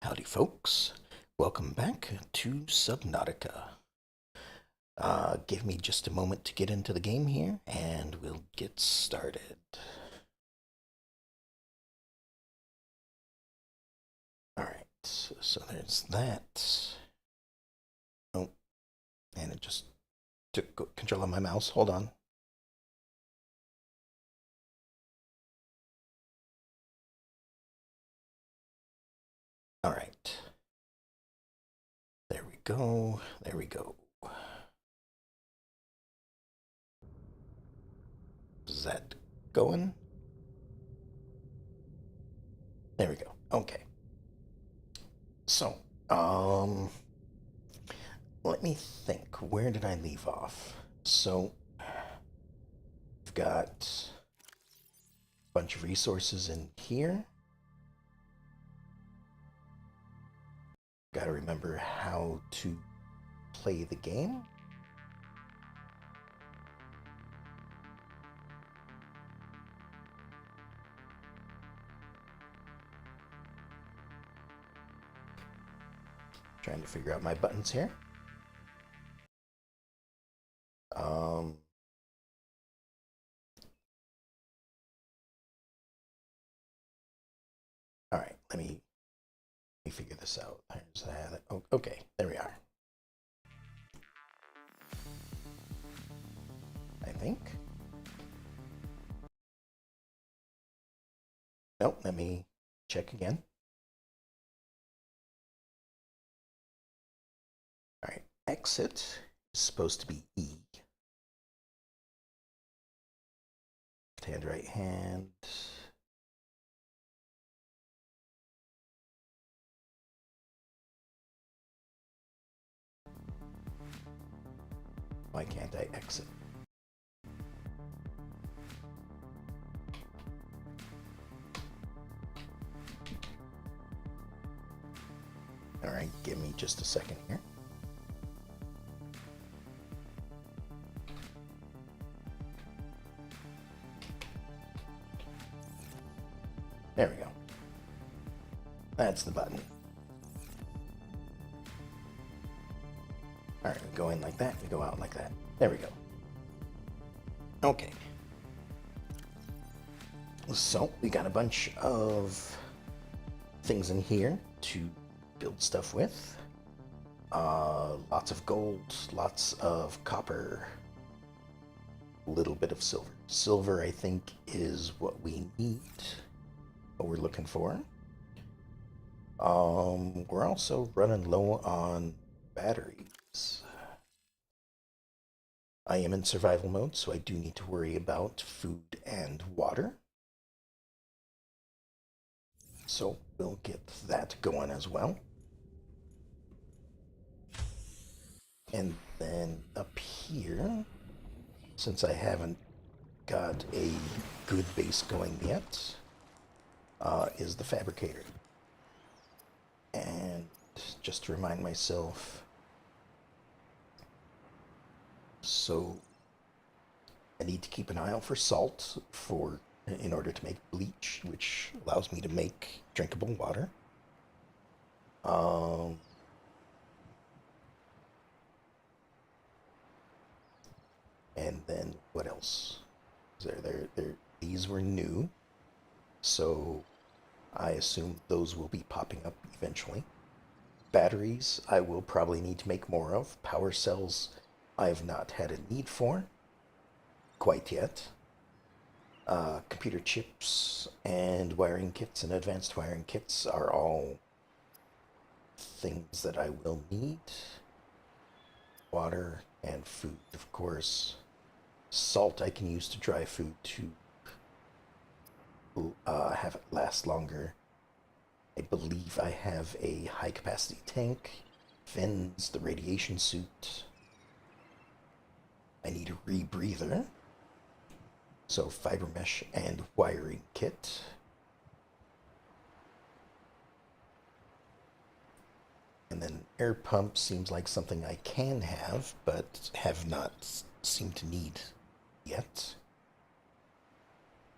Howdy, folks. Welcome back to Subnautica. Give me just a moment to get into the game here, and we'll get started. Alright, so there's that. Oh, and it just took control of my mouse. Hold on. Alright. There we go. There we go. Is that going? There we go. Okay. So, let me think. Where did I leave off? So, we've got a bunch of resources in here. Gotta remember how to play the game. Trying to figure out my buttons here. All right, let me figure this out. There's that. Oh, okay, there we are. I think. Nope, let me check again. All right, exit is supposed to be E. Left hand, right hand. Why can't I exit? All right, give me just a second here. There we go. That's the button. All right, we go in like that, we go out like that. There we go. Okay. So we got a bunch of things in here to build stuff with. Lots of gold, lots of copper, a little bit of silver. Silver, I think, is what we need, what we're looking for. We're also running low on batteries. I am in survival mode, so I do need to worry about food and water. So we'll get that going as well. And then up here, since I haven't got a good base going yet, is the fabricator. And just to remind myself, so I need to keep an eye out for salt in order to make bleach, which allows me to make drinkable water. And then what else? These were new, so I assume those will be popping up eventually. Batteries, I will probably need to make more of. Power cells, I've not had a need for quite yet. Computer chips and wiring kits and advanced wiring kits are all things that I will need. Water and food, of course. Salt I can use to dry food to have it last longer. I believe I have a high capacity tank, fins, the radiation suit. I need a rebreather. So fiber mesh and wiring kit. And then air pump seems like something I can have, but have not seemed to need yet.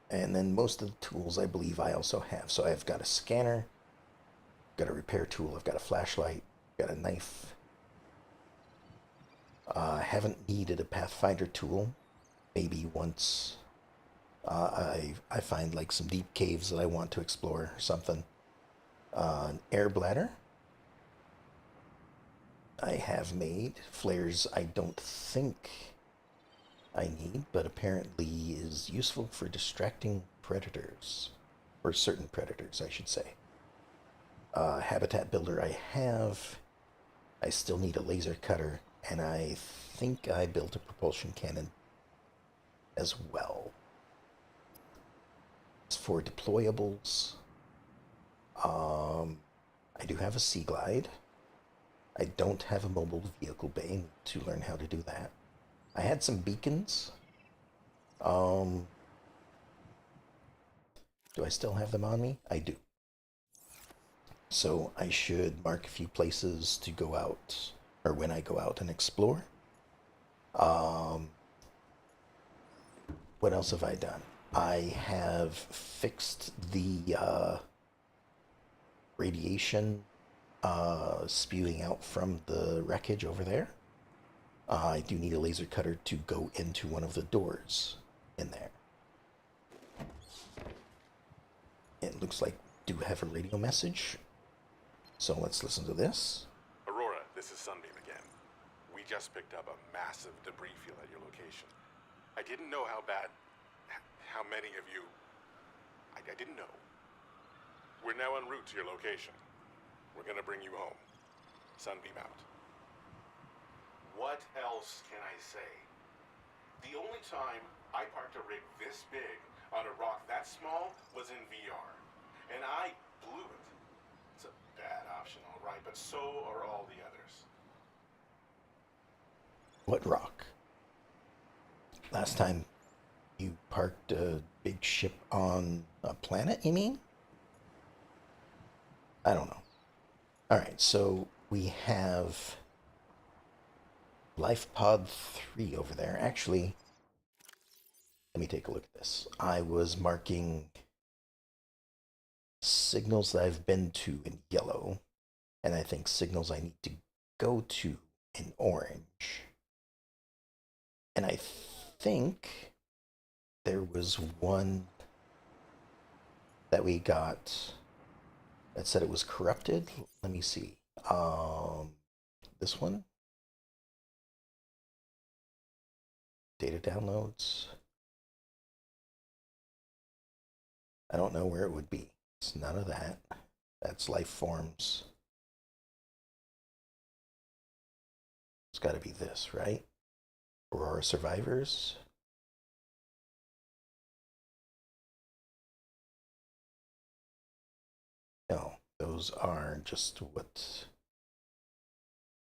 And then most of the tools I believe I also have. So I've got a scanner, got a repair tool, I've got a flashlight, got a knife. I haven't needed a Pathfinder tool. Maybe once I find like some deep caves that I want to explore or something. An air bladder. I have made. Flares I don't think I need, but apparently is useful for distracting predators. Or certain predators, I should say. Habitat builder I have. I still need a laser cutter, and I think I built a propulsion cannon as well. As for deployables, I do have a sea glide. I don't have a mobile vehicle bay to learn how to do that. I had some beacons. Um, do I still have them on me? I do. So I should mark a few places to go out, or when I go out and explore. Um, what else have I done? I have fixed the radiation spewing out from the wreckage over there. I do need a laser cutter to go into one of the doors in there. It looks like we do have a radio message. So let's listen to this. Aurora, this is Sunbeam again. We just picked up a massive debris field at your location. I didn't know how many of you... I didn't know. We're now en route to your location. We're gonna bring you home. Sunbeam out. What else can I say? The only time I parked a rig this big on a rock that small was in VR. And I blew it. It's a bad option, all right, but so are all the others. What rock? Last time you parked a big ship on a planet, you mean? I don't know. Alright, so we have Life Pod 3 over there. Actually, let me take a look at this. I was marking signals that I've been to in yellow, and I think signals I need to go to in orange. And I think there was one that we got that said it was corrupted. Let me see. This one? Data downloads. I don't know where it would be. It's none of that. That's life forms. It's got to be this, right? Aurora survivors. No, those are just what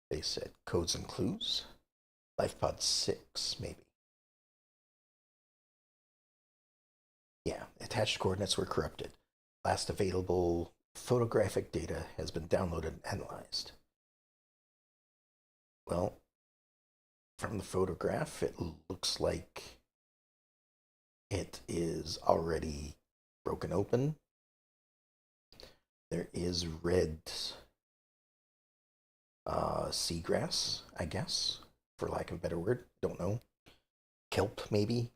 they said. Codes and clues. LifePod 6, maybe. Yeah, attached coordinates were corrupted. Last available photographic data has been downloaded and analyzed. Well, from the photograph, it looks like it is already broken open. There is red seagrass, I guess, for lack of a better word. Don't know. Kelp, maybe.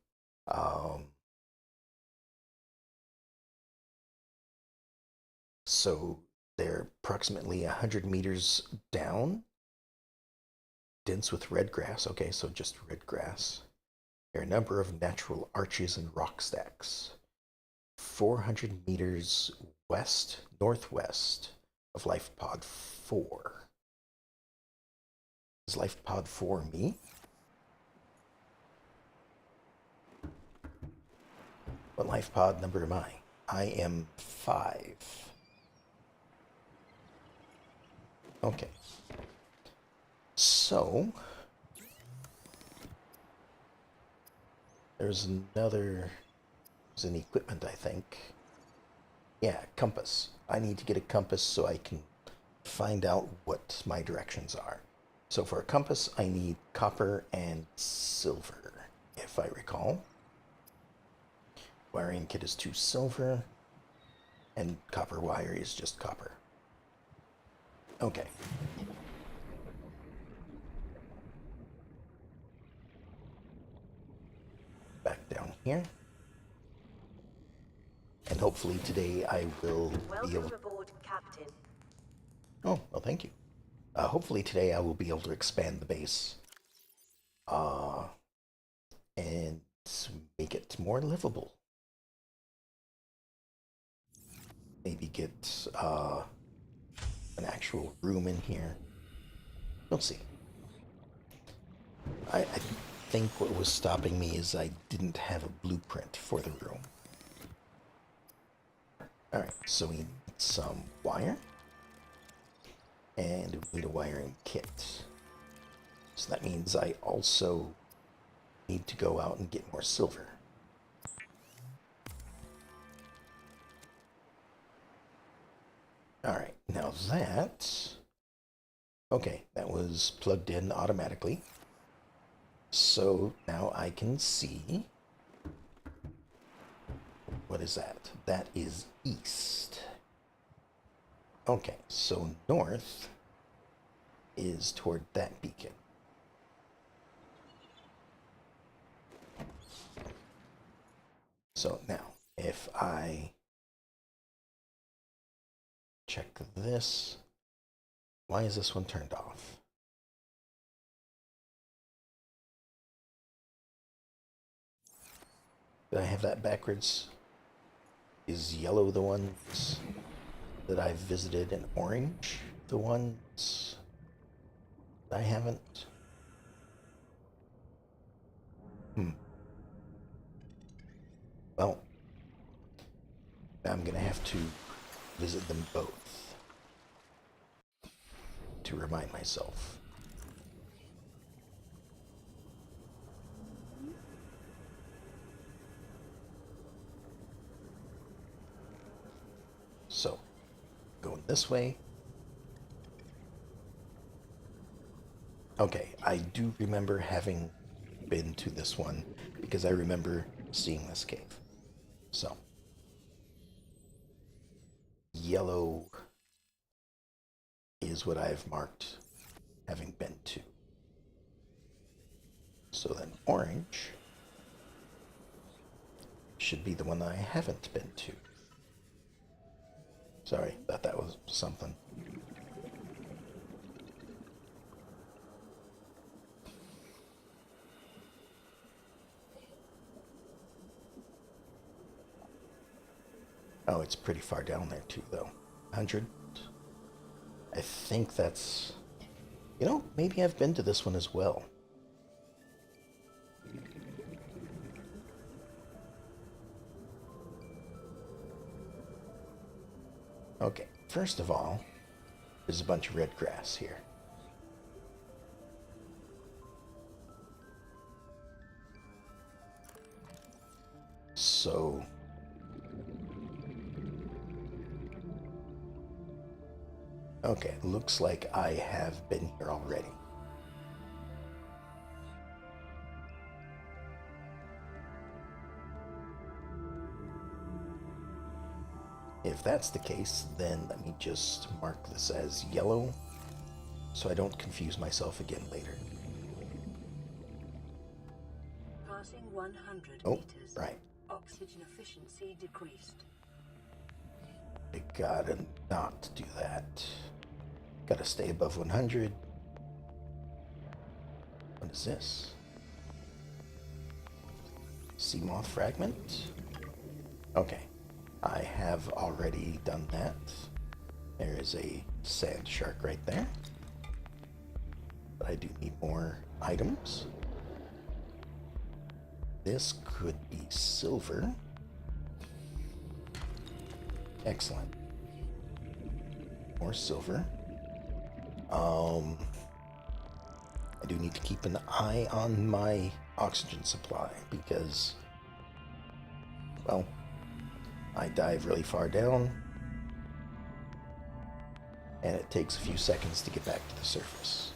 So they're approximately 100 meters down, dense with red grass. Okay, so just red grass. There are a number of natural arches and rock stacks. 400 meters northwest of Life Pod 4. Is Life Pod 4 me? What life pod number am I? I am 5. Okay. So, there's an equipment, I think. Yeah, compass. I need to get a compass so I can find out what my directions are. So for a compass, I need copper and silver, if I recall. Wiring kit is 2 silver, and copper wire is just copper. Okay. Back down here. And hopefully today I will be able... Welcome aboard, Captain. Oh, well, thank you. Hopefully today I will be able to expand the base. And make it more livable. Maybe get an actual room in here. We'll see. I think what was stopping me is I didn't have a blueprint for the room. Alright, so we need some wire. And we need a wiring kit. So that means I also need to go out and get more silver. Alright, now that... Okay, that was plugged in automatically. So now I can see... What is that? That is east. Okay, so north is toward that beacon. So now, if I check this, why is this one turned off? Did I have that backwards? Is yellow the ones that I've visited and orange the ones that I haven't? Well, I'm gonna have to visit them both to remind myself. So, going this way. Okay, I do remember having been to this one because I remember seeing this cave. So, yellow is what I've marked having been to. So then orange should be the one I haven't been to. Sorry, thought that was something. Oh, it's pretty far down there too, though. 100. I think that's... You know, maybe I've been to this one as well. Okay, first of all, there's a bunch of red grass here. So... Okay, looks like I have been here already. If that's the case, then let me just mark this as yellow so I don't confuse myself again later. Passing 100 Oh, meters. right. Oxygen efficiency decreased. I gotta not do that. Gotta stay above 100. What is this? Sea moth fragment? Okay. I have already done that. There is a sand shark right there. But I do need more items. This could be silver. Excellent. More silver. I do need to keep an eye on my oxygen supply because, well, I dive really far down and it takes a few seconds to get back to the surface.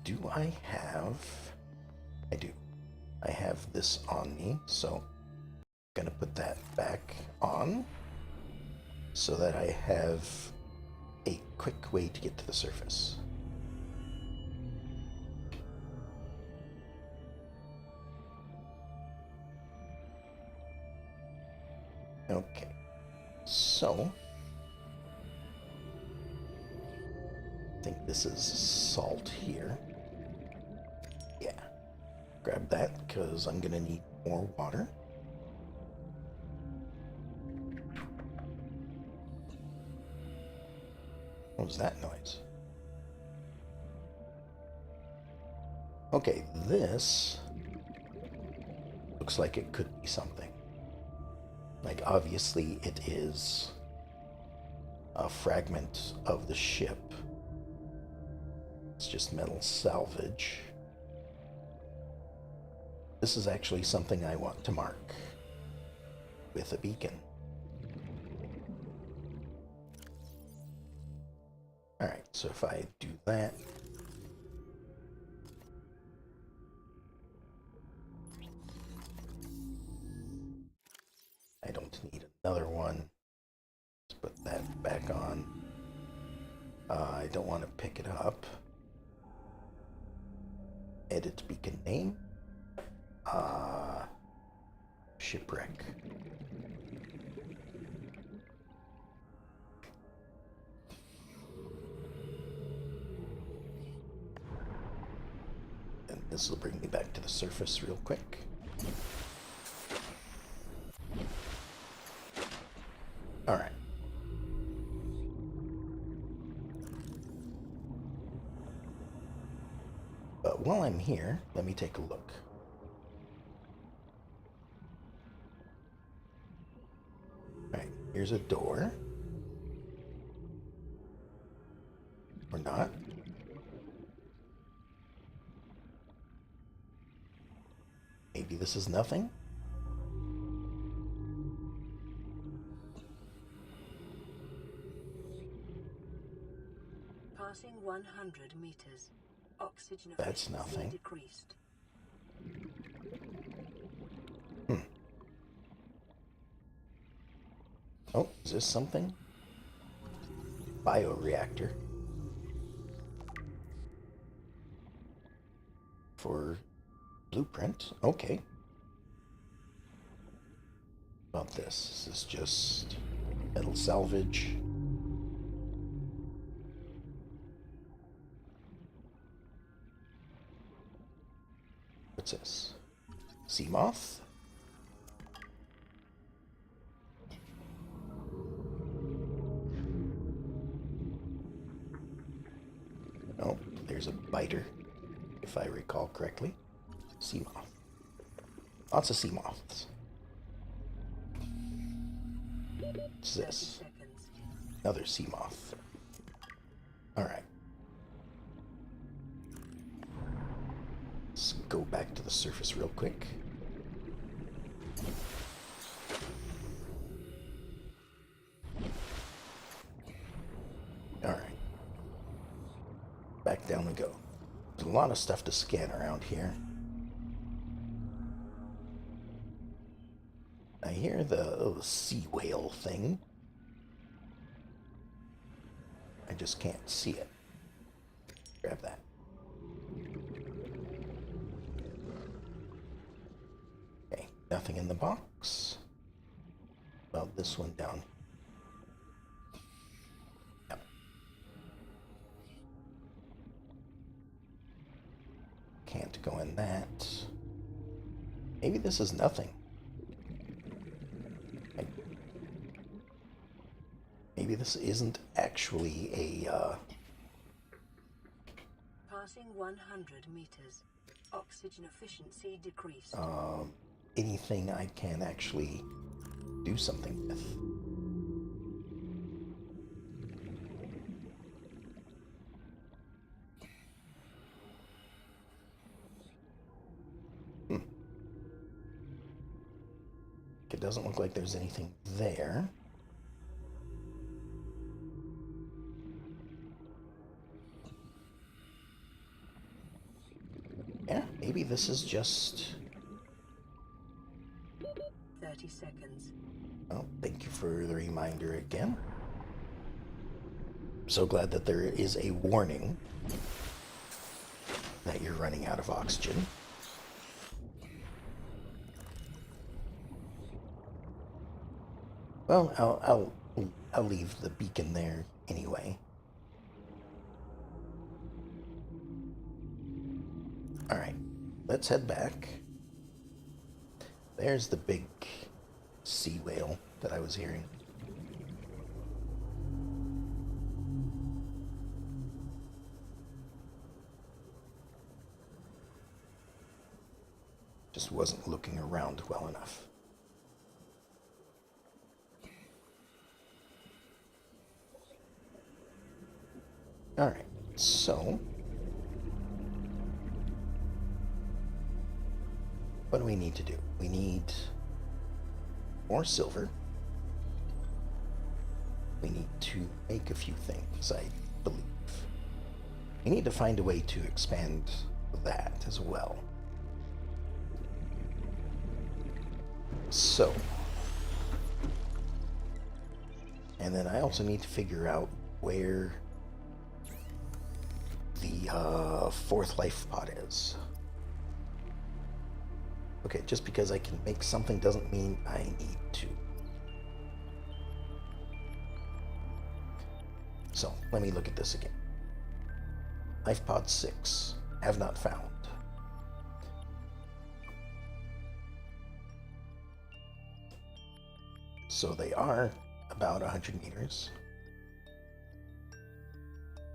Do I have... I do. I have this on me, so I'm gonna put that back on so that I have a quick way to get to the surface. Okay, so I think this is salt here. Yeah, grab that because I'm gonna need more water. What was that noise? Okay, this looks like it could be something. Like, obviously, it is a fragment of the ship. It's just metal salvage. This is actually something I want to mark with a beacon. Alright, so if I do that, I don't need another one. Let's put that back on. I don't want to pick it up. Edit beacon name. Shipwreck. And this will bring me back to the surface real quick. Alright. But while I'm here, let me take a look. Alright, here's a door. Or not. Maybe this is nothing? Passing 100 meters. Oxygen That's efficiency nothing. decreased. Oh, is this something? Bioreactor. For blueprint. Okay. About this. This is just metal salvage. What's this? Sea moth? Oh, there's a biter, if I recall correctly. Sea moth. Lots of sea moths. What's 30 this? seconds. Another sea moth. Alright. Let's go back to the surface real quick. Alright. Back down we go. There's a lot of stuff to scan around here. I hear the sea whale thing. I just can't see it. Grab that. Okay, nothing in the box. About this one down. Yep. Can't go in that. Maybe this is nothing. Maybe this isn't actually a, Passing 100 meters. Oxygen efficiency decreased. anything I can actually do something with. It doesn't look like there's anything there. Yeah, maybe this is just... 30 seconds. Oh, thank you for the reminder again. so glad that there is a warning that you're running out of oxygen. Well, I'll leave the beacon there anyway. All right, let's head back. There's the big sea whale that I was hearing. Just wasn't looking around well enough. All right, so what do we need to do? We need more silver. We need to make a few things, I believe. We need to find a way to expand that as well. So, and then I also need to figure out where the fourth life pod is. Okay, just because I can make something doesn't mean I need to. So, let me look at this again. Life pod 6, have not found. So they are about 100 meters.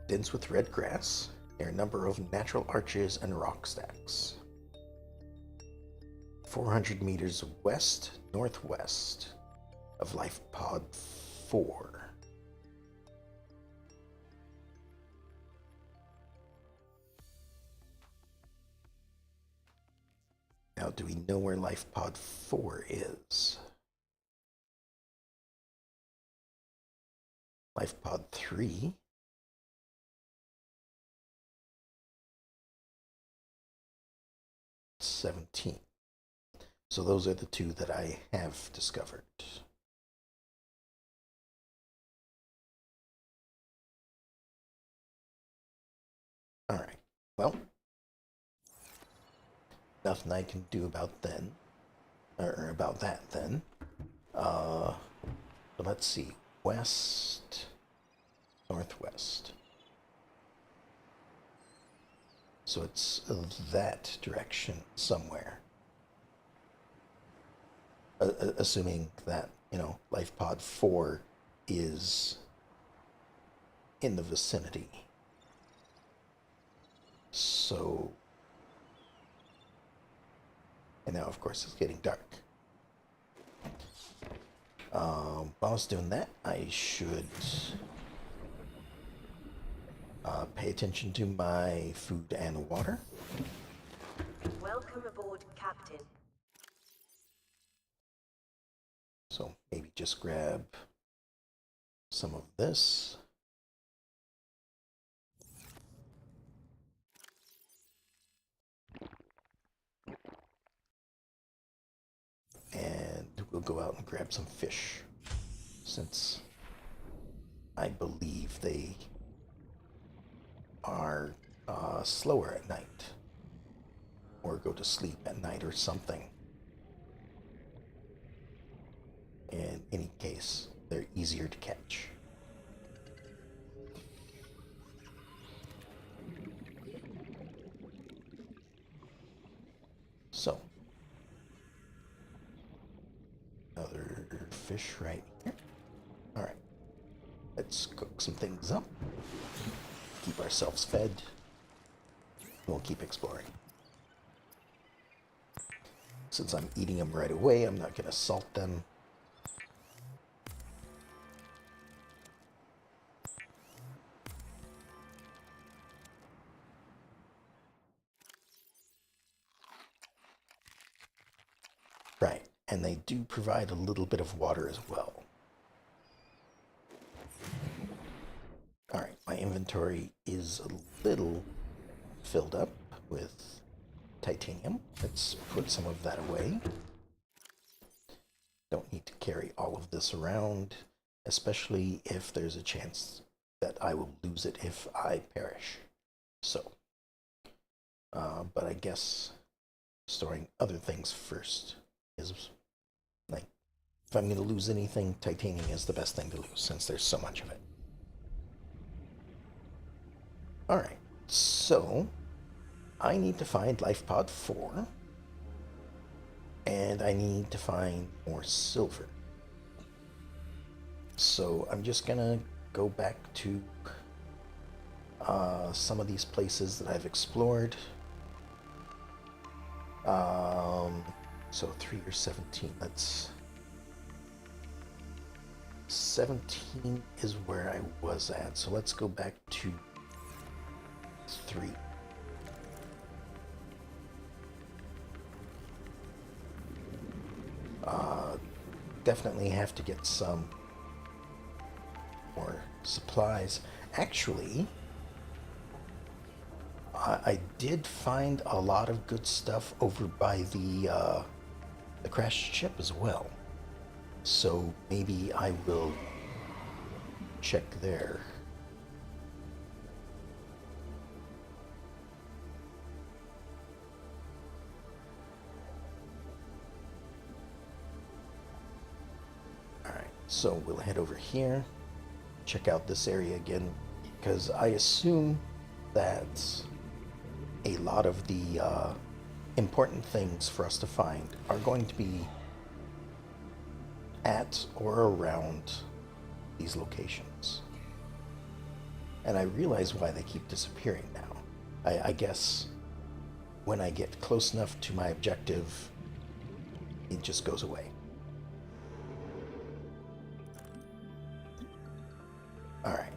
Dense with red grass. There are a number of natural arches and rock stacks. 400 meters west northwest of Life Pod 4. Now, do we know where Life Pod 4 is? Life Pod 3. $17. So those are the two that I have discovered. All right. Well, nothing I can do about then, or about that then. But let's see. West, northwest. So it's that direction somewhere. Assuming that, Life Pod 4 is in the vicinity. So, and now of course it's getting dark. While I was doing that, I should pay attention to my food and water. Welcome aboard, Captain. So maybe just grab some of this. And we'll go out and grab some fish, since I believe they are slower at night, or go to sleep at night or something. In any case, they're easier to catch. So, another fish right here. All right, let's cook some things up, keep ourselves fed, and we'll keep exploring. Since I'm eating them right away, I'm not going to salt them. Right, and they do provide a little bit of water as well. Alright, my inventory is a little filled up with titanium. Let's put some of that away. Don't need to carry all of this around, especially if there's a chance that I will lose it if I perish. So, but I guess storing other things first is like, if I'm going to lose anything, titanium is the best thing to lose since there's so much of it. Alright, so I need to find life pod 4, and I need to find more silver. So I'm just gonna go back to some of these places that I've explored. So 3 or 17. Let's. 17 is where I was at, so let's go back to 3. Definitely have to get some more supplies. Actually, I did find a lot of good stuff over by the crashed ship as well. So maybe I will check there. Alright, so we'll head over here, check out this area again, because I assume that a lot of the important things for us to find are going to be at or around these locations. And I realize why they keep disappearing now. I guess when I get close enough to my objective, it just goes away. Alright.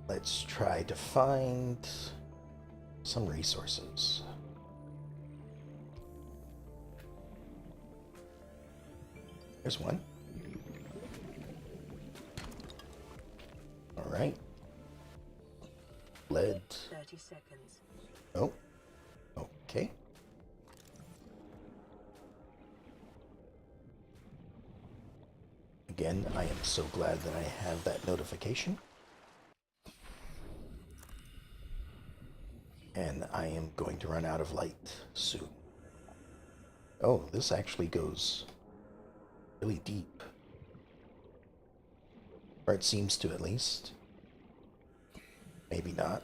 Let's try to find some resources. There's one. Alright. Lead. 30 seconds. Oh. Okay. Again, I am so glad that I have that notification. And I am going to run out of light soon. Oh, this actually goes really deep. Or it seems to, at least. Maybe not.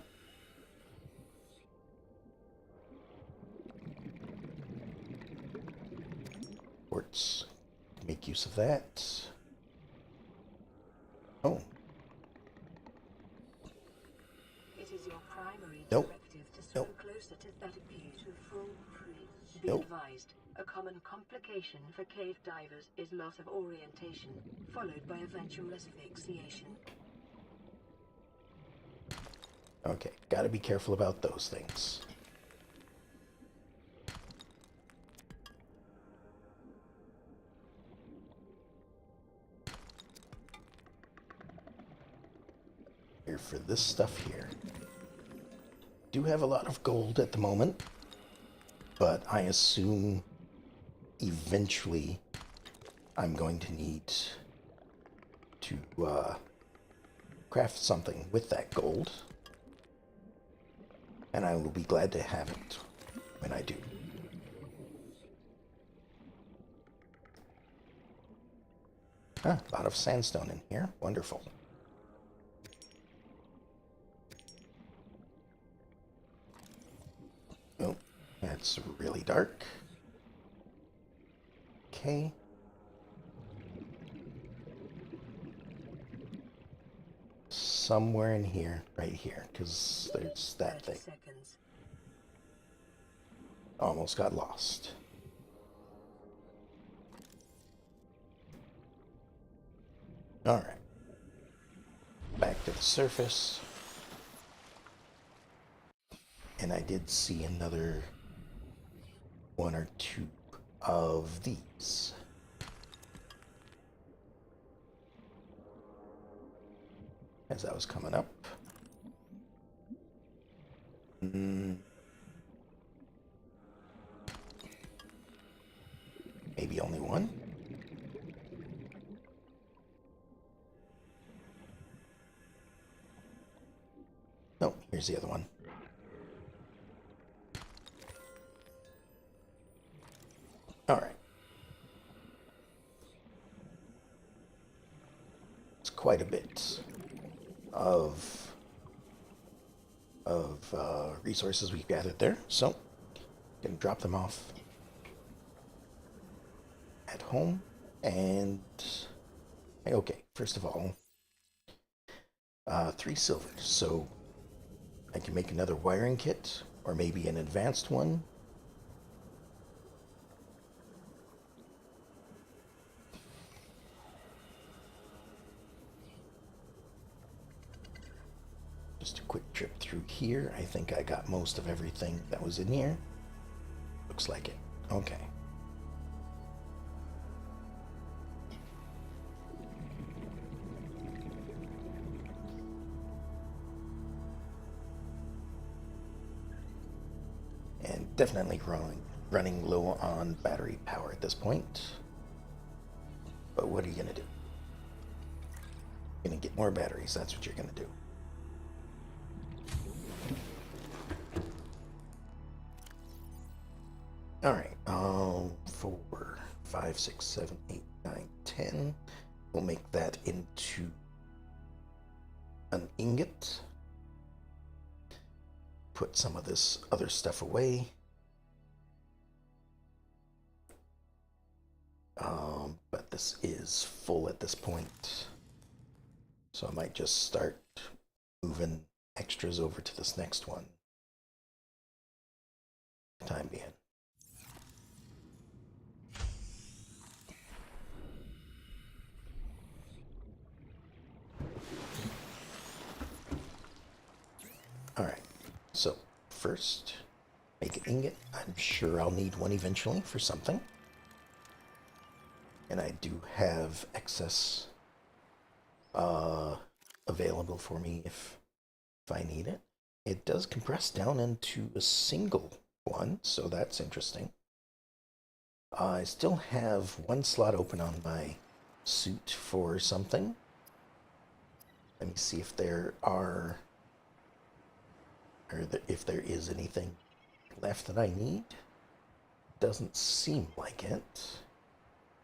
Quartz. Make use of that. Oh. It is your primary Nope. directive to swim Nope. closer to that view to full free. Be Nope. advised, a common complication for cave divers is loss of orientation, followed by eventual asphyxiation. Okay, gotta be careful about those things. Here for this stuff here. Do have a lot of gold at the moment, but I assume eventually I'm going to need to craft something with that gold, and I will be glad to have it when I do. Ah, a lot of sandstone in here. Wonderful. Oh, that's really dark. Okay. Somewhere in here, right here, because there's that 30 thing. seconds. Almost got lost. Alright. Back to the surface. And I did see another 1 or 2 of these. As I was coming up. Maybe only one? Here's the other one. Alright. It's quite a bit of resources we've gathered there, so gonna drop them off at home. And okay, first of all, 3 silver, so I can make another wiring kit, or maybe an advanced one. Just a quick trip through here. I think I got most of everything that was in here. Looks like it. Okay. And definitely running low on battery power at this point. But what are you gonna do? You're gonna get more batteries, that's what you're gonna do. Alright, 4, 5, 6, 7, 8, 9, 10. We'll make that into an ingot. Put some of this other stuff away. But this is full at this point. So I might just start moving extras over to this next one. For the time being. Alright, so first, make an ingot. I'm sure I'll need one eventually for something. And I do have excess available for me if I need it. It does compress down into a single one, so that's interesting. I still have one slot open on my suit for something. Let me see if there are, or if there is anything left that I need. Doesn't seem like it.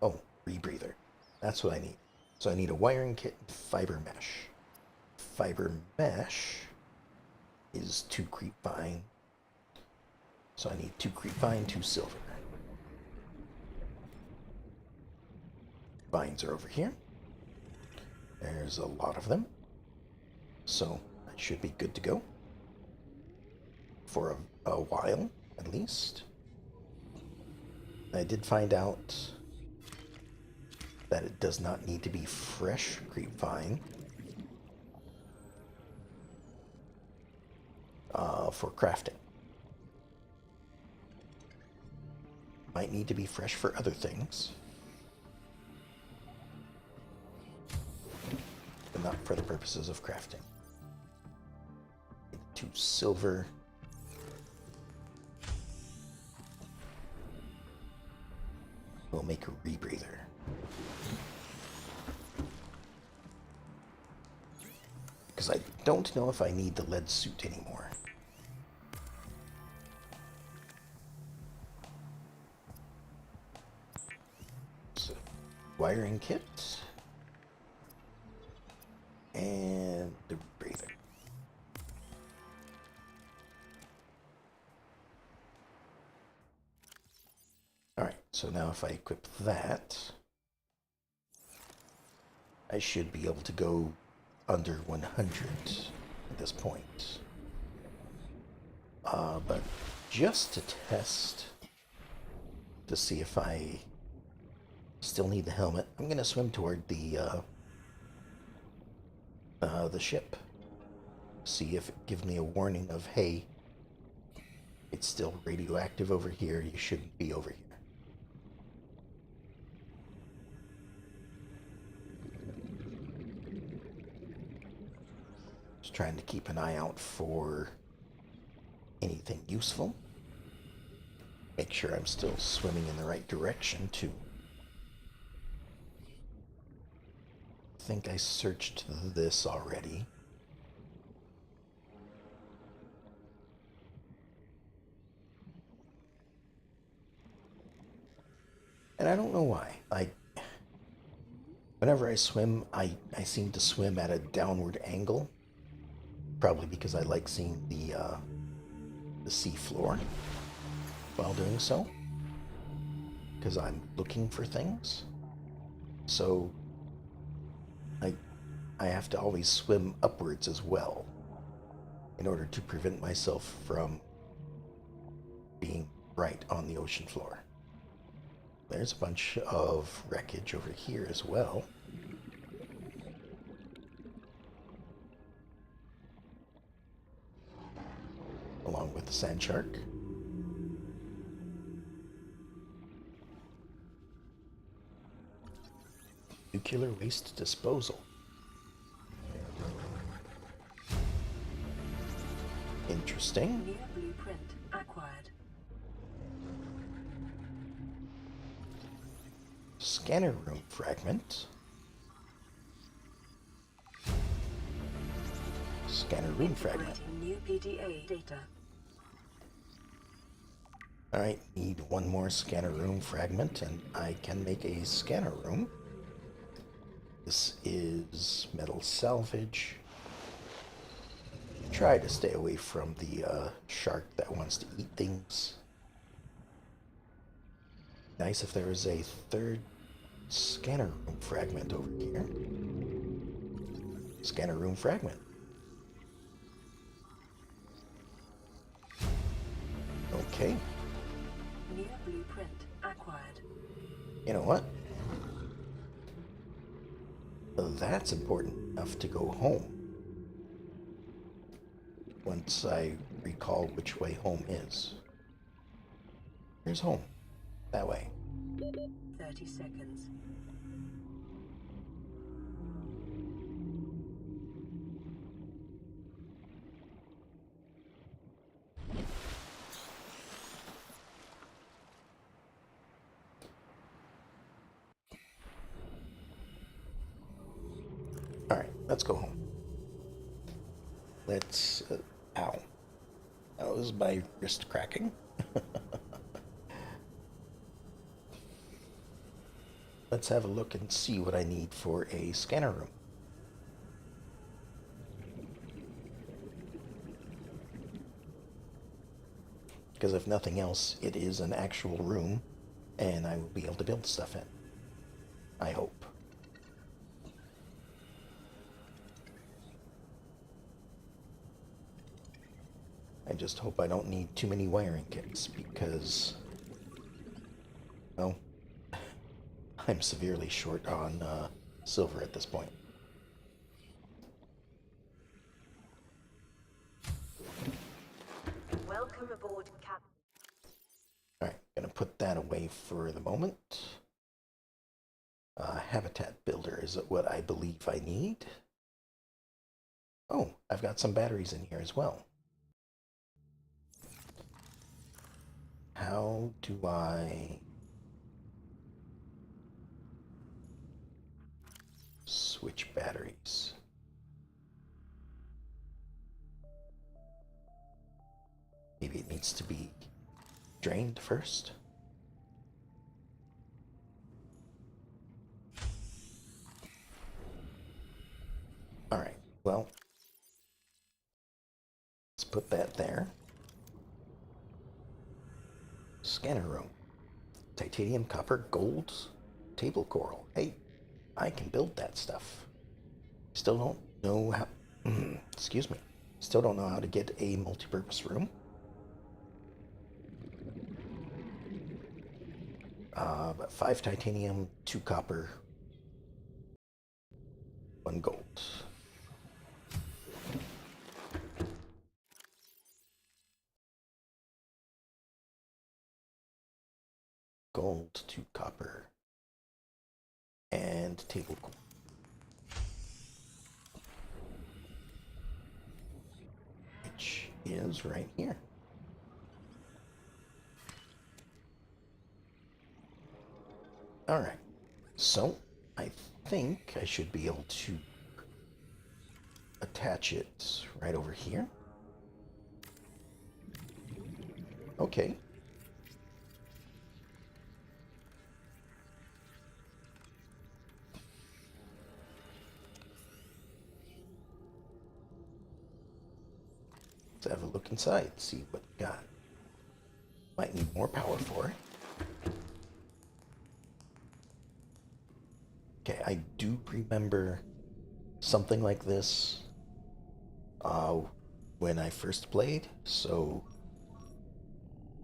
Oh, rebreather. That's what I need. So I need a wiring kit and fiber mesh. Fiber mesh is 2 creep vine. So I need 2 creep vine, 2 silver. Vines are over here. There's a lot of them. So I should be good to go. For a while, at least. I did find out that it does not need to be fresh grapevine for crafting. Might need to be fresh for other things, but not for the purposes of crafting. 2 silver. We'll make a rebreather. Because I don't know if I need the lead suit anymore. So, wiring kit. And the rebreather. Alright, so now if I equip that, I should be able to go under 100 at this point. But just to test, to see if I still need the helmet, I'm going to swim toward the ship. See if it gives me a warning of, hey, it's still radioactive over here, you shouldn't be over here. Just trying to keep an eye out for anything useful. Make sure I'm still swimming in the right direction, too. I think I searched this already. And I don't know why. Whenever I swim, I seem to swim at a downward angle. Probably because I like seeing the sea floor while doing so. Because I'm looking for things. So I have to always swim upwards as well in order to prevent myself from being right on the ocean floor. There's a bunch of wreckage over here as well. Along with the sand shark. Nuclear waste disposal. Interesting. New blueprint acquired. Scanner room fragment. Scanner room fragment. New PDA data. Alright, need one more scanner room fragment and I can make a scanner room. This is metal salvage. Try to stay away from the shark that wants to eat things. Nice if there was a third scanner room fragment over here. Scanner room fragment. Okay. New blueprint acquired. You know what? That's important enough to go home. Once I recall which way home is. Here's home. That way. 30 seconds. Alright, let's go home. Let's... ow. That was my wrist cracking. Let's have a look and see what I need for a scanner room. Because if nothing else, it is an actual room, and I will be able to build stuff in. I hope. I just hope I don't need too many wiring kits, because, well, I'm severely short on silver at this point. Welcome aboard, Captain. Alright, gonna put that away for the moment. Habitat builder is what I believe I need. Oh, I've got some batteries in here as well. How do I switch batteries? Maybe it needs to be drained first. Alright, well, let's put that there. Scanner room. Titanium, copper, gold, table coral. Hey, I can build that stuff. Still don't know how... excuse me. Still don't know how to get a multi-purpose room. But 5 titanium, 2 copper, 1 gold. Gold, 2 copper, and table coral. Which is right here. Alright, so I think I should be able to attach it right over here. Okay. to have a look inside, see what we got. Might need more power for it. Okay, I do remember something like this when I first played, so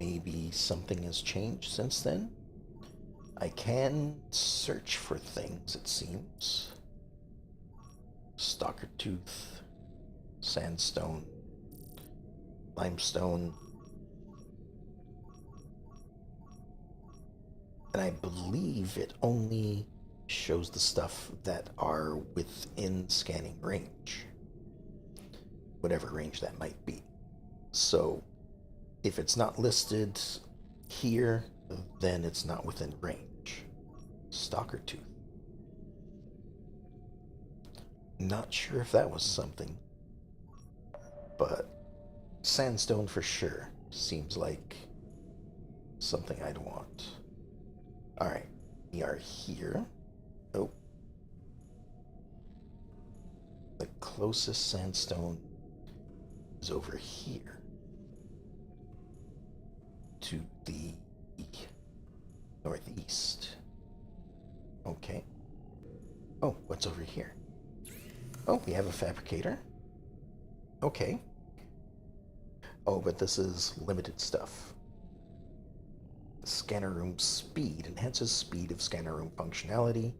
maybe something has changed since then. I can search for things, it seems. Stalker tooth, sandstone, limestone. And I believe it only shows the stuff that are within scanning range. Whatever range that might be. So, if it's not listed here, then it's not within range. Stalker tooth. Not sure if that was something, but sandstone for sure seems like something I'd want. Alright, we are here. Oh. The closest sandstone is over here to the northeast. Okay. Oh, what's over here? Oh, we have a fabricator. Okay. Oh, but this is limited stuff. Scanner room speed enhances speed of scanner room functionality.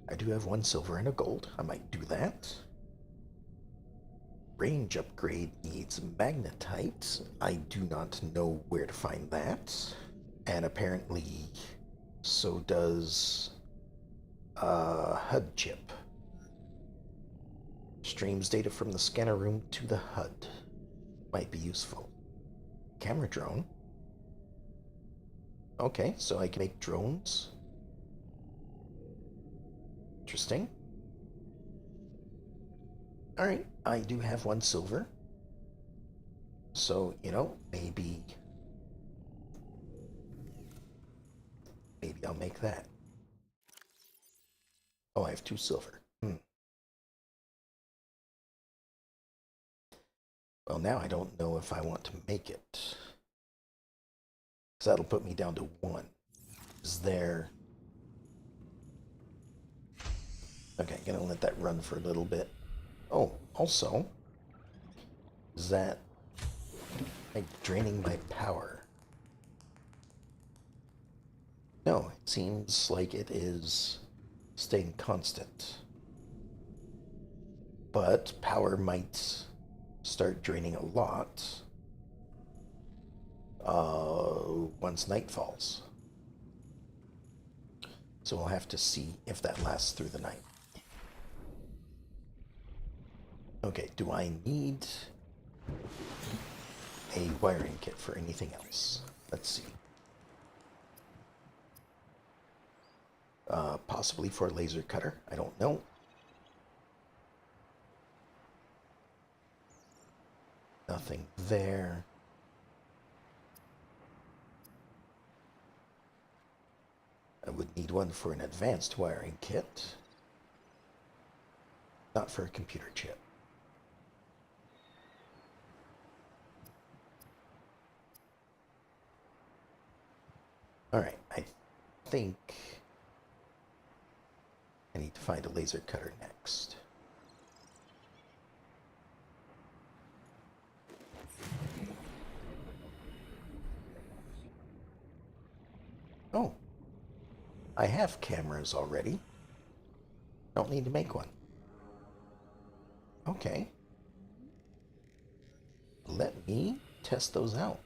I do have 1 silver and a gold. I might do that. Range upgrade needs magnetite. I do not know where to find that. And apparently, so does HUD chip. Streams data from the scanner room to the HUD. Might be useful. Camera drone. Okay, so I can make drones. Interesting. Alright, I do have 1 silver. So, maybe I'll make that. Oh, I have 2 silver. Well, now I don't know if I want to make it. Because that'll put me down to 1. Is there... Okay, gonna let that run for a little bit. Oh, also, is that like draining my power? No, it seems like it is staying constant. But power might start draining a lot once night falls. So we'll have to see if that lasts through the night. Okay, do I need a wiring kit for anything else? Let's see. Possibly for a laser cutter. I don't know. Nothing there. I would need one for an advanced wiring kit. Not for a computer chip. Alright, I think I need to find a laser cutter next. Oh, I have cameras already. Don't need to make one. Okay. Let me test those out.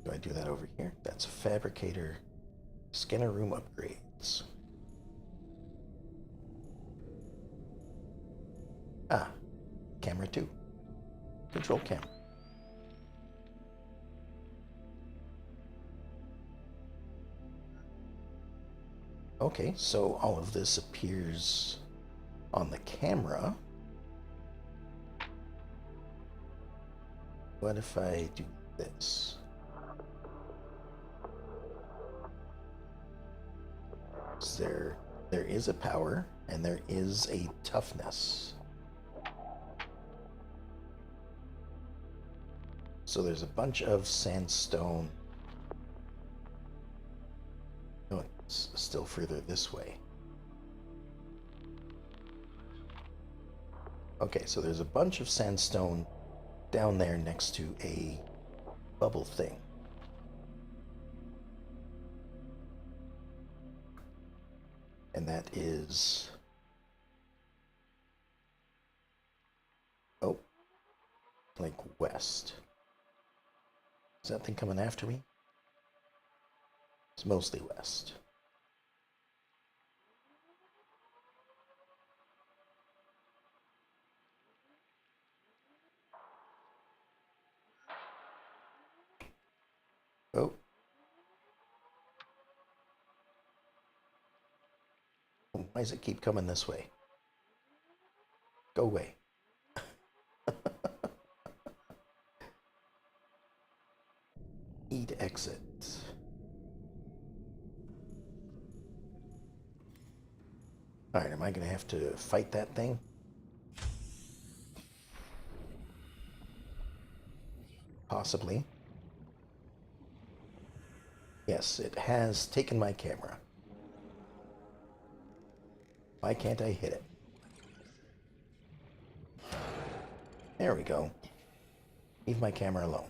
Do I do that over here? That's a fabricator. Scanner room upgrades. Ah, camera 2. Control camera. Okay, so all of this appears on the camera. What if I do this? Is there There is a power, and there is a toughness. So there's a bunch of sandstone. No, it's still further this way. Okay, so there's a bunch of sandstone down there next to a bubble thing. And that is... oh, like west. Is that thing coming after me? It's mostly west. Oh. Why does it keep coming this way? Go away. E to exit. Alright, am I going to have to fight that thing? Possibly. Yes, it has taken my camera. Why can't I hit it? There we go. Leave my camera alone.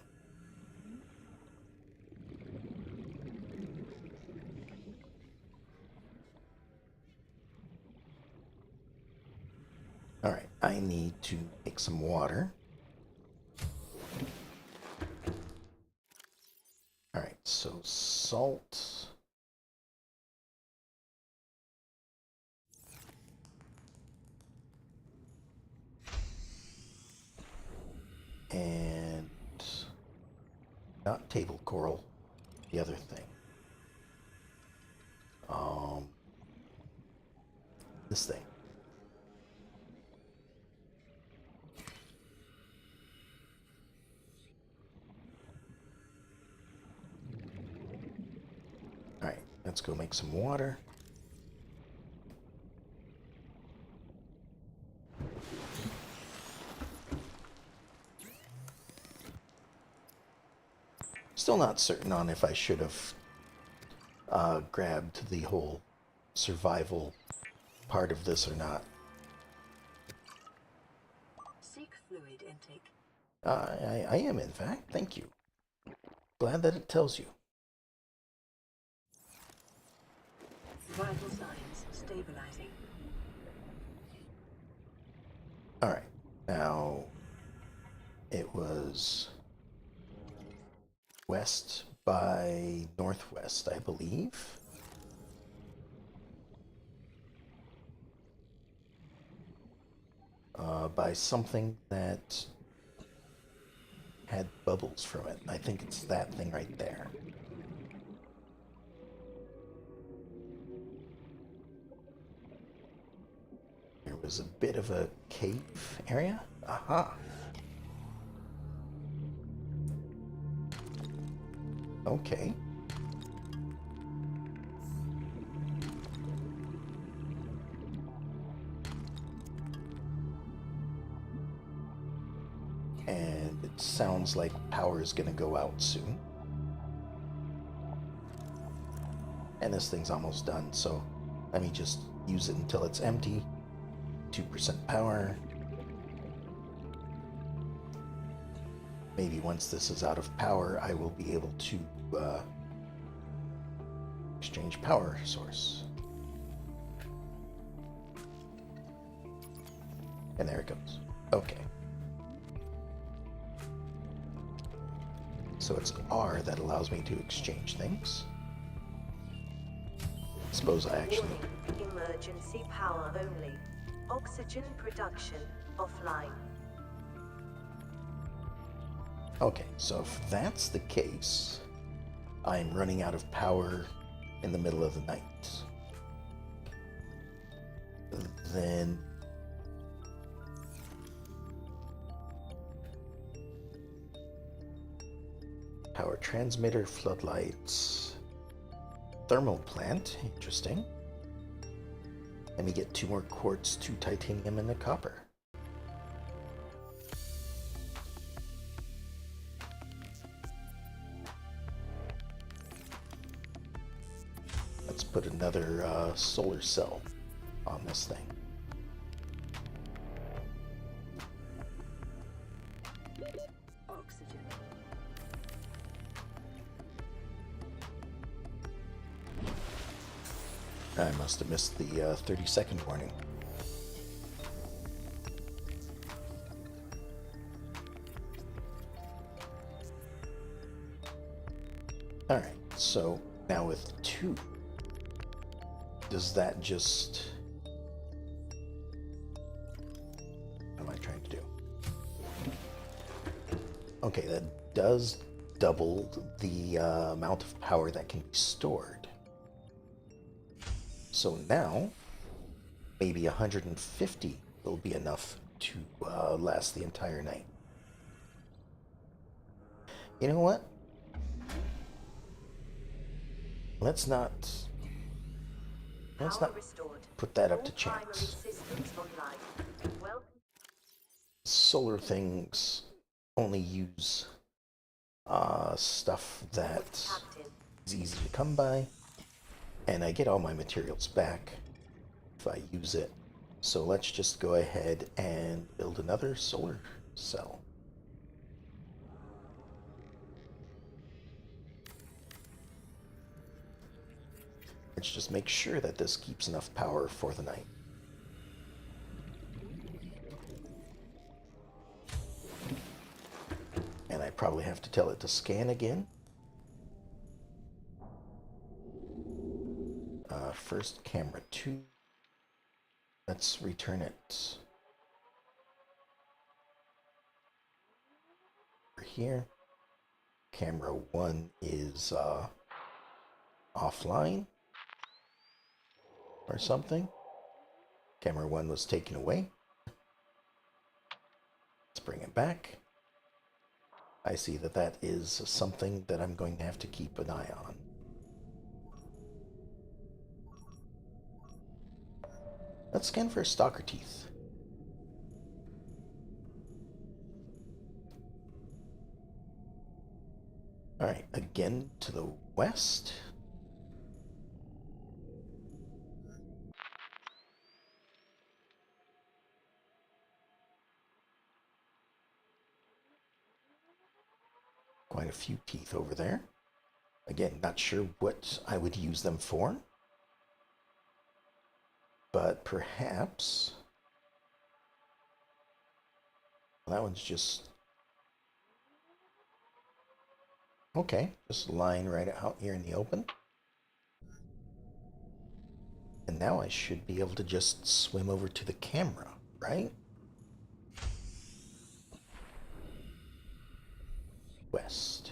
Alright, I need to make some water. Alright, so salt. And not table coral, the other thing. This thing. Alright, let's go make some water. Still not certain on if I should have grabbed the whole survival part of this or not. Seek fluid intake. I am, in fact. Thank you. Glad that it tells you. Vital signs stabilizing. Alright, now it was west by northwest, I believe. By something that had bubbles from it. I think it's that thing right there. There was a bit of a cave area. Aha. Okay. And it sounds like power is going to go out soon. And this thing's almost done, so let me just use it until it's empty. 2% power. Maybe once this is out of power, I will be able to exchange power source. And there it goes. Okay. So it's R that allows me to exchange things. Suppose I actually... Warning, emergency power only. Oxygen production offline. Okay, so if that's the case, I'm running out of power in the middle of the night. Then... power transmitter, floodlights, thermal plant, interesting. Let me get 2 more quartz, 2 titanium, and a copper. Let's put another solar cell on this thing. Oxygen. I must have missed the 30-second warning. Alright, so now with 2, does that just... What am I trying to do? Okay, that does double the amount of power that can be stored. So now, maybe 150 will be enough to last the entire night. You know what? Let's not put that up to chance. Solar things only use stuff that is easy to come by, and I get all my materials back if I use it. So let's just go ahead and build another solar cell. Let's just make sure that this keeps enough power for the night. And I probably have to tell it to scan again. First, camera 2. Let's return it over here. Camera 1 is offline or something. Camera 1 was taken away. Let's bring it back. I see that that is something that I'm going to have to keep an eye on. Let's scan for stalker teeth. Alright, again to the west. Quite a few teeth over there. Again, not sure what I would use them for. But perhaps... Well, that one's just... Okay, just lying right out here in the open. And now I should be able to just swim over to the camera, right? West.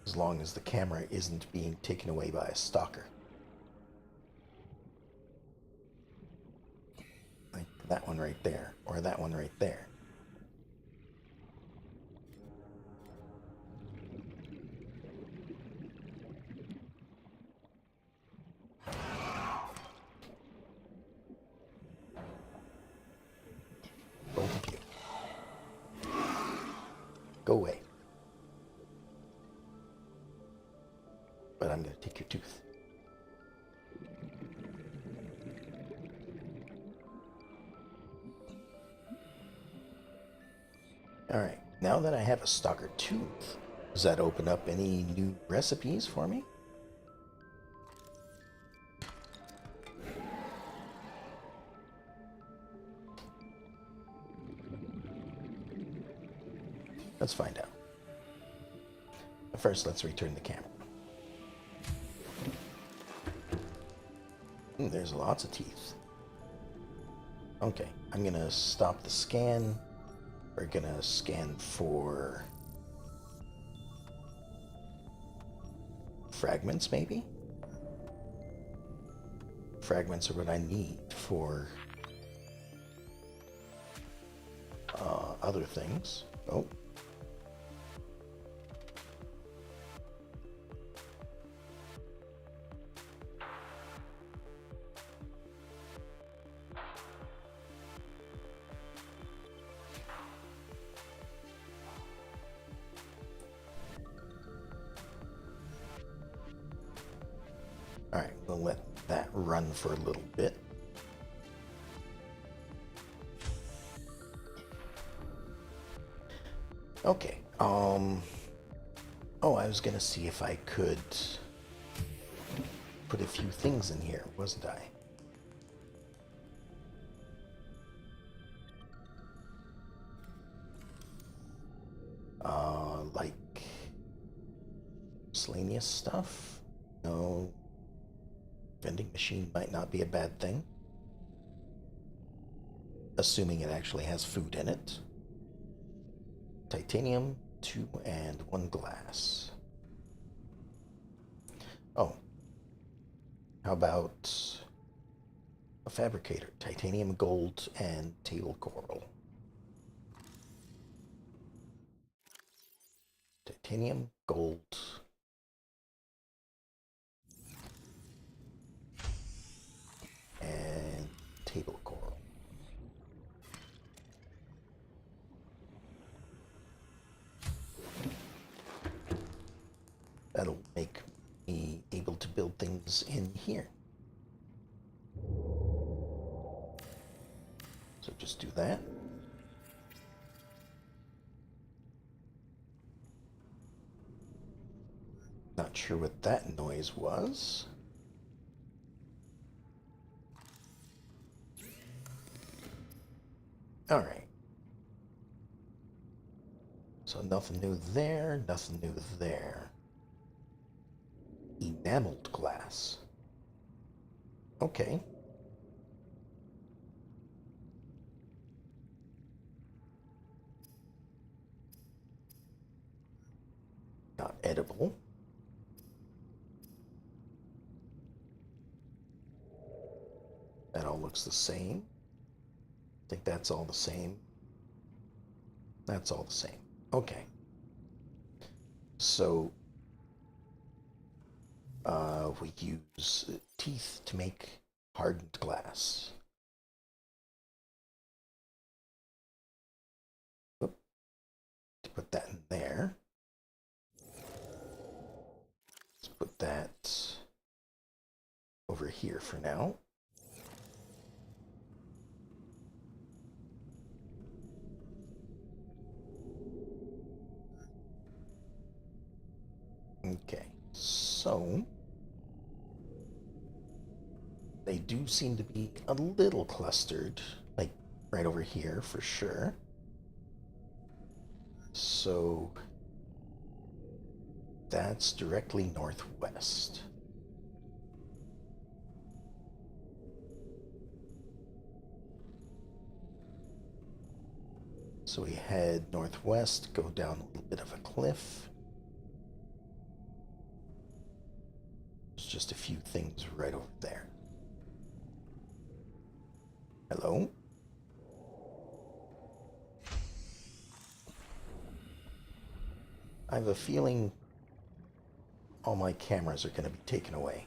As long as the camera isn't being taken away by a stalker. Like that one right there, or that one right there. Both of you. Go away. But I'm going to take your tooth. Alright, now that I have a stalker tooth, does that open up any new recipes for me? Let's find out. But first, let's return the camera. There's lots of teeth. Okay, I'm gonna stop the scan. We're gonna scan for fragments, maybe? Fragments are what I need for other things. Oh. Alright, we'll let that run for a little bit. Okay, oh, I was gonna see if I could put a few things in here, wasn't I? Like miscellaneous stuff? No. Vending machine might not be a bad thing. Assuming it actually has food in it. Titanium, 2 and 1 glass. Oh. How about a fabricator? Titanium, gold, and table coral. Titanium, gold, and table coral. That'll make me able to build things in here. So just do that. Not sure what that noise was. All right. So nothing new there, nothing new there. Enameled glass. Okay. Not edible. That all looks the same. I think that's all the same. That's all the same. Okay. So we use teeth to make hardened glass. Oop. To put that in there. Let's put that over here for now. Okay, so they do seem to be a little clustered, like right over here for sure. So that's directly northwest. So we head northwest, go down a little bit of a cliff. There's just a few things right over there. Hello? I have a feeling all my cameras are going to be taken away.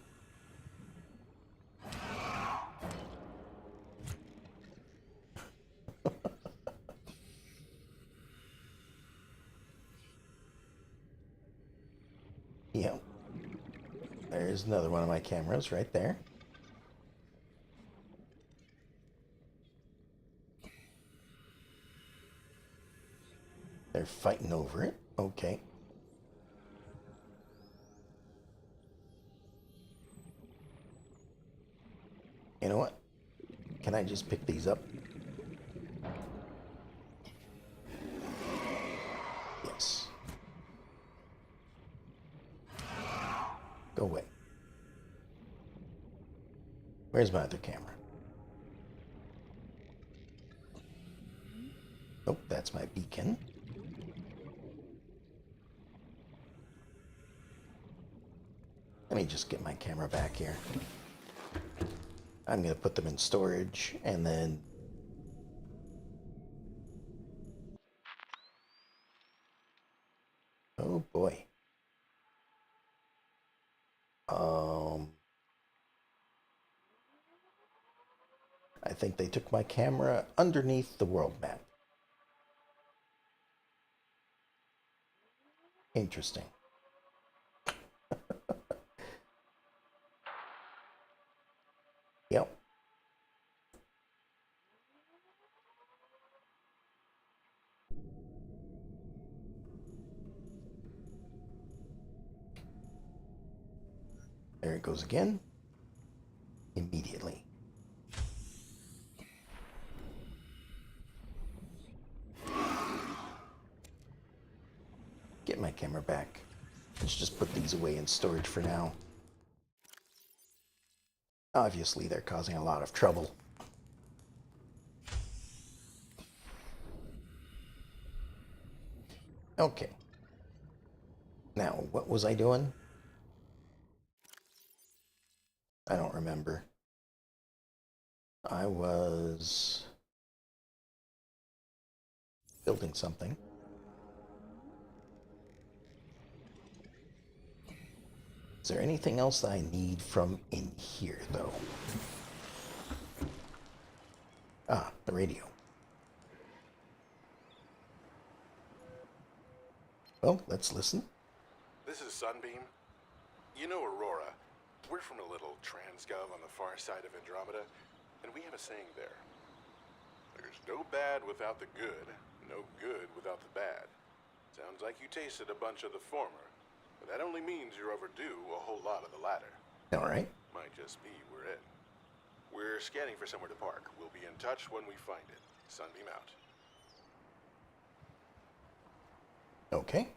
Yeah. There's another one of my cameras right there. They're fighting over it. Okay. You know what? Can I just pick these up? Yes. Go away. Where's my other camera? Oh, that's my beacon. Let me just get my camera back here. I'm going to put them in storage and then... Oh boy. I think they took my camera underneath the world map. Interesting. it goes again. Immediately. Get my camera back. Let's just put these away in storage for now. Obviously, they're causing a lot of trouble. Okay. Now, what was I doing? I don't remember. I was building something. Is there anything else that I need from in here, though? Ah, the radio. Well, let's listen. This is Sunbeam. You know Aurora. We're from a little transgov on the far side of Andromeda, and we have a saying there. There's no bad without the good, no good without the bad. Sounds like you tasted a bunch of the former, but that only means you're overdue a whole lot of the latter. All right. Might just be we're in. We're scanning for somewhere to park. We'll be in touch when we find it. Sunbeam out. Okay.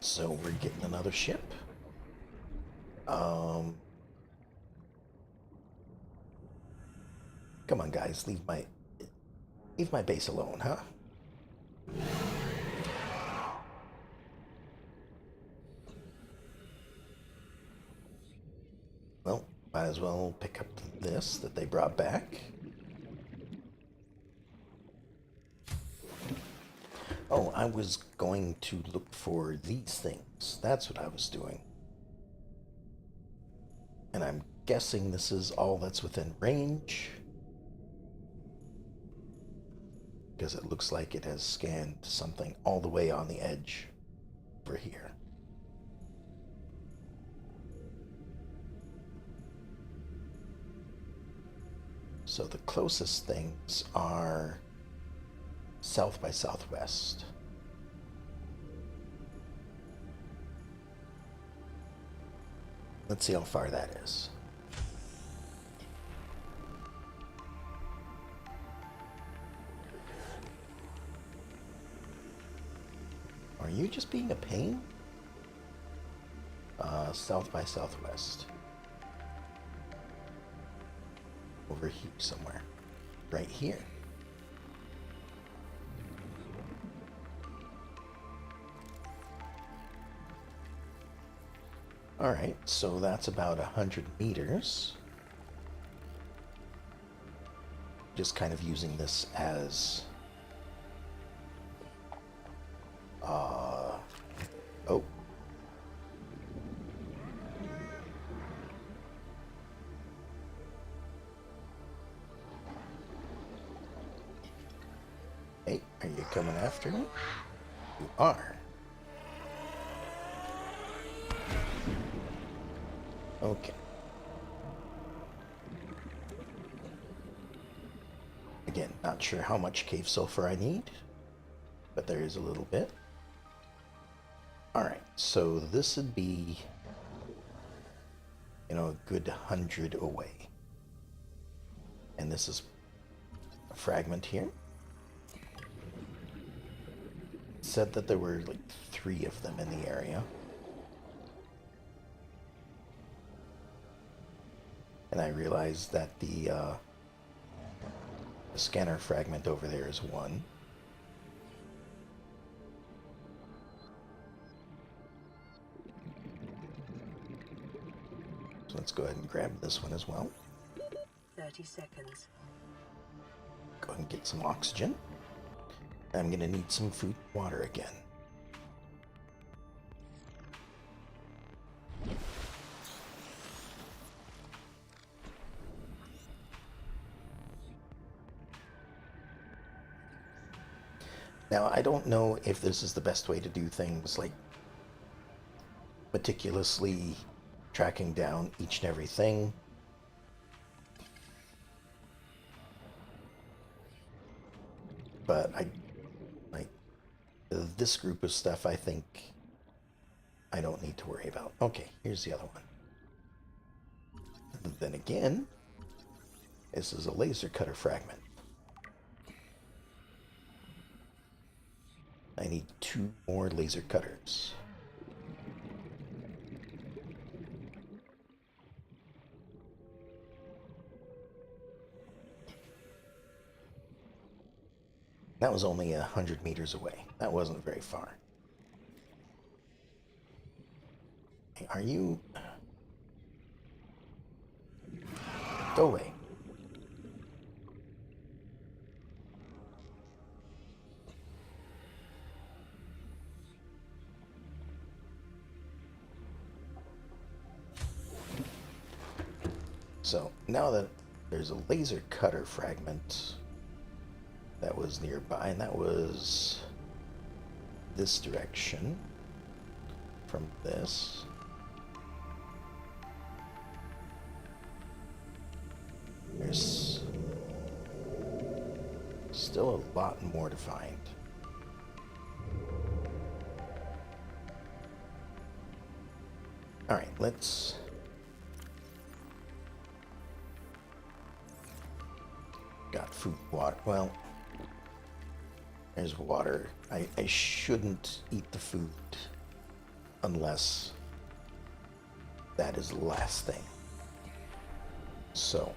So we're getting another ship. Come on, guys, leave my base alone, huh? Well, might as well pick up this that they brought back. Oh, I was going to look for these things. That's what I was doing. And I'm guessing this is all that's within range. Because it looks like it has scanned something all the way on the edge over here. So the closest things are south by southwest. Let's see how far that is. Are you just being a pain? South by southwest. Over here somewhere. Right here. Alright, so that's about 100 meters. Just kind of using this as... oh. Hey, are you coming after me? You are. Okay. Again, not sure how much cave sulfur I need, but there is a little bit. Alright, so this would be, you know, a good 100 away. And this is a fragment here. It said that there were like 3 of them in the area. And I realized that the scanner fragment over there is 1. So let's go ahead and grab this one as well. 30 seconds. Go ahead and get some oxygen. I'm going to need some food and water again. Now, I don't know if this is the best way to do things, like meticulously tracking down each and everything. But this group of stuff, I think I don't need to worry about. Okay, here's the other one. And then again, this is a laser cutter fragment. I need 2 more laser cutters. That was only 100 meters away. That wasn't very far. Hey, are you... Go away. So, now that there's a laser cutter fragment that was nearby, and that was this direction from this. There's still a lot more to find. Alright, let's... Got food, water. Well, there's water. I shouldn't eat the food unless that is the last thing. So...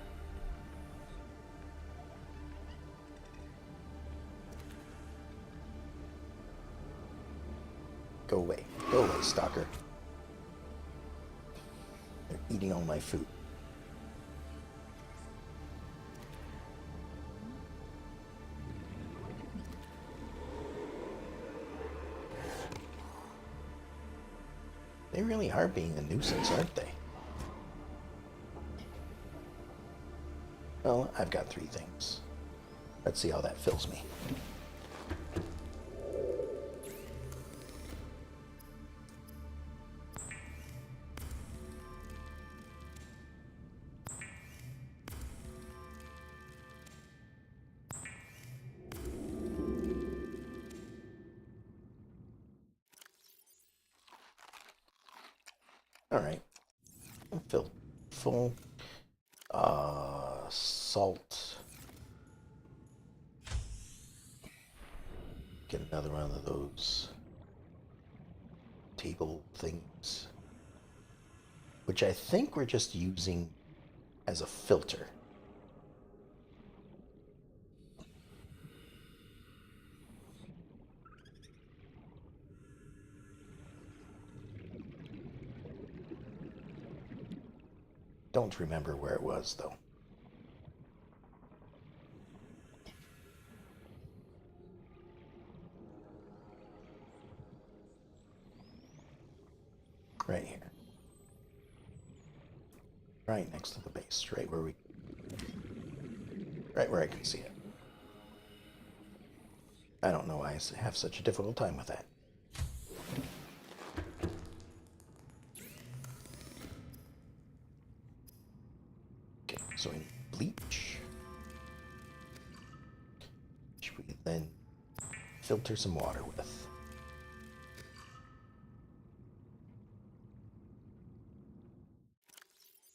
Go away, stalker. They're eating all my food. They really are being a nuisance, aren't they? Well, I've got 3 things. Let's see how that fills me. Alright. Filled full. Salt. Get another one of those table things, which I think we're just using as a filter. Don't remember where it was, though. Right here. Right next to the base, right where I can see it. I don't know why I have such a difficult time with that. Okay, so we need bleach. Which we then filter some water with.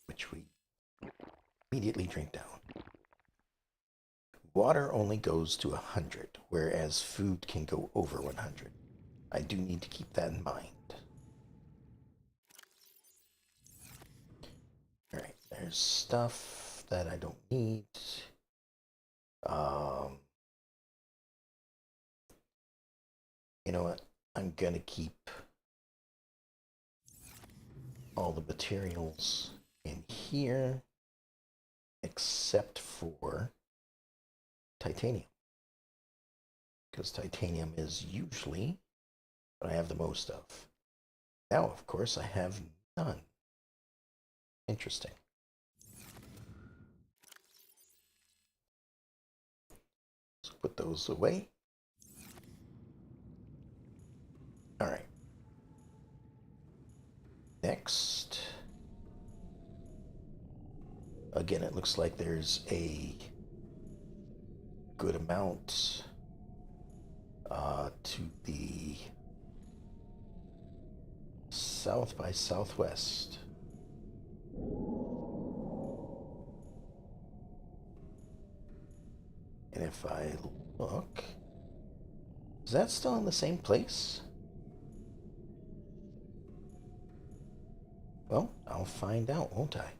Which we immediately drink down. Water only goes to 100, whereas food can go over 100. I do need to keep that in mind. Alright, there's stuff that I don't need. You know what? I'm gonna keep all the materials in here, except for titanium. Because titanium is usually what I have the most of. Now, of course, I have none. Interesting. So put those away. All right. Next. Again, it looks like there's a good amount to the south by southwest. And if I look, is that still in the same place? Well, I'll find out, won't I?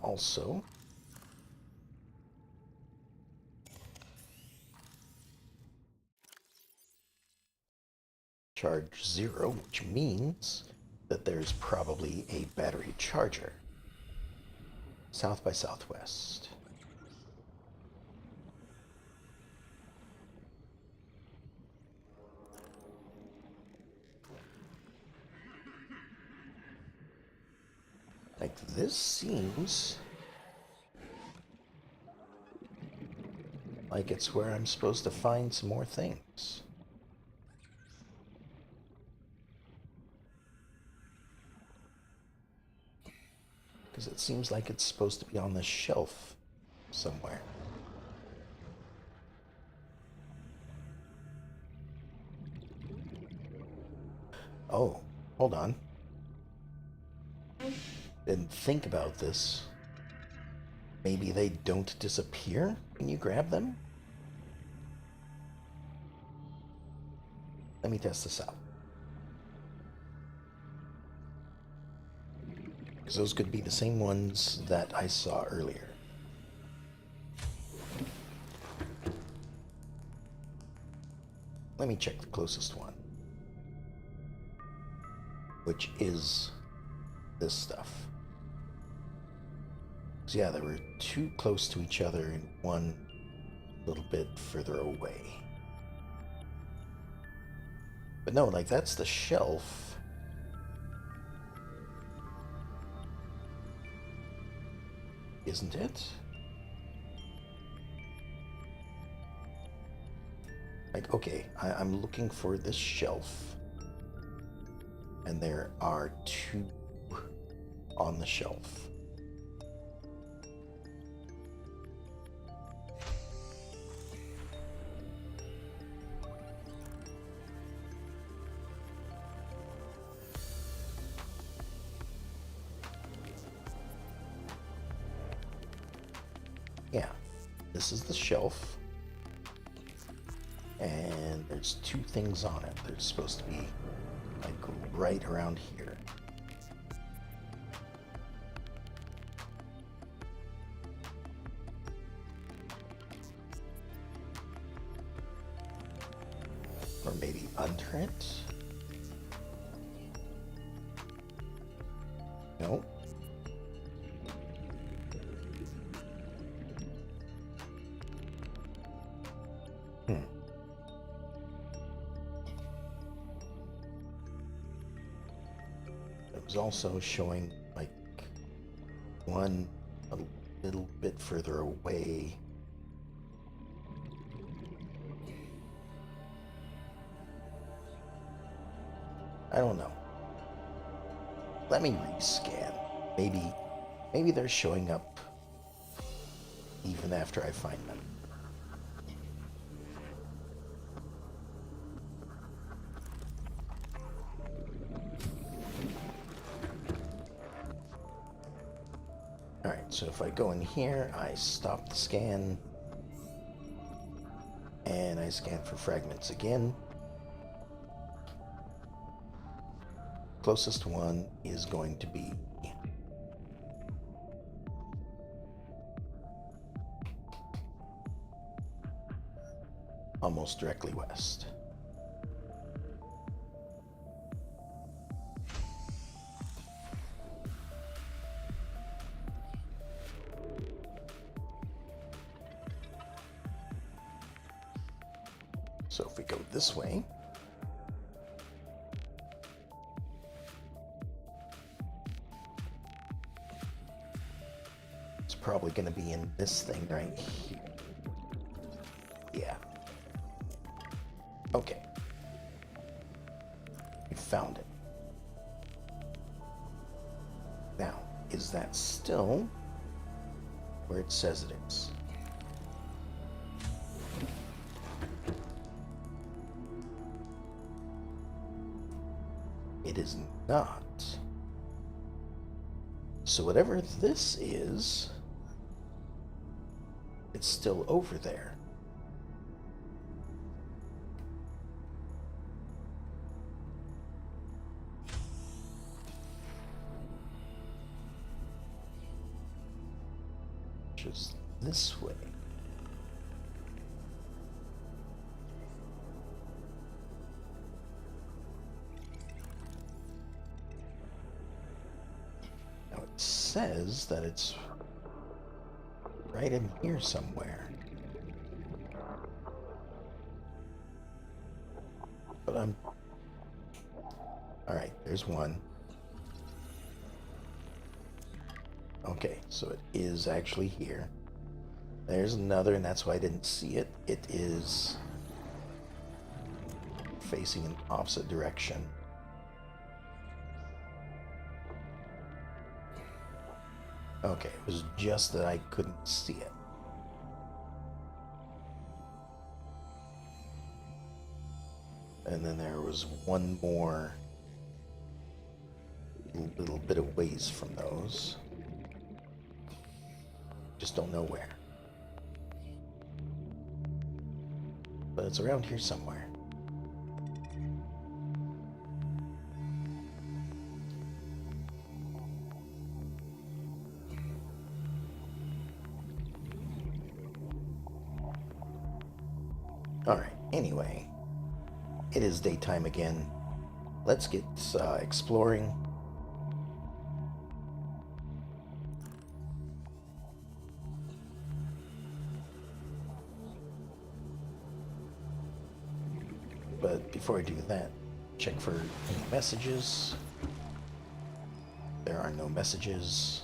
Also, charge 0, which means that there's probably a battery charger. South by southwest. Like, this seems like it's where I'm supposed to find some more things. Because it seems like it's supposed to be on this shelf somewhere. Oh, hold on. Didn't think about this. Maybe they don't disappear when you grab them? Let me test this out. Because those could be the same ones that I saw earlier. Let me check the closest one, which is this stuff. So yeah, they were two close to each other and one a little bit further away. But no, like, that's the shelf. Isn't it? Like, okay, I'm looking for this shelf. And there are two on the shelf. Yeah, this is the shelf. And there's two things on it. They're supposed to be, like, right around here. Or maybe under it? No. It was also showing, like, one a little bit further away. I don't know. Let me rescan. Maybe they're showing up even after I find them. Alright, so if I go in here, I stop the scan, and I scan for fragments again. Closest one is going to be almost directly west. So if we go this way, it's probably going to be in this thing right here. Yeah. Okay. We found it. Now, is that still where it says it is? it is not. So whatever this is, it's still over there. Which is this way. Now it says that it's right in here somewhere. But I'm... Alright, there's one. Okay, so it is actually here. There's another, and that's why I didn't see it. It is facing an opposite direction. Okay, it was just that I couldn't see it. And then there was one more little bit of ways from those. Just don't know where. But it's around here somewhere. Alright, anyway. It is daytime again. Let's get exploring. But before I do that, check for any messages. There are no messages.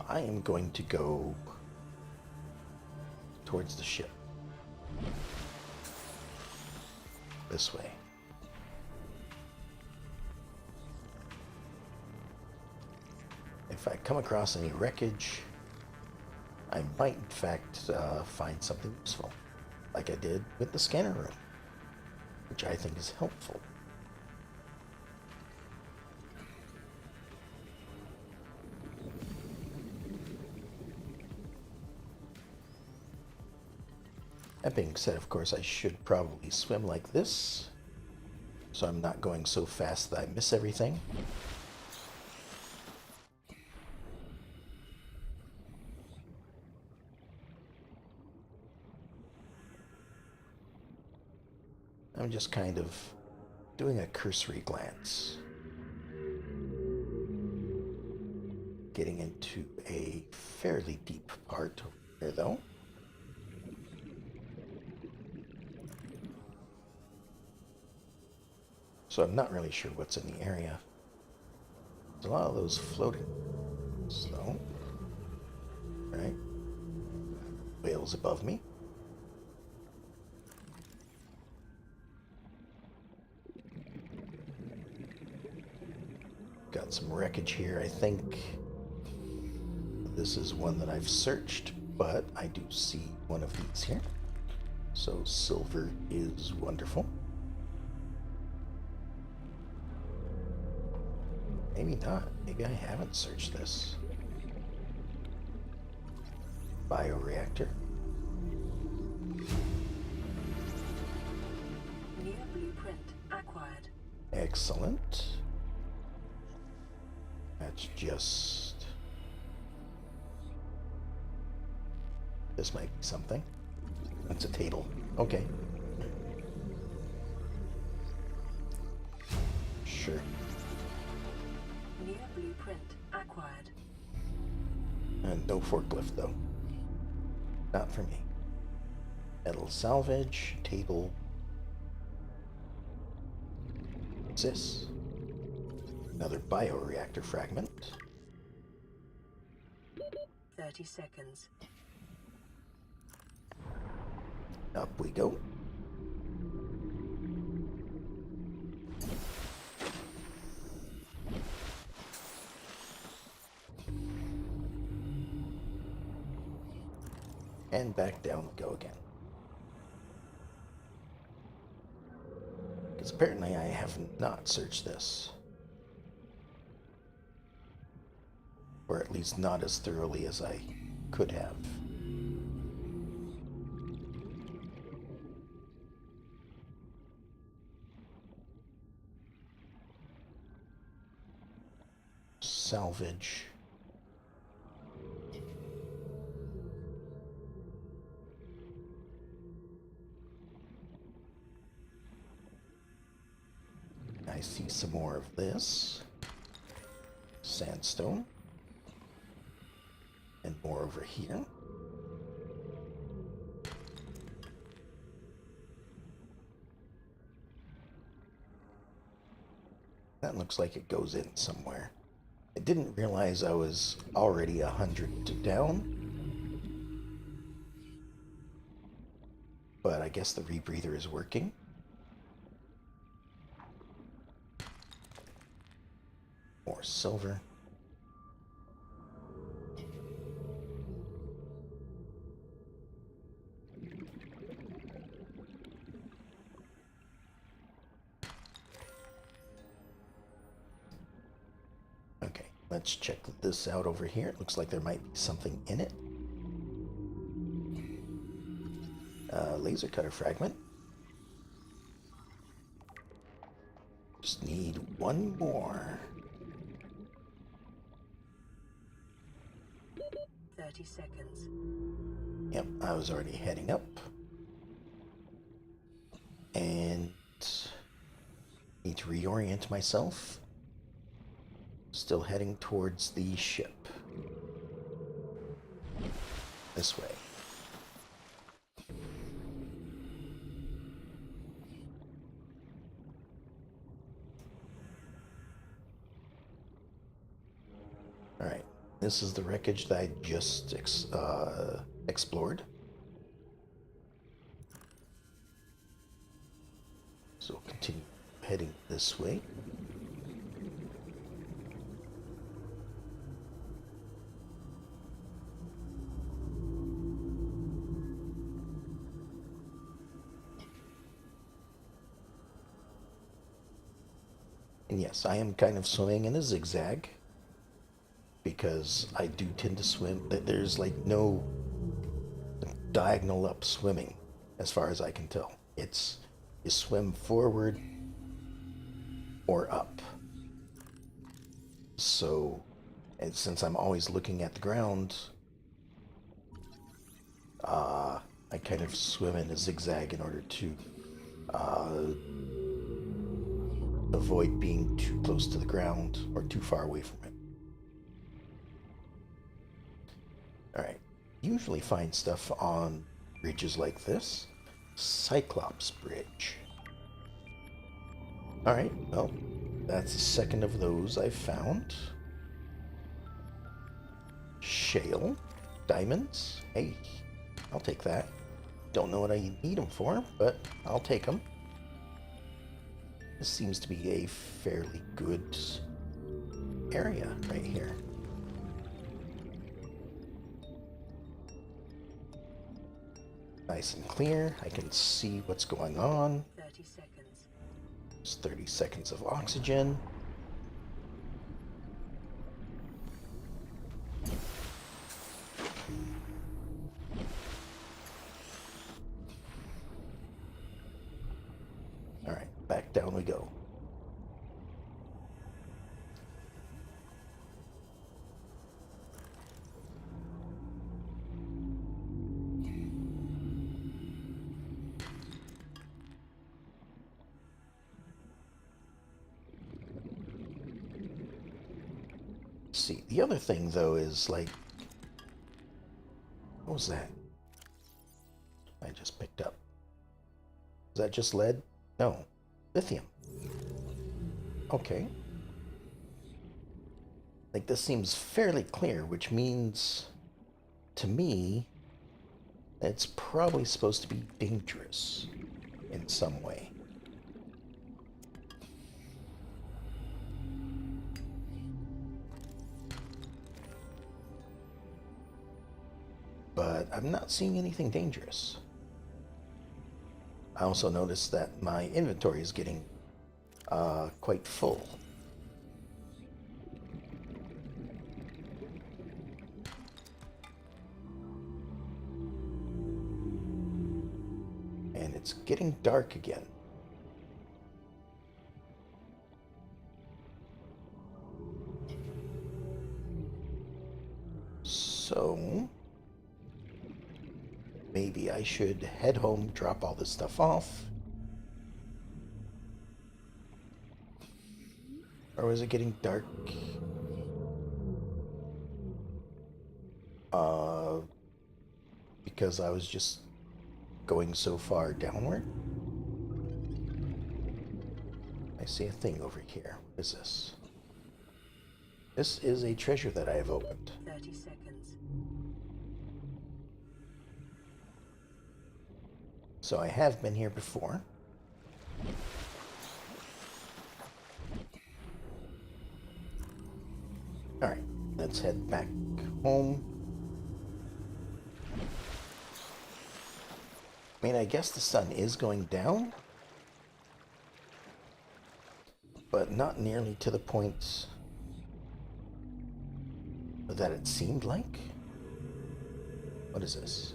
I am going to go towards the ship. This way. If I come across any wreckage, I might in fact find something useful, like I did with the scanner room, which I think is helpful. That being said, of course, I should probably swim like this, so I'm not going so fast that I miss everything. I'm just kind of doing a cursory glance. Getting into a fairly deep part here, though. So I'm not really sure what's in the area. There's a lot of those floating though. Right? Whales above me. Got some wreckage here. I think this is one that I've searched, but I do see one of these here. So silver is wonderful. Maybe not. Maybe I haven't searched this. Bioreactor. New blueprint acquired. Excellent. That's just... This might be something. That's a table. Okay. Sure. New blueprint acquired. And no forklift, though. Not for me. Metal salvage, table. What's this? Another bioreactor fragment. 30 seconds. Up we go. And back down we go again. So apparently I have not searched this. Or at least not as thoroughly as I could have. Salvage. I see some more of this. Sandstone. And more over here. That looks like it goes in somewhere. I didn't realize I was already 100 down. But I guess the rebreather is working. More silver. Okay, let's check this out over here. It looks like there might be something in it. Laser cutter fragment. Just need one more. 30 seconds. Yep, I was already heading up. And need to reorient myself. Still heading towards the ship. This way. Alright, this is the wreckage that I just explored. So we'll continue heading this way. And yes, I am kind of swimming in a zigzag. Because I do tend to swim. There's like no diagonal up swimming, as far as I can tell. It's you swim forward or up. So, and since I'm always looking at the ground, I kind of swim in a zigzag in order to avoid being too close to the ground or too far away from it. Alright, usually find stuff on bridges like this. Cyclops Bridge. Alright, well, that's the second of those I've found. Shale. Diamonds. Hey, I'll take that. Don't know what I need them for, but I'll take them. This seems to be a fairly good area right here. Nice and clear. I can see what's going on. 30 seconds. It's 30 seconds of oxygen. Alright, back down we go. See, the other thing though is like, what was that? I just picked up. Is that just lead? No, lithium. Okay. Like this seems fairly clear, which means to me it's probably supposed to be dangerous in some way. But I'm not seeing anything dangerous. I also noticed that my inventory is getting quite full. And it's getting dark again. So maybe I should head home, drop all this stuff off. Or was it getting dark? Because I was just going so far downward? I see a thing over here. What is this? This is a treasure that I have opened. 30 seconds. So I have been here before. Alright, let's head back home. I mean, I guess the sun is going down, but not nearly to the point that it seemed like. What is this?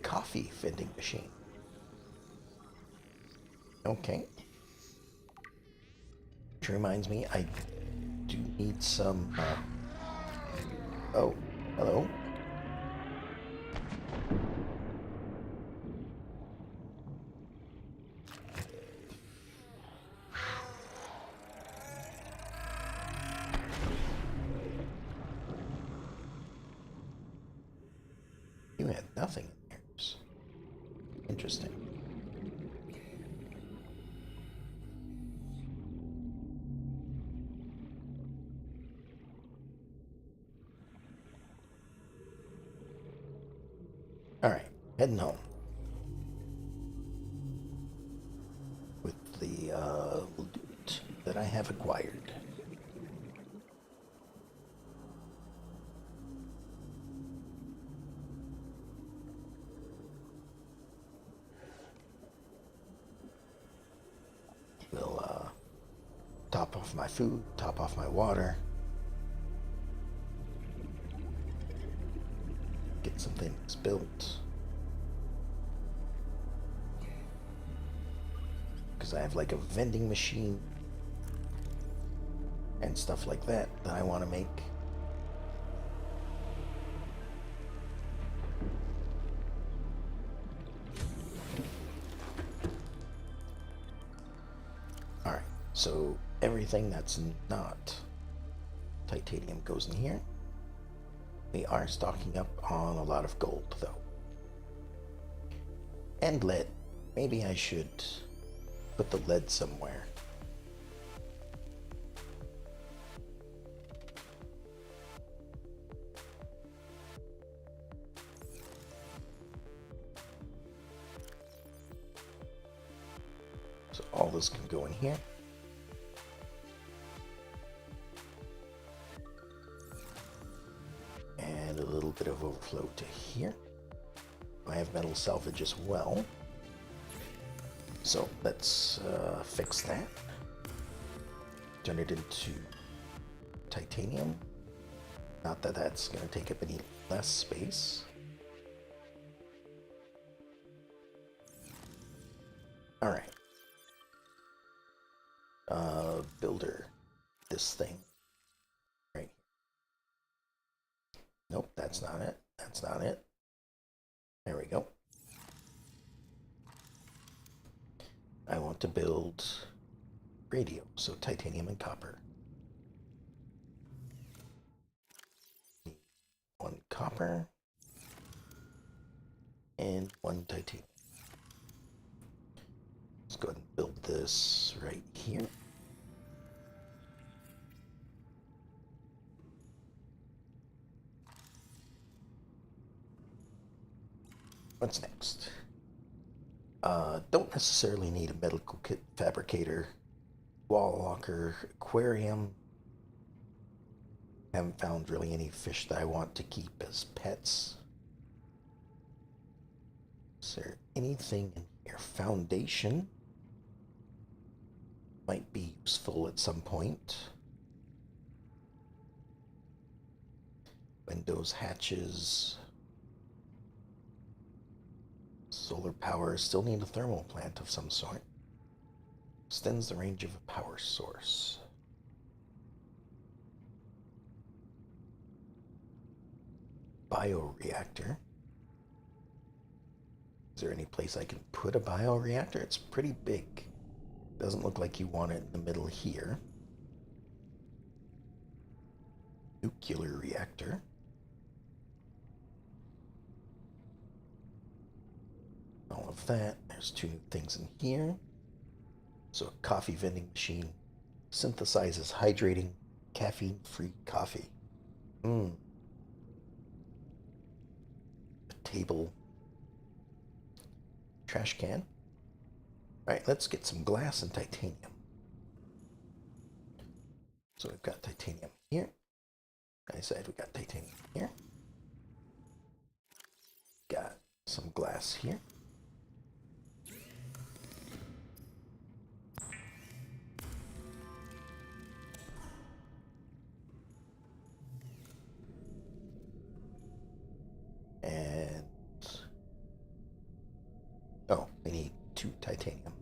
Coffee vending machine. Okay. Which reminds me, I do need some, oh, hello? You had nothing in yours. Interesting. Alright, heading home. With the loot that I have acquired. We'll top off my food, top off my water. Get some things built. Because I have like a vending machine and stuff like that that I want to make. Alright, so everything that's not titanium goes in here. We are stocking up on a lot of gold, though. And lead. Maybe I should put the lead somewhere. So all this can go in here. And a little bit of overflow to here. I have metal salvage as well. So let's fix that. Turn it into titanium. Not that that's going to take up any less space. All right. Builder, this thing. Right. Nope, that's not it. That's not it. There we go. I want to build radio, so titanium and copper. One copper and one titanium. Let's go ahead and build this right here. What's next? Don't necessarily need a medical kit fabricator, wall locker, aquarium. Haven't found really any fish that I want to keep as pets. Is there anything in here? Foundation. might be useful at some point. Windows hatches. Solar power. Still need a thermal plant of some sort. Extends the range of a power source. Bioreactor. Is there any place I can put a bioreactor? It's pretty big. Doesn't look like you want it in the middle here. Nuclear reactor. All of that. There's 2 new things in here. So a coffee vending machine synthesizes hydrating, caffeine-free coffee. A table. Trash can. Alright, let's get some glass and titanium. So we've got titanium here. I said we got titanium here. Got some glass here. And oh, we need 2 titanium.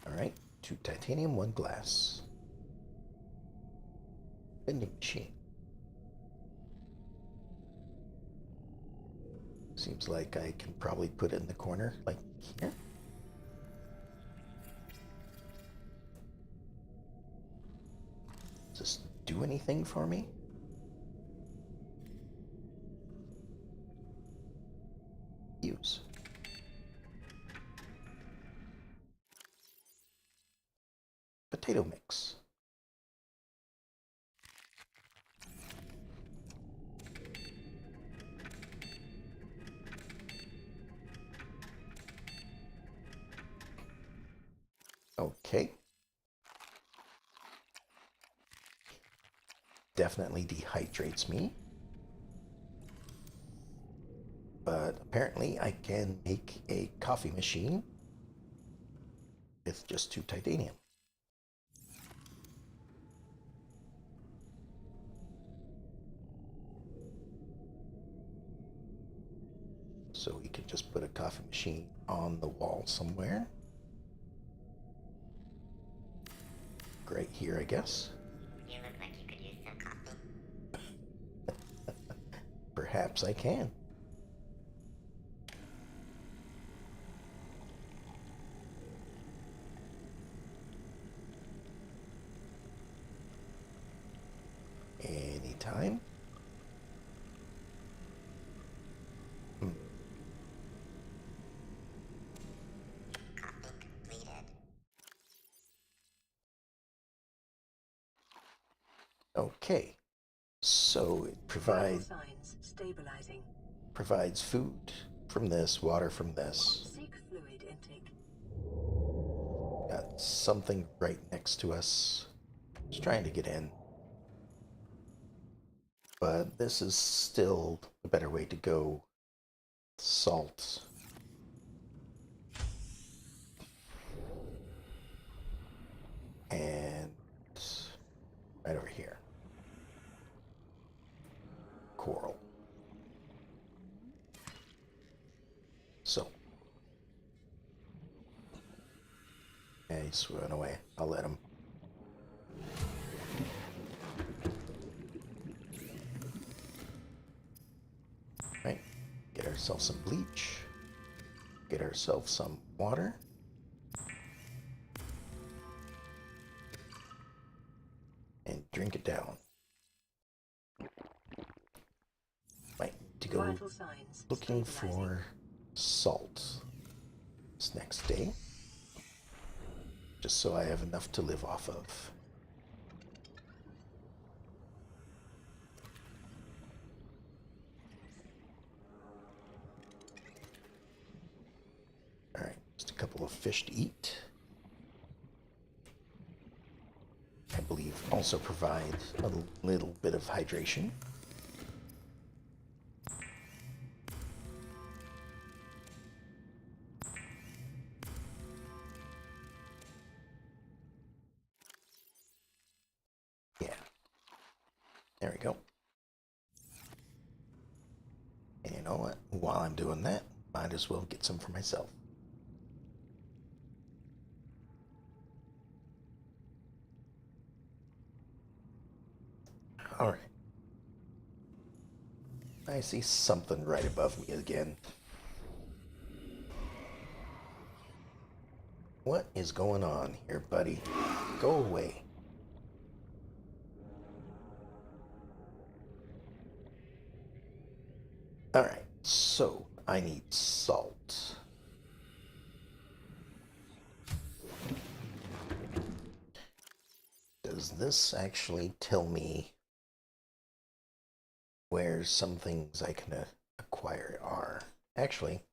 Alright, 2 titanium, 1 glass. Vending machine. Seems like I can probably put it in the corner, like here. Does this do anything for me? Use. Potato mix. Okay. Definitely dehydrates me. But apparently I can make a coffee machine with just 2 titanium. So we can just put a coffee machine on the wall somewhere. Right here, I guess. You look like you could use some coffee. Perhaps I can. Anytime. Coffee completed. Okay. So it Vital signs stabilizing. provides food from this, water from this. Seek fluid intake. Got something right next to us. Just trying to get in. But this is still a better way to go. Salt. And right over here. Coral. So. Yeah, he's swimming away. I'll let him. Right. Get ourselves some bleach. Get ourselves some water. And drink it down. Might need to go Vital signs looking stabilizing. for salt this next day. Just so I have enough to live off of. Alright, just a couple of fish to eat. I believe also provide a little bit of hydration. There we go. And you know what? While I'm doing that, might as well get some for myself. Alright. I see something right above me again. What is going on here, buddy? Go away. Alright, so I need salt. Does this actually tell me where some things I can acquire are? Actually,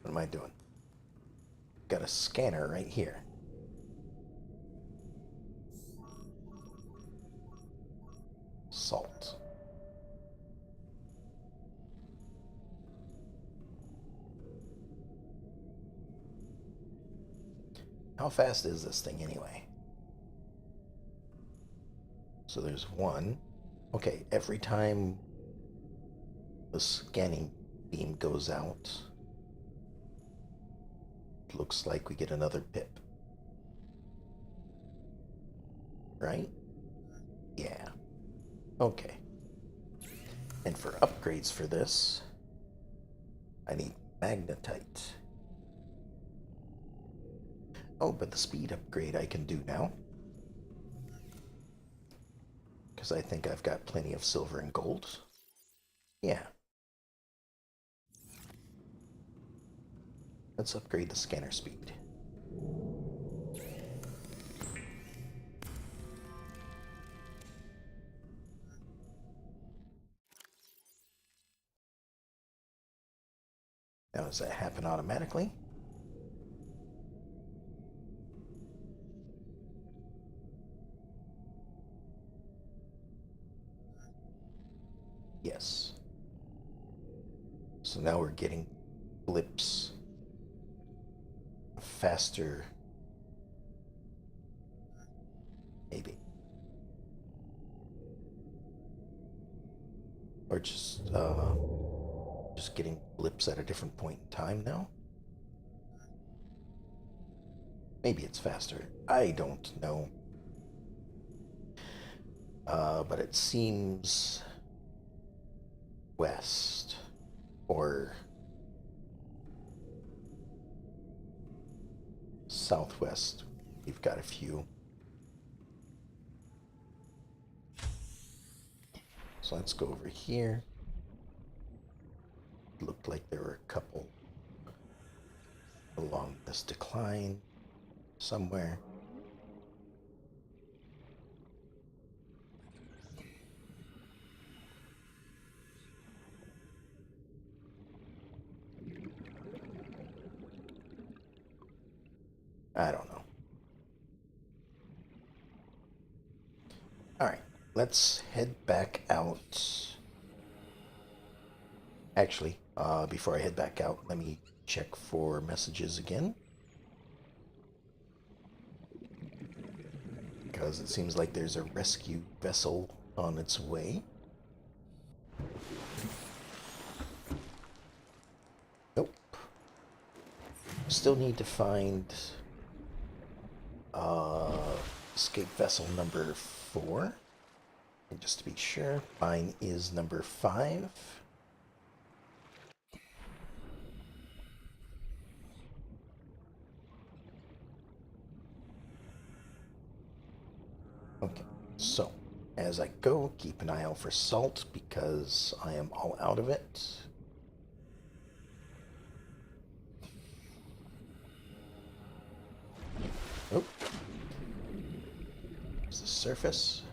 what am I doing? Got a scanner right here. Salt. How fast is this thing anyway? So there's one. Okay, every time the scanning beam goes out, it looks like we get another pip. Right? Yeah. Okay. And for upgrades for this, I need magnetite. Oh, but the speed upgrade I can do now. Because I think I've got plenty of silver and gold. Yeah. Let's upgrade the scanner speed. Now, does that happen automatically? Yes. So now we're getting blips faster. Maybe. Or just getting blips at a different point in time now? Maybe it's faster. I don't know. But it seems west or southwest. We've got a few. So let's go over here. Looked like there were a couple along this decline somewhere. I don't know. All right, let's head back out. Actually, before I head back out, let me check for messages again. Because it seems like there's a rescue vessel on its way. Nope. Still need to find escape vessel number 4. And just to be sure, mine is number 5. Okay, so as I go, keep an eye out for salt because I am all out of it. Oh, there's the surface.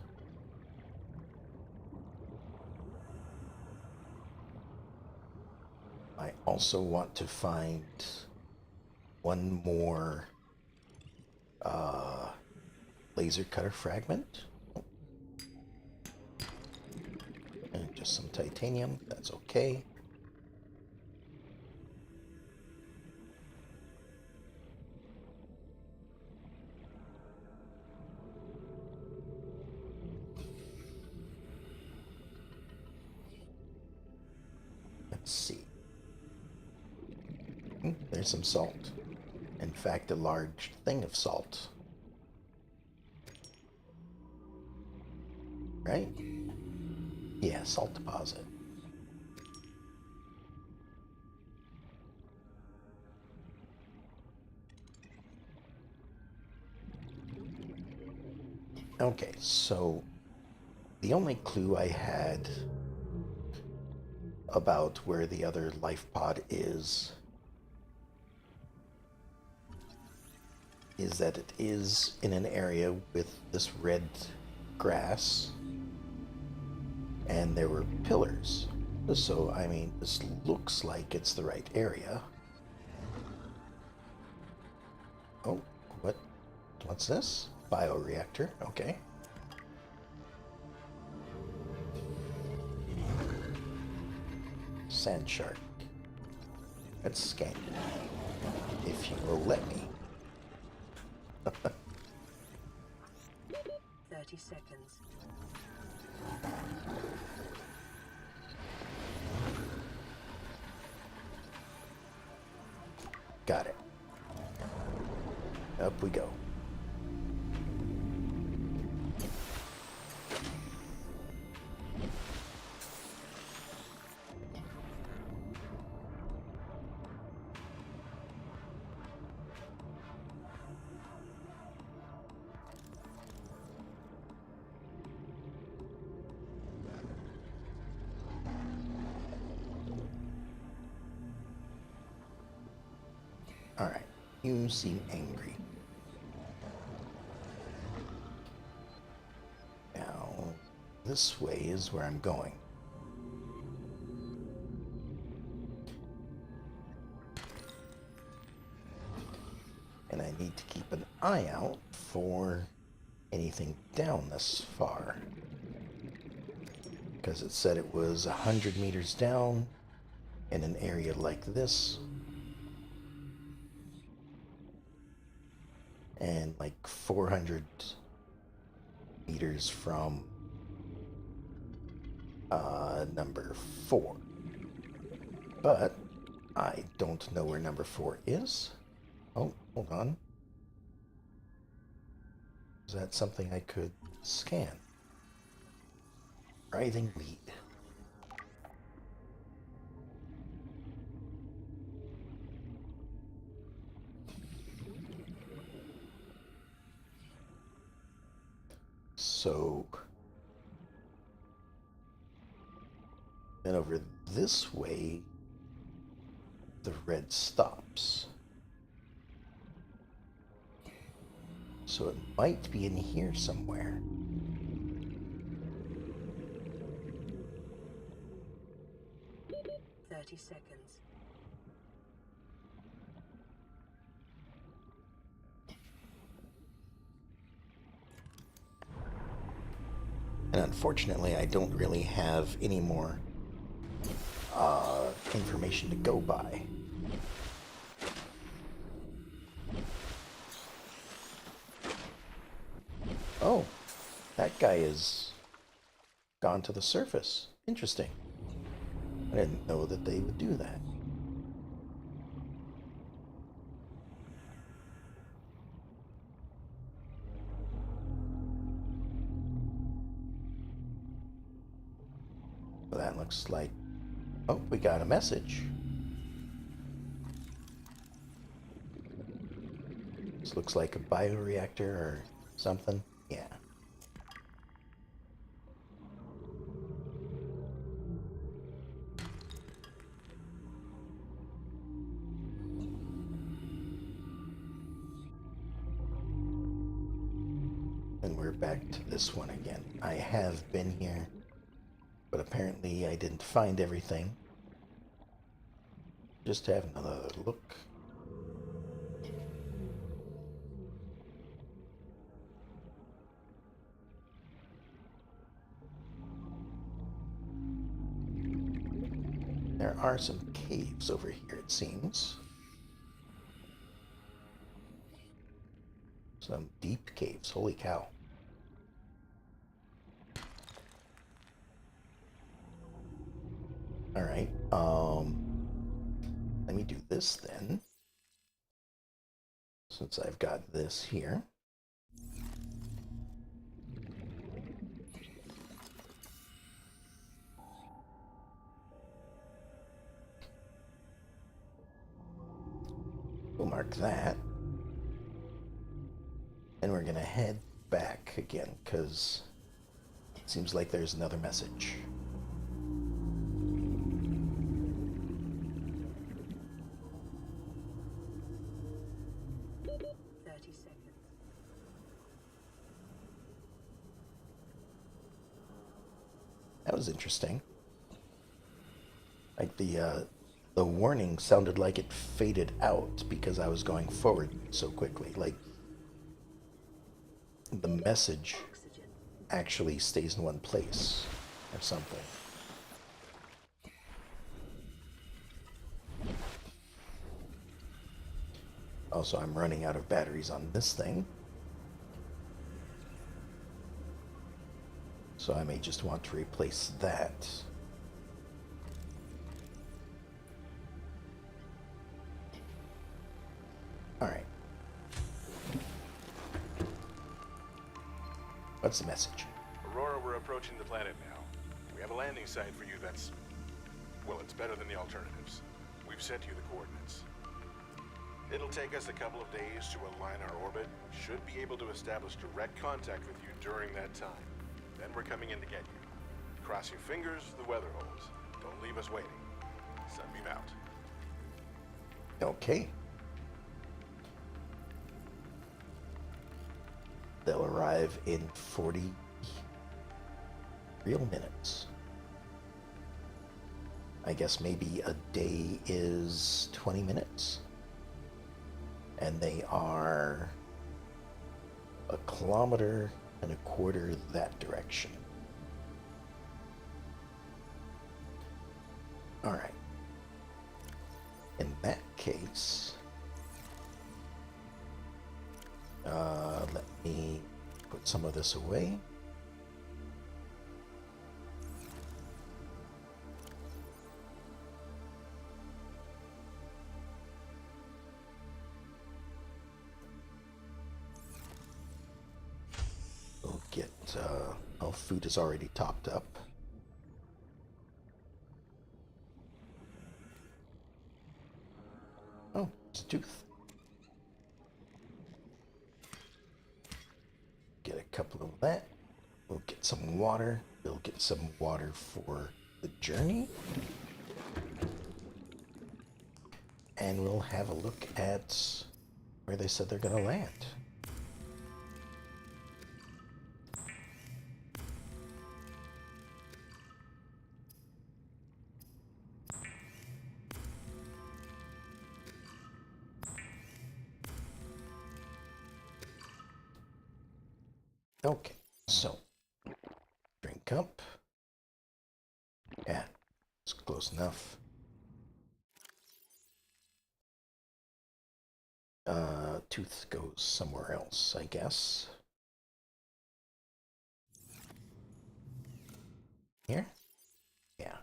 I also want to find one more laser cutter fragment. And just some titanium, that's okay. Let's see. There's some salt. In fact, a large thing of salt. Right? Yeah, salt deposit. Okay, so the only clue I had about where the other life pod is that it is in an area with this red grass and there were pillars. So, I mean, this looks like it's the right area. Oh, what's this? Bioreactor, okay. Sand shark. Let's scan it, if you will let me. 30 seconds. Got it. Up we go. Alright, you seem angry. Now, this way is where I'm going. And I need to keep an eye out for anything down this far. Because it said it was 100 meters down in an area like this. And like 400 meters from number 4. But I don't know where number 4 is. Oh, hold on. Is that something I could scan? Writhing weed. So then over this way, the red stops. So it might be in here somewhere. Seconds. And unfortunately, I don't really have any more information to go by. Oh, that guy is gone to the surface. Interesting. I didn't know that they would do that. Well, that looks like... Oh, we got a message. This looks like a bioreactor or something. Yeah. And we're back to this one again. I have been here, but apparently I didn't find everything. Just have another look. There are some caves over here, it seems. Some deep caves, holy cow. Alright, this then, since I've got this here. We'll mark that. And we're going to head back again, because it seems like there's another message. That was interesting. Like the warning sounded like it faded out because I was going forward so quickly. Like the message actually stays in one place or something. Also, I'm running out of batteries on this thing. So I may just want to replace that. Alright. What's the message? Aurora, we're approaching the planet now. We have a landing site for you that's... well, it's better than the alternatives. We've sent you the coordinates. It'll take us a couple of days to align our orbit. Should be able to establish direct contact with you during that time. Then we're coming in to get you. Cross your fingers, the weather holds. Don't leave us waiting. Sunbeam out. Okay. They'll arrive in 40 real minutes. I guess maybe a day is 20 minutes. And they are 1.25 kilometers that direction. All right. In that case, let me put some of this away. We'll get, oh, food is already topped up. Oh, it's a tooth. Get a couple of that. We'll get some water. We'll get some water for the journey. And we'll have a look at where they said they're going to land. Okay, so drink up. Yeah, it's close enough. Tooth goes somewhere else, I guess. Here? Yeah.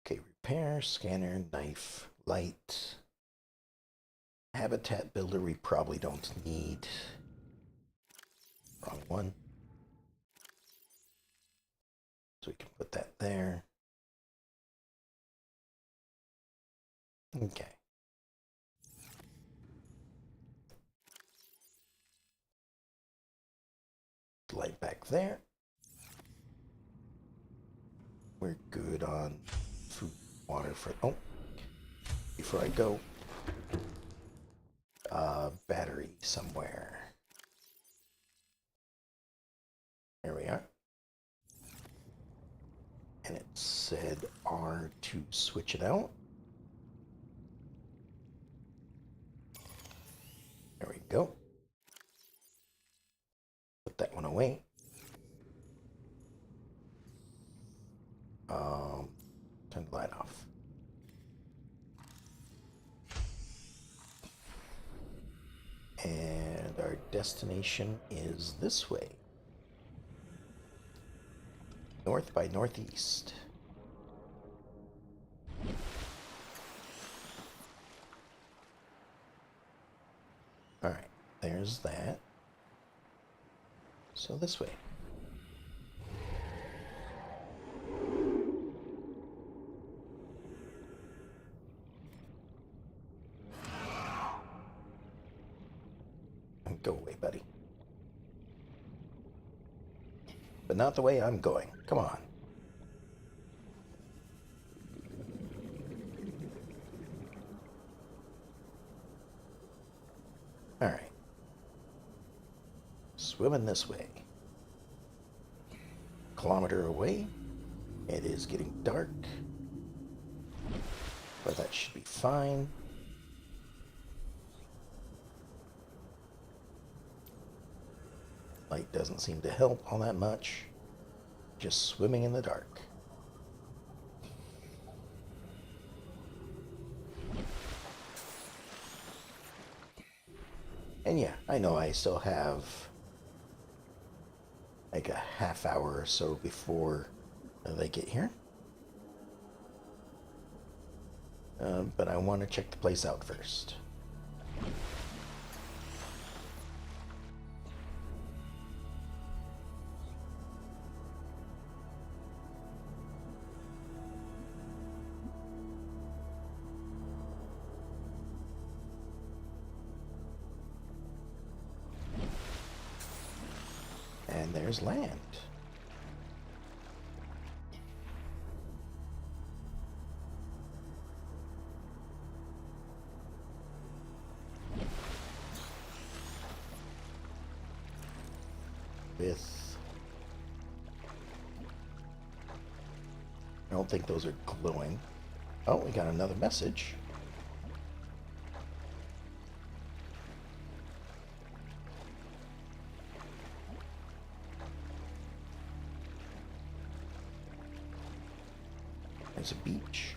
Okay, repair, scanner, knife, light. Habitat builder we probably don't need. Wrong one. So we can put that there. Okay. Light back there. We're good on food, water for... Oh, before I go, battery somewhere. There we are. And it said R to switch it out. There we go. Put that one away. Turn the light off. And our destination is this way. North by northeast. there's that. So this way. Go away, buddy. But not the way I'm going. Come on. Alright. Swimming this way. Kilometer away. It is getting dark. But that should be fine. Light doesn't seem to help all that much. Just swimming in the dark. And yeah, I know I still have like a half hour or so before they get here. But I want to check the place out first. And there's land. I don't think those are glowing. Oh, we got another message. There's a beach.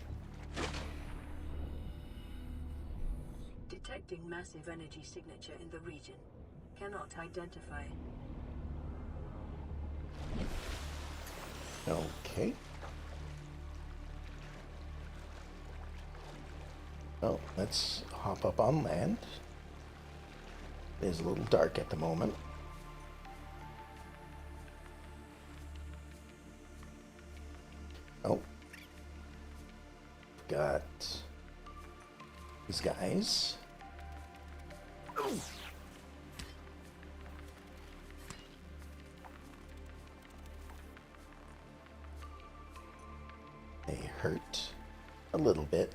Detecting massive energy signature in the region. Cannot identify. Okay. Well, let's hop up on land. It is a little dark at the moment. Oh. Got these guys. They hurt a little bit.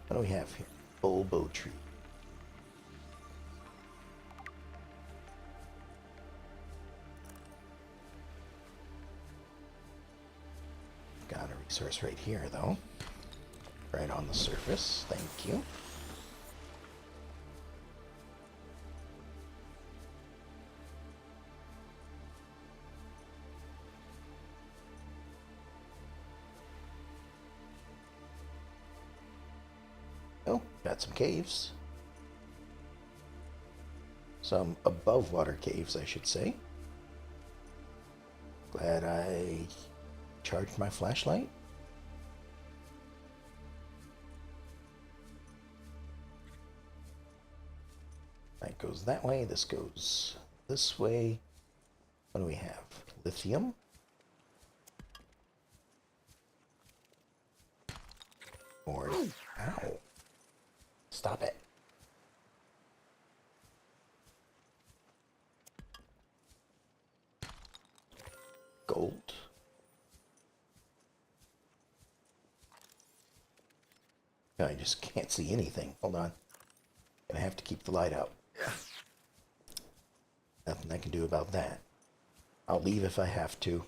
What do we have here? Bulbo tree. Got a resource right here, though. Right on the surface. Thank you. Oh, got some caves. Some above water caves, I should say. Glad I charged my flashlight. That goes that way. This goes this way. What do we have? Lithium. Or ow. Stop it. Gold. I just can't see anything. Hold on. Gonna have to keep the light out. Nothing I can do about that. I'll leave if I have to.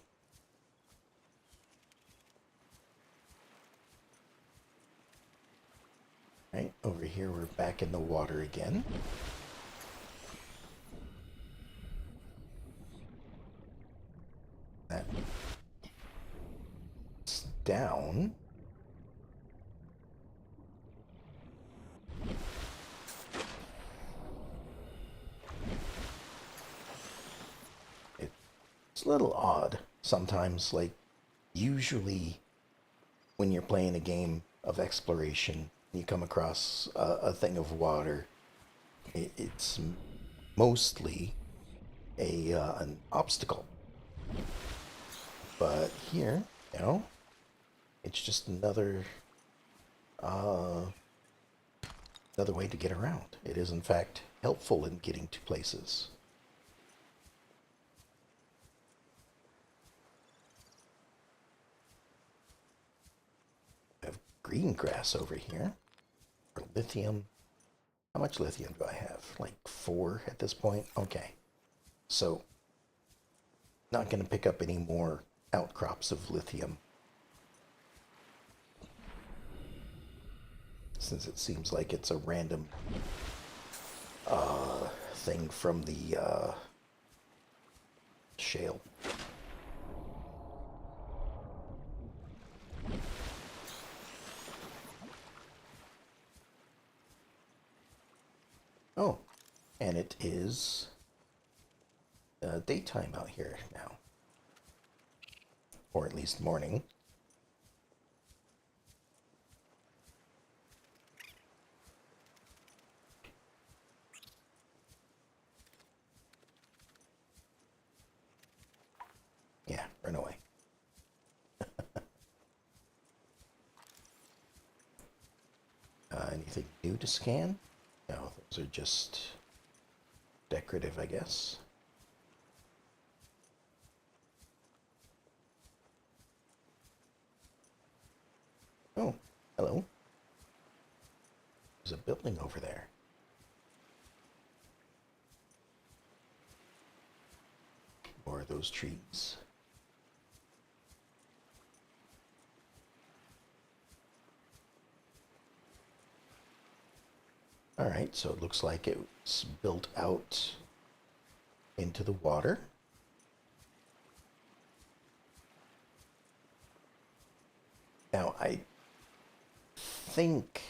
Right, over here we're back in the water again. That's down. It's a little odd sometimes, like usually when you're playing a game of exploration, you come across a thing of water, it's mostly an obstacle. But here, you know, it's just uh, another way to get around. It is in fact helpful in getting to places. I have green grass over here. Or lithium. How much lithium do I have? Like 4 at this point? Okay. So, not going to pick up any more outcrops of lithium. Since it seems like it's a random thing from the shale. Oh, and it is daytime out here now. Or at least morning. Yeah, run away. Anything new to scan? No, those are just decorative, I guess. Oh, hello. There's a building over there. More of those trees. Alright, so it looks like it's built out into the water. Now, I think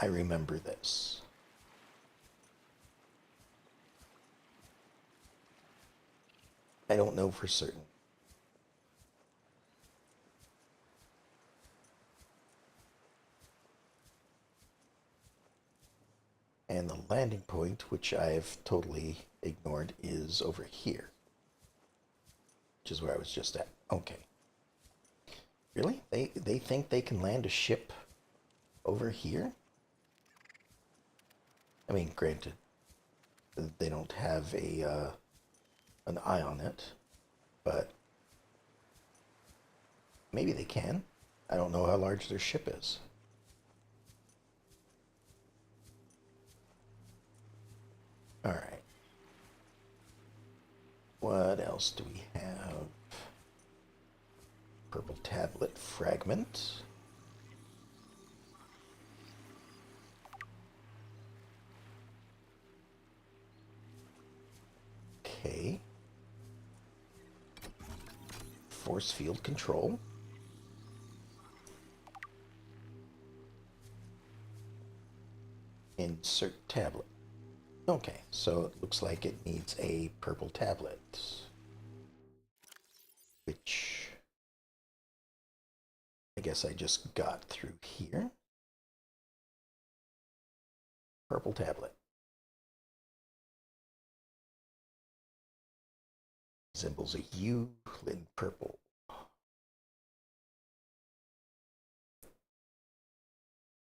I remember this. I don't know for certain. And the landing point, which I've totally ignored, is over here. Which is where I was just at. Okay. Really? They think they can land a ship over here? I mean, granted, they don't have an eye on it, but maybe they can. I don't know how large their ship is. Alright. What else do we have? Purple tablet fragment. Okay. Force field control. Insert tablet. Okay, so it looks like it needs a purple tablet. Which I guess I just got through here. Purple tablet. Symbols a U in purple.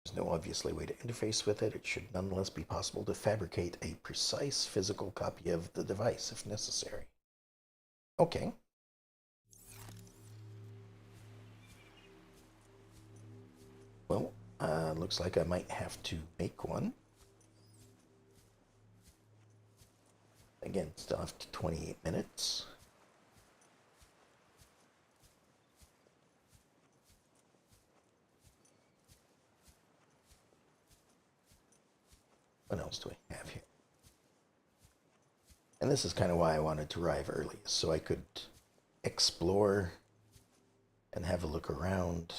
There's no obvious way to interface with it. It should nonetheless be possible to fabricate a precise physical copy of the device if necessary. Okay. Well, looks like I might have to make one. Again, still have 28 minutes. What else do I have here? And this is kind of why I wanted to arrive early, so I could explore and have a look around.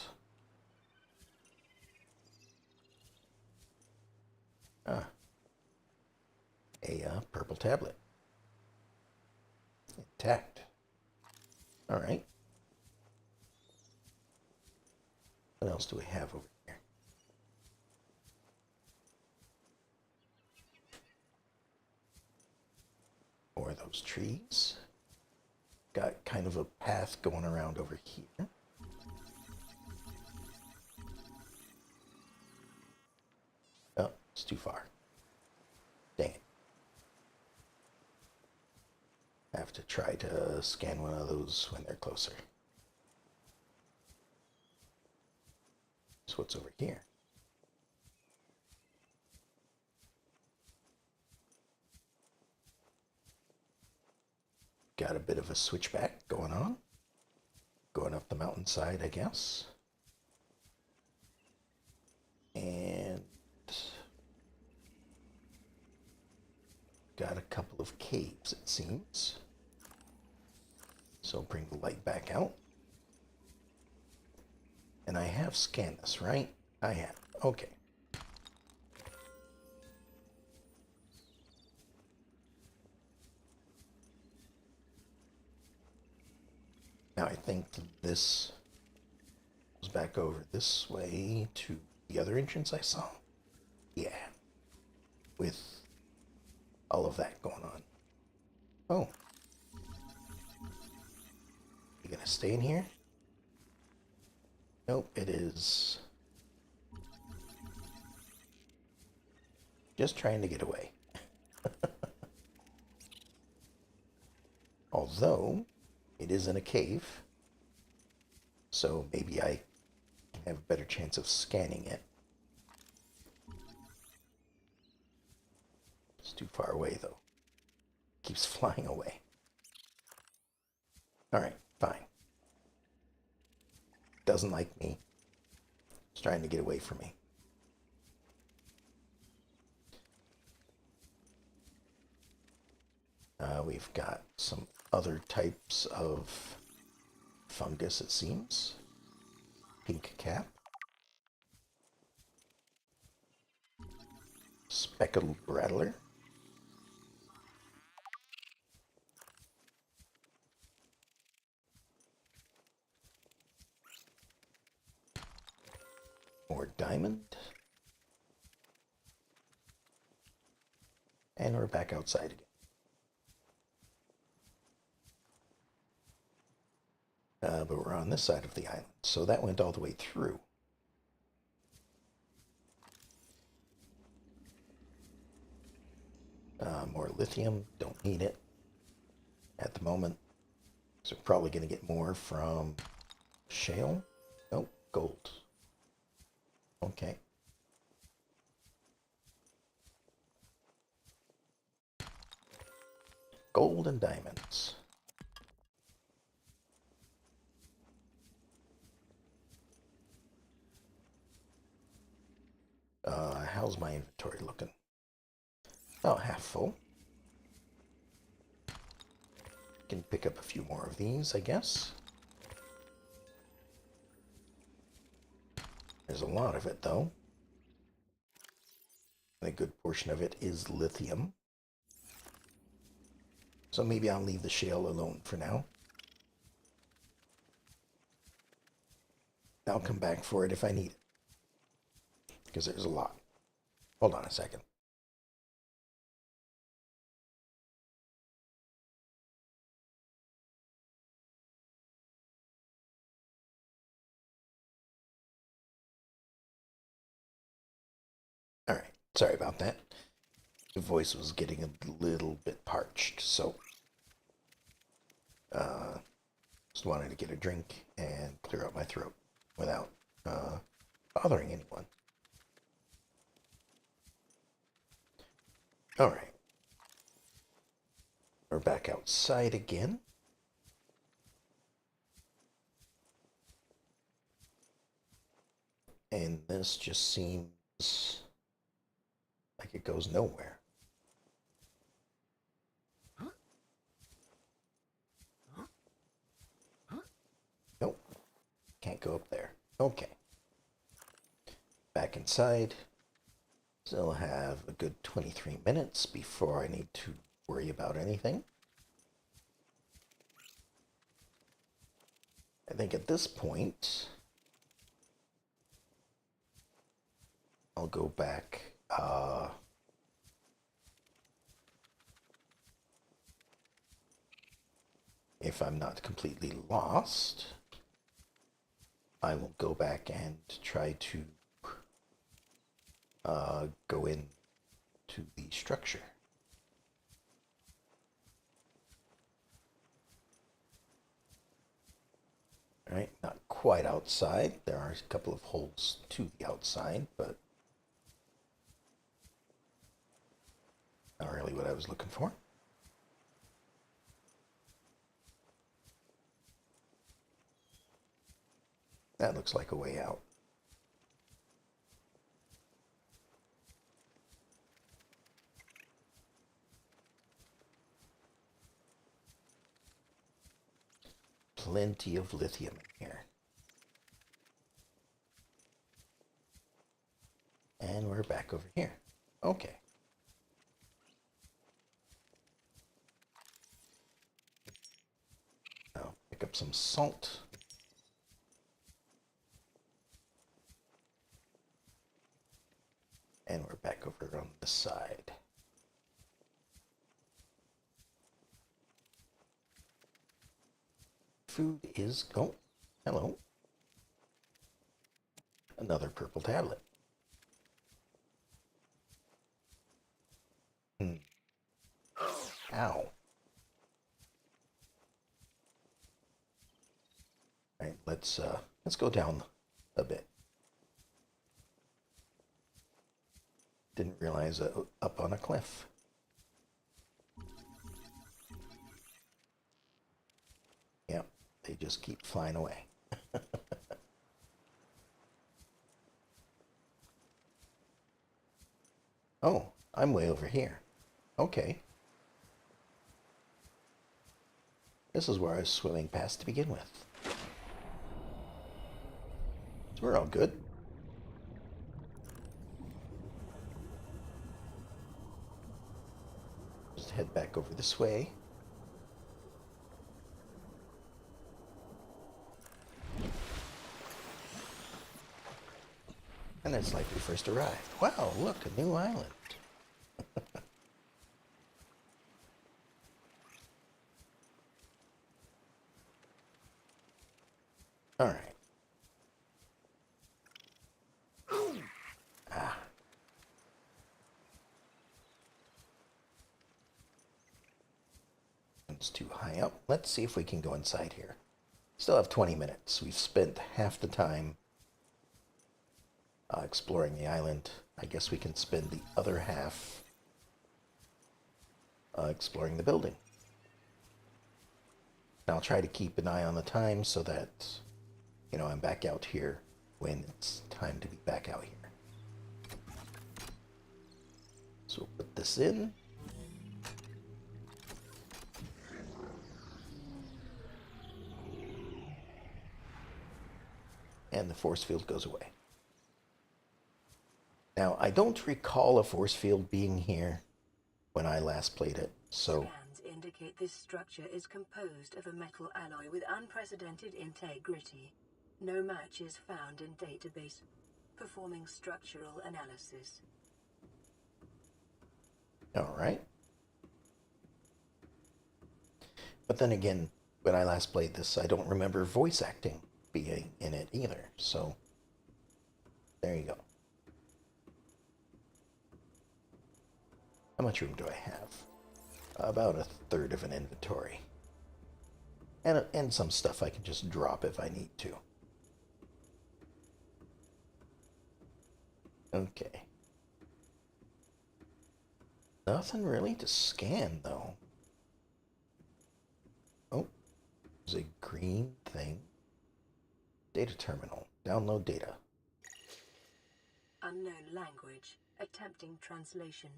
Ah, a purple tablet. Intact. All right. What else do we have over here? those trees. Got kind of a path going around over here. Oh, it's too far. Dang it. I have to try to scan one of those when they're closer. So what's over here? Got a bit of a switchback going on. Going up the mountainside, I guess. And got a couple of caves, it seems. So bring the light back out. And I have scanned this, right? I have. Okay. Now I think this goes back over this way to the other entrance I saw. Yeah. With all of that going on. Oh. You gonna stay in here? Nope, it is just trying to get away. Although, it is in a cave, so maybe I can have a better chance of scanning it. It's too far away, though. Keeps flying away. Alright, fine. Doesn't like me. It's trying to get away from me. We've got some other types of fungus, it seems. Pink cap. Speckled rattler. More diamond. And we're back outside again. But we're on this side of the island, so that went all the way through. More lithium, don't need it at the moment. So we're probably going to get more from shale. Oh, gold. Okay. Gold and diamonds. How's my inventory looking? About half full. Can pick up a few more of these, I guess. There's a lot of it, though. And a good portion of it is lithium. So maybe I'll leave the shale alone for now. I'll come back for it if I need it. Because there's a lot. Hold on a second. All right, sorry about that. The voice was getting a little bit parched, so just wanted to get a drink and clear out my throat without bothering anyone. All right, we're back outside again. And this just seems like it goes nowhere. Nope. Can't go up there. Okay. Back inside. Still have a good 23 minutes before I need to worry about anything. I think at this point, I'll go back if I'm not completely lost, I will go back and try to go in to the structure. All right, not quite outside. There are a couple of holes to the outside, but not really what I was looking for. That looks like a way out. Plenty of lithium in here. And we're back over here. Okay. Now pick up some salt. And we're back over on this side. Food is... Oh, hello. Another purple tablet. Ow. Alright, let's go down a bit. Didn't realize up on a cliff. Yep, they just keep flying away. Oh, I'm way over here. Okay. This is where I was swimming past to begin with. So we're all good. Just head back over this way. And it's like we first arrived. Wow, look, a new island. All right. Ah. It's too high up. Let's see if we can go inside here. Still have 20 minutes. We've spent half the time exploring the island. I guess we can spend the other half exploring the building. And I'll try to keep an eye on the time so that, you know, I'm back out here when it's time to be back out here. So we'll put this in. And the force field goes away. Now, I don't recall a force field being here when I last played it, so... Scans indicate this structure is composed of a metal alloy with unprecedented integrity. No match is found in database. Performing structural analysis. All right. But then again, when I last played this, I don't remember voice acting being in it either, so there you go. How much room do I have? About a third of an inventory. And some stuff I can just drop if I need to. Okay. Nothing really to scan, though. Oh, there's a green thing. Data terminal. Download data. Unknown language. Attempting translation.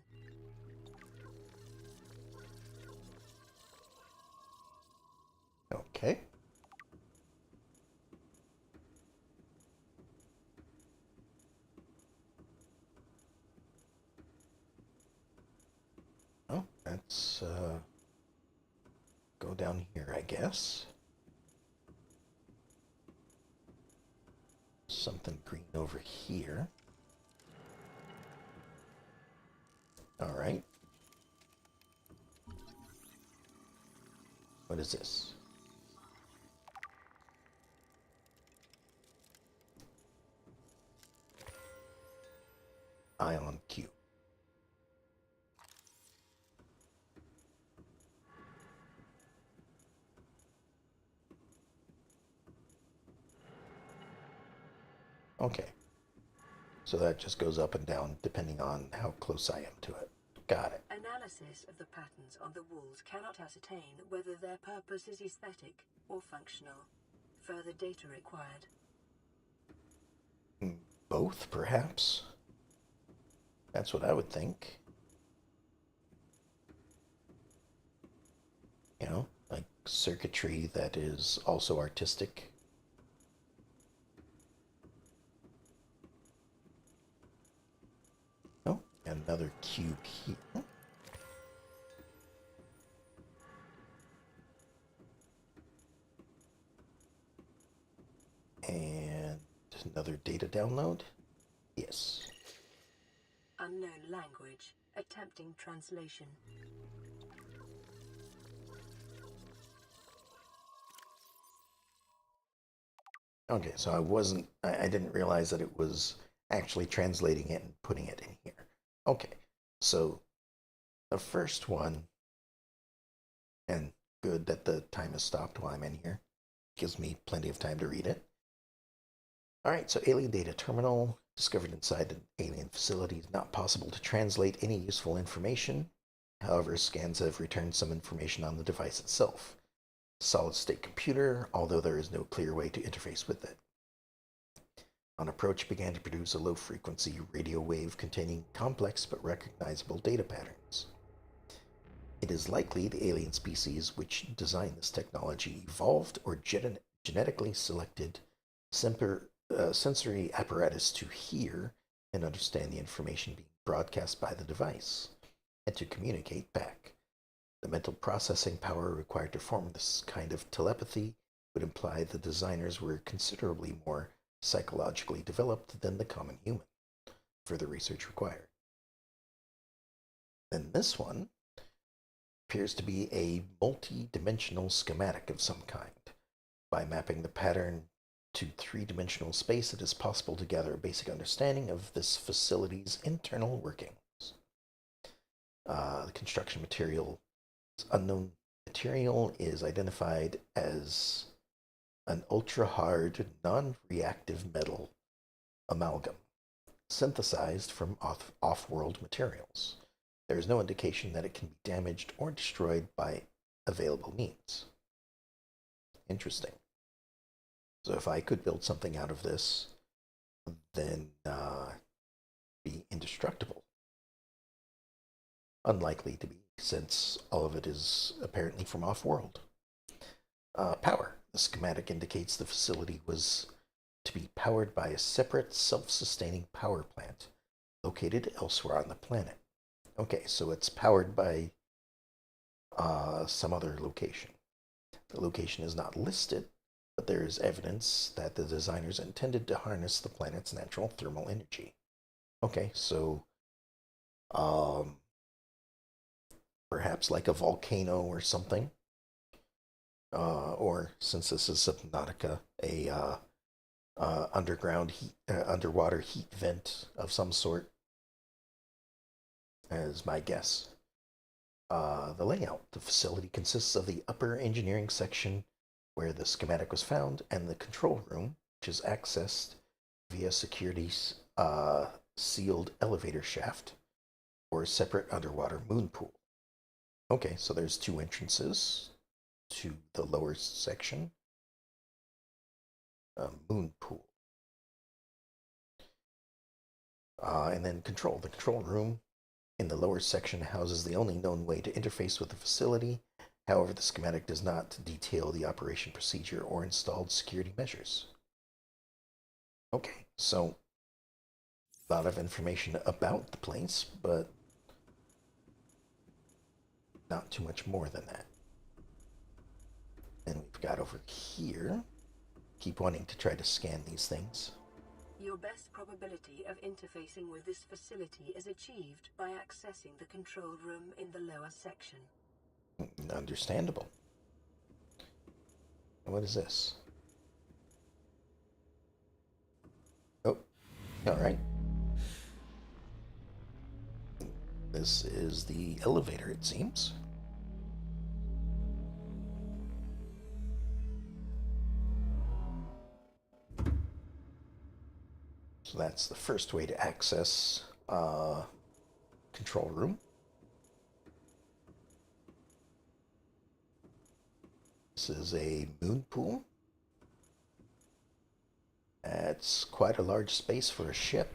Okay. Oh, let's go down here, I guess. Something green over here. All right. What is this? ion cube. Okay. So that just goes up and down depending on how close I am to it. Got it. Analysis of the patterns on the walls cannot ascertain whether their purpose is aesthetic or functional. Further data required. Both, perhaps? That's what I would think. You know, like circuitry that is also artistic. Oh, another cube here. And another data download? Yes. Unknown language. Attempting translation. Okay, so I didn't realize that it was actually translating it and putting it in here. Okay, so the first one, and good that the time has stopped while I'm in here, gives me plenty of time to read it. Alright, so alien data terminal discovered inside an alien facility is not possible to translate any useful information. However, scans have returned some information on the device itself. Solid-state computer, although there is no clear way to interface with it. On approach, began to produce a low-frequency radio wave containing complex but recognizable data patterns. It is likely the alien species which designed this technology evolved or genetically selected sensory apparatus to hear and understand the information being broadcast by the device, and to communicate back. The mental processing power required to form this kind of telepathy would imply the designers were considerably more psychologically developed than the common human. Further research required. Then this one appears to be a multi-dimensional schematic of some kind. By mapping the pattern to three-dimensional space, it is possible to gather a basic understanding of this facility's internal workings. The construction material, unknown material, is identified as an ultra-hard, non-reactive metal amalgam, synthesized from off-world materials. There is no indication that it can be damaged or destroyed by available means. Interesting. So if I could build something out of this, then be indestructible. Unlikely to be, since all of it is apparently from off-world. Power. The schematic indicates the facility was to be powered by a separate, self-sustaining power plant located elsewhere on the planet. Okay, so it's powered by some other location. The location is not listed, but there is evidence that the designers intended to harness the planet's natural thermal energy. Okay, so perhaps like a volcano or something. Or, since this is Subnautica, a underwater heat vent of some sort, as my guess. The layout. The facility consists of the upper engineering section where the schematic was found, and the control room, which is accessed via security's sealed elevator shaft or a separate underwater moon pool. Okay, so there's two entrances to the lower section. Moon pool. And then control. The control room in the lower section houses the only known way to interface with the facility. However, the schematic does not detail the operation procedure or installed security measures. Okay, so a lot of information about the place, but not too much more than that. And we've got over here, keep wanting to try to scan these things. Your best probability of interfacing with this facility is achieved by accessing the control room in the lower section. Understandable. What is this? Oh, all right. This is the elevator, it seems. So that's the first way to access control room. This is a moon pool. It's quite a large space for a ship.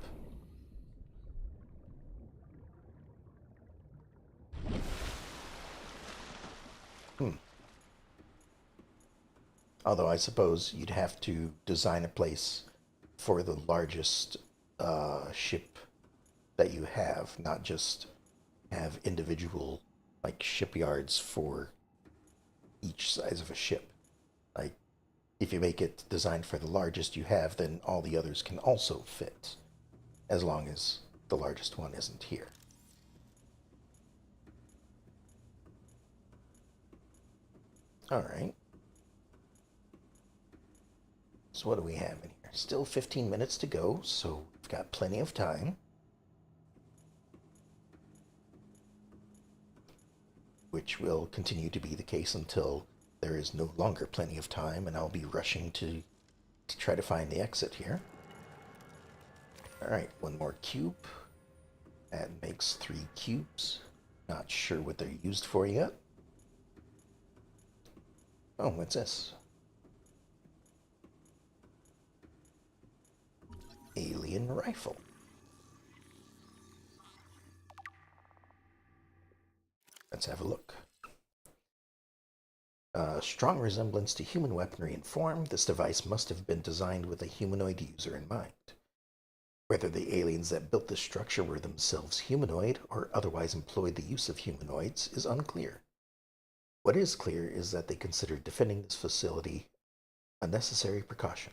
Although I suppose you'd have to design a place for the largest ship that you have, not just have individual like shipyards for each size of a ship. Like if you make it designed for the largest you have, then all the others can also fit, as long as the largest one isn't here. All right. So what do we have in here? Still 15 minutes to go, so we've got plenty of time. Which will continue to be the case until there is no longer plenty of time, and I'll be rushing to try to find the exit here. Alright, one more cube. That makes 3 cubes. Not sure what they're used for yet. Oh, what's this? Alien rifle. Let's have a look. Strong resemblance to human weaponry and form, this device must have been designed with a humanoid user in mind. Whether the aliens that built this structure were themselves humanoid or otherwise employed the use of humanoids is unclear. What is clear is that they considered defending this facility a necessary precaution.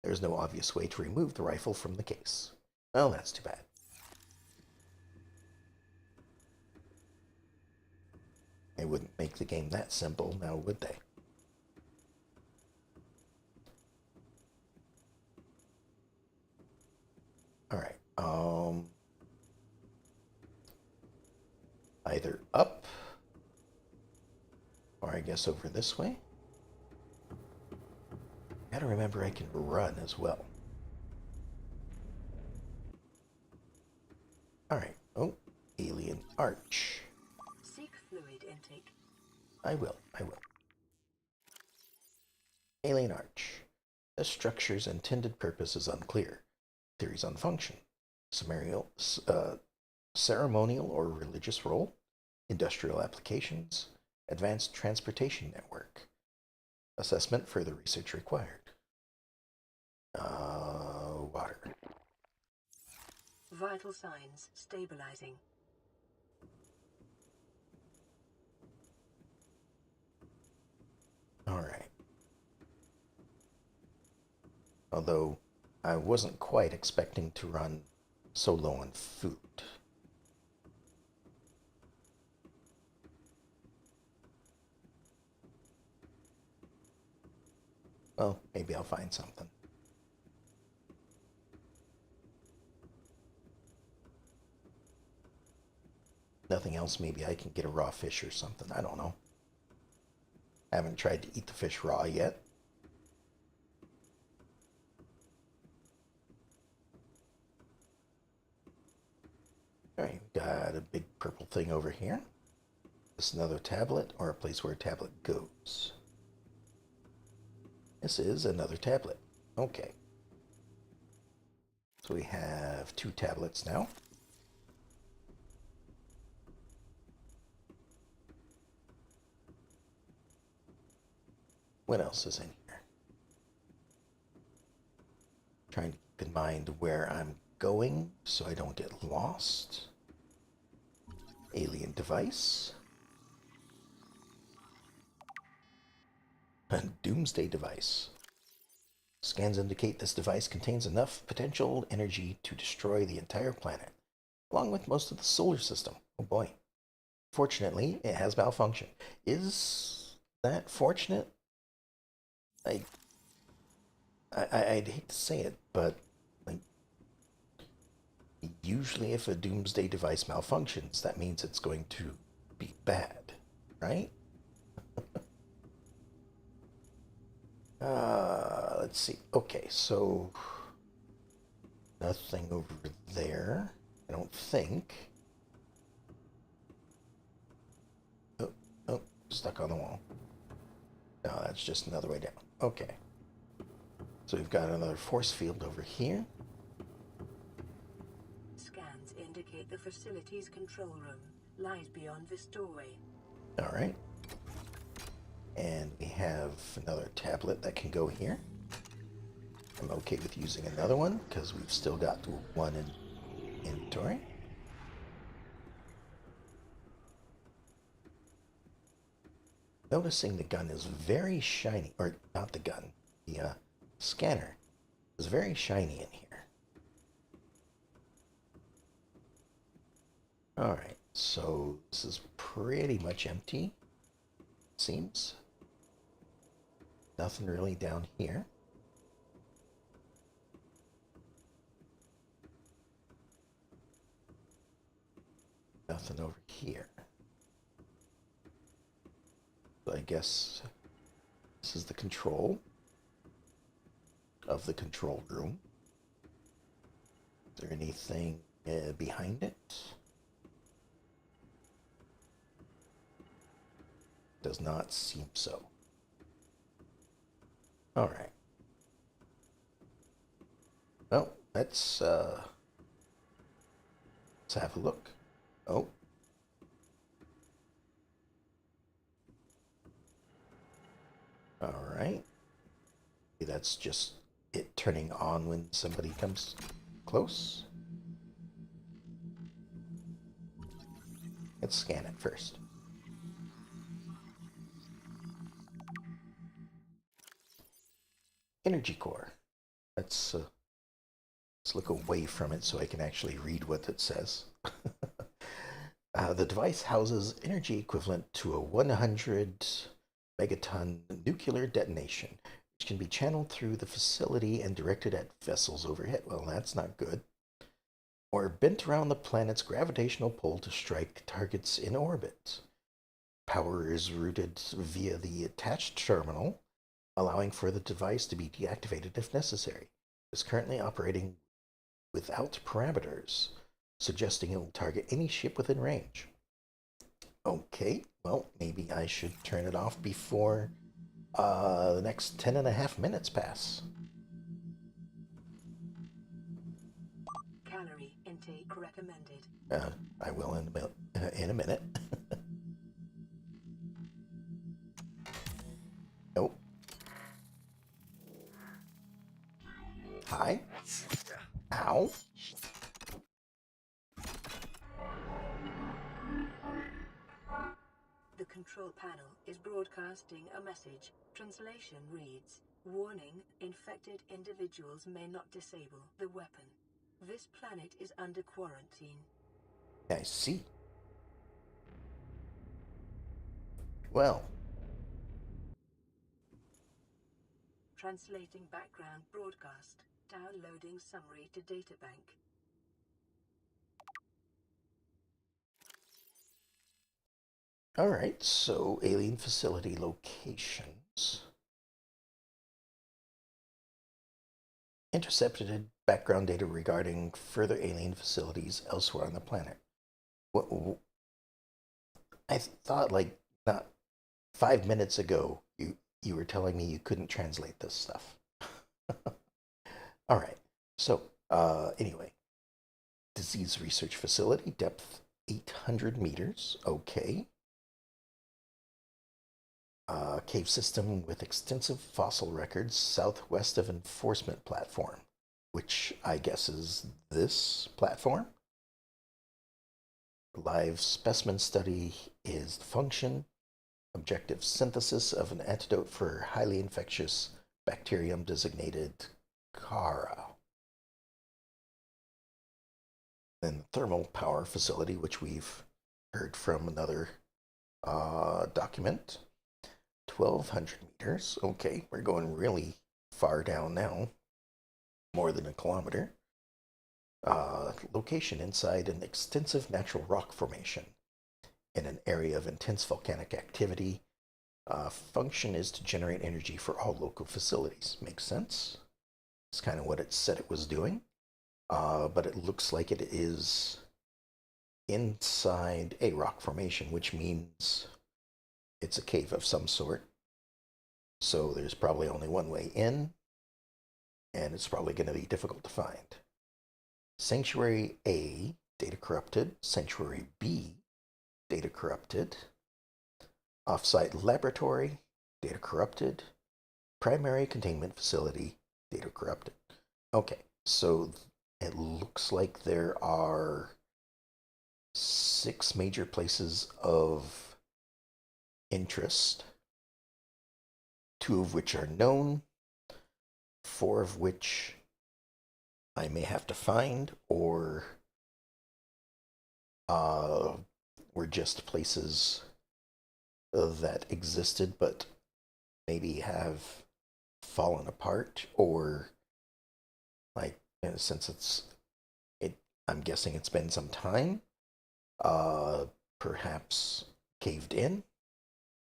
There is no obvious way to remove the rifle from the case. Well, that's too bad. They wouldn't make the game that simple, now would they? Alright, either up, or I guess over this way. Gotta remember I can run as well. Alright, oh, alien arch. Seek fluid intake. I will. Alien arch. The structure's intended purpose is unclear. Theories on function. Ceremonial or religious role. Industrial applications. Advanced transportation network. Assessment, further research required. Water. Vital signs stabilizing. Alright. Although I wasn't quite expecting to run so low on food. Well, maybe I'll find something. Nothing else, maybe I can get a raw fish or something. I don't know. I haven't tried to eat the fish raw yet. Alright, got a big purple thing over here. Is this another tablet or a place where a tablet goes? This is another tablet. Okay. So we have 2 tablets now. What else is in here? Trying to keep in mind where I'm going so I don't get lost. Alien device. A doomsday device. Scans indicate this device contains enough potential energy to destroy the entire planet, along with most of the solar system. Oh boy. Fortunately, it has malfunction. Is that fortunate? I'd hate to say it, but like, usually if a doomsday device malfunctions, that means it's going to be bad, right? Let's see. Okay, so nothing over there, I don't think. Oh, oh, stuck on the wall. No, that's just another way down. Okay. So we've got another force field over here. Scans indicate the facility's control room lies beyond this doorway. All right. And we have another tablet that can go here. I'm okay with using another one because we've still got one in inventory. Noticing the gun is very shiny, or not the gun, the scanner is very shiny in here. All right, so this is pretty much empty, it seems. Nothing really down here. Nothing over here. So I guess this is the control of the control room. Is there anything behind it? Does not seem so. All right. Well, let's have a look. Oh. All right. Maybe that's just it turning on when somebody comes close. Let's scan it first. Energy core. Let's look away from it so I can actually read what it says. The device houses energy equivalent to a 100 megaton nuclear detonation, which can be channeled through the facility and directed at vessels overhead. Well, that's not good. Or bent around the planet's gravitational pull to strike targets in orbit. Power is routed via the attached terminal, allowing for the device to be deactivated if necessary. It is currently operating without parameters, suggesting it will target any ship within range. Okay, well, maybe I should turn it off before the next 10.5 minutes pass. Calorie intake recommended. I will in a minute. Nope. Hi. Ow. The control panel is broadcasting a message. Translation reads, "Warning, infected individuals may not disable the weapon. This planet is under quarantine." I see. Well. Translating background broadcast. Downloading summary to databank. All right, so alien facility locations. Intercepted background data regarding further alien facilities elsewhere on the planet. What, I thought like not 5 minutes ago you were telling me you couldn't translate this stuff. All right. So anyway, disease research facility, depth 800 meters. Okay. Cave system with extensive fossil records southwest of enforcement platform, which I guess is this platform. Live specimen study is function. Objective synthesis of an antidote for highly infectious bacterium designated Cara. Then thermal power facility, which we've heard from another document. 1,200 meters. Okay, we're going really far down now. More than a kilometer. Location inside an extensive natural rock formation in an area of intense volcanic activity. Function is to generate energy for all local facilities. Makes sense. It's kind of what it said it was doing. But it looks like it is inside a rock formation, which means it's a cave of some sort. So there's probably only one way in, and it's probably going to be difficult to find. Sanctuary A, data corrupted. Sanctuary B, data corrupted. Offsite laboratory, data corrupted. Primary containment facility, data corrupted. Okay, so it looks like there are 6 major places of interest, 2 of which are known, 4 of which I may have to find, or were just places that existed but maybe have fallen apart, or like since I'm guessing it's been some time, perhaps caved in,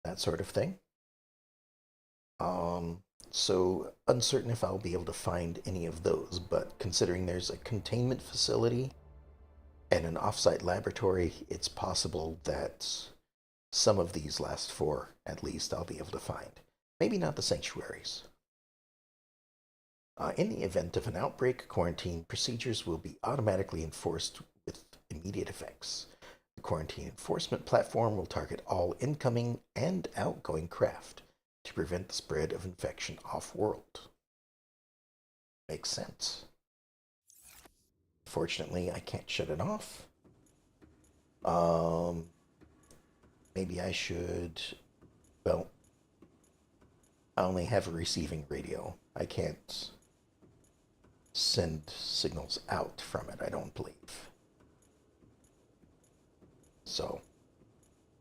that sort of thing. So uncertain if I'll be able to find any of those, but considering there's a containment facility and an offsite laboratory, it's possible that some of these last 4, at least, I'll be able to find. Maybe not the sanctuaries. In the event of an outbreak, quarantine procedures will be automatically enforced with immediate effects. The quarantine enforcement platform will target all incoming and outgoing craft to prevent the spread of infection off-world. Makes sense. Fortunately, I can't shut it off. Maybe I should... Well, I only have a receiving radio. I can't send signals out from it, I don't believe. So,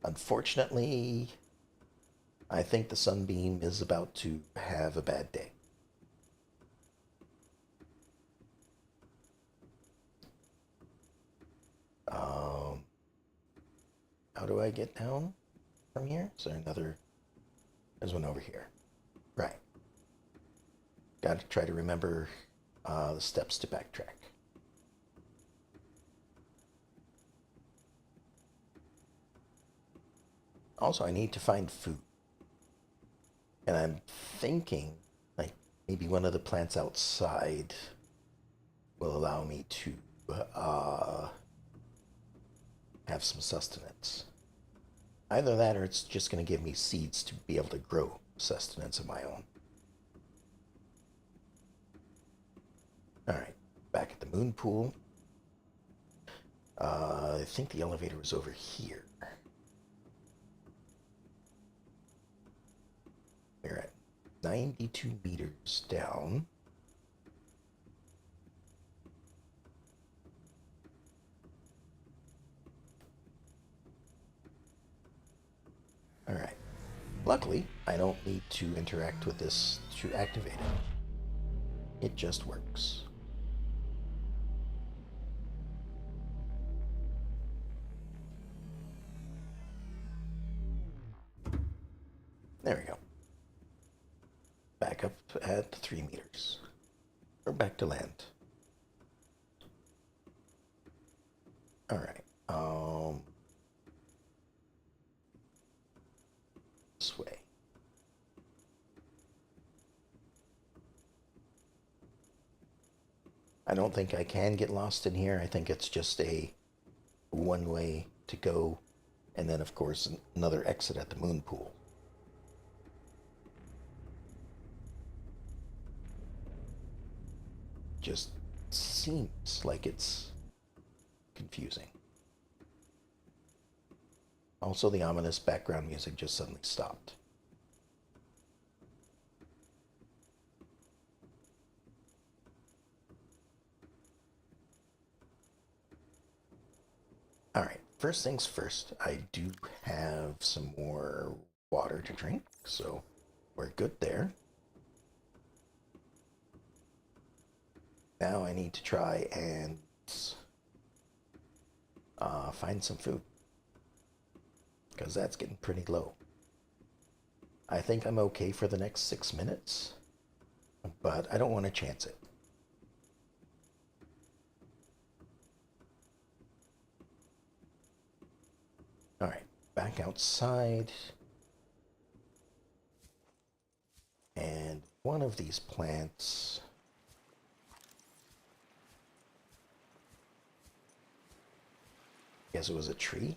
unfortunately, I think the Sunbeam is about to have a bad day. How do I get down from here? Is there another... There's one over here. Right. Got to try to remember the steps to backtrack. Also, I need to find food. And I'm thinking, like, maybe one of the plants outside will allow me to have some sustenance. Either that or it's just going to give me seeds to be able to grow sustenance of my own. Alright, back at the moon pool. I think the elevator was over here. We're at 92 meters down. Alright. Luckily, I don't need to interact with this to activate it. It just works. There we go. Back up at 3 meters. Or back to land. Alright. This way. I don't think I can get lost in here. I think it's just a one way to go, and then of course another exit at the moon pool. Just seems like it's confusing. Also, the ominous background music just suddenly stopped. Alright, first things first, I do have some more water to drink, so we're good there. Now I need to try and find some food. Because that's getting pretty low. I think I'm okay for the next 6 minutes, but I don't want to chance it. Alright, back outside. And one of these plants... Guess it was a tree?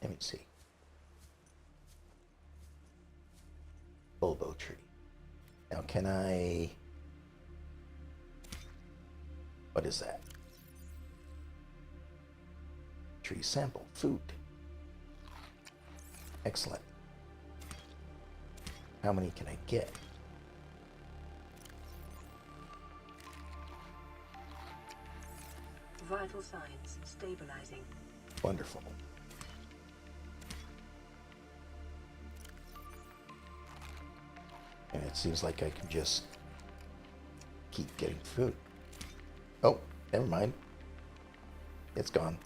Let me see. Bulbo tree. Now can I... What is that? Tree sample. Food. Excellent. How many can I get? Vital signs stabilizing. Wonderful. And it seems like I can just keep getting food. Oh, never mind. It's gone.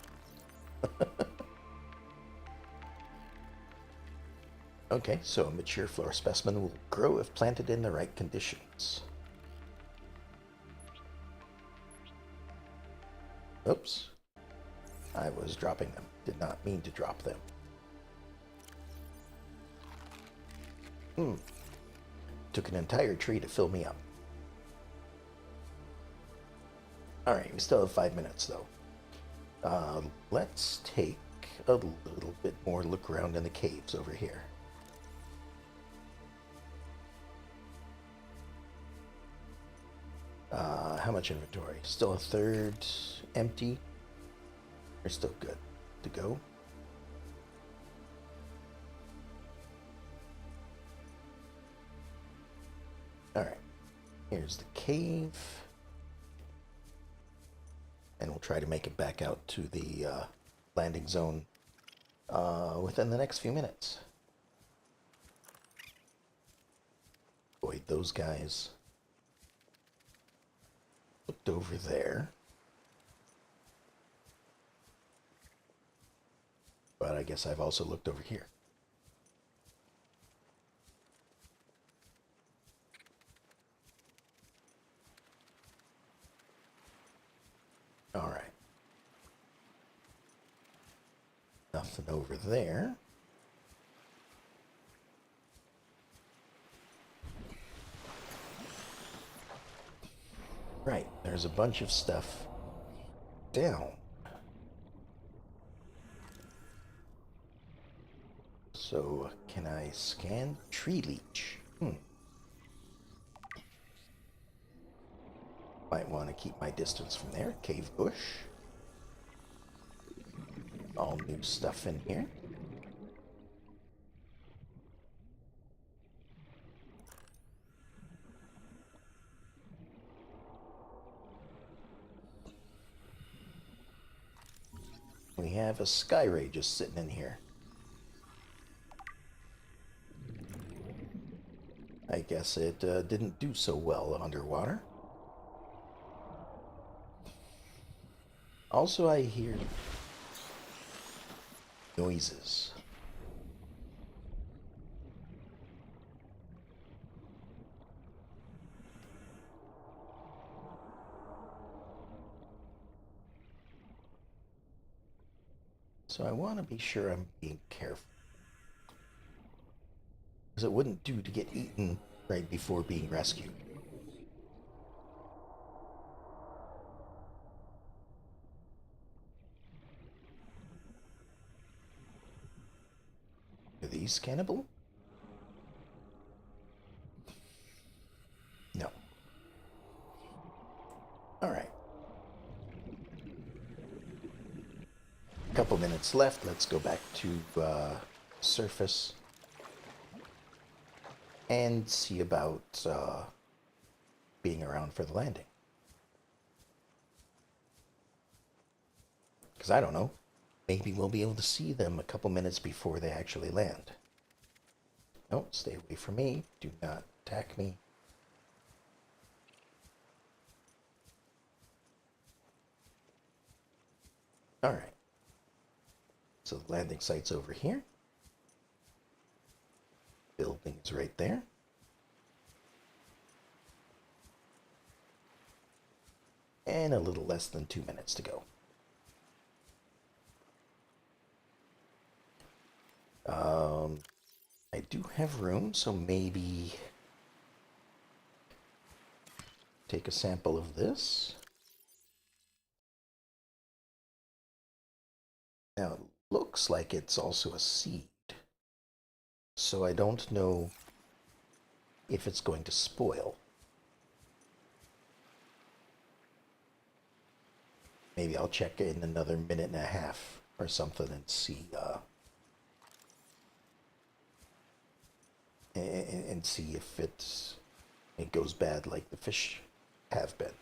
Okay, so a mature flora specimen will grow if planted in the right conditions. Oops. I was dropping them. Did not mean to drop them. Took an entire tree to fill me up. Alright, we still have 5 minutes though. Let's take a little bit more look around in the caves over here. How much inventory? Still a third empty? We're still good to go. Alright, here's the cave. And we'll try to make it back out to the landing zone within the next few minutes. Avoid those guys. Looked over there. But I guess I've also looked over here. All right. Nothing over there. Right, there's a bunch of stuff down. So, can I scan tree leech? Might want to keep my distance from there. Cave bush. All new stuff in here. We have a sky ray just sitting in here. I guess it didn't do so well underwater. Also, I hear noises. So I want to be sure I'm being careful. Because it wouldn't do to get eaten right before being rescued. Are these cannibal? No. Alright. Couple minutes left. Let's go back to surface and see about being around for the landing. Because I don't know. Maybe we'll be able to see them a couple minutes before they actually land. No, stay away from me. Do not attack me. All right. So the landing site's over here. Building's right there. And a little less than 2 minutes to go. I do have room, so maybe take a sample of this. Now it looks like it's also a seed, so I don't know if it's going to spoil. Maybe I'll check in another minute and a half or something and see and see if it goes bad like the fish have been,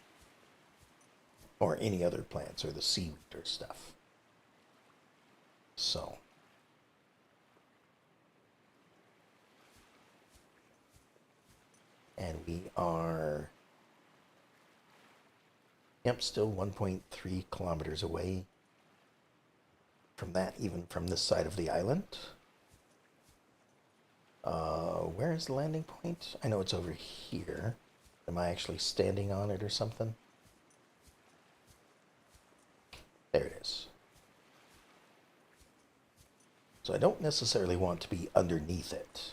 or any other plants or the seaweed or stuff. So and we are, yep, still 1.3 kilometers away from that, even from this side of the island. Where is the landing point? I know it's over here. Am I actually standing on it or something? There it is. So I don't necessarily want to be underneath it.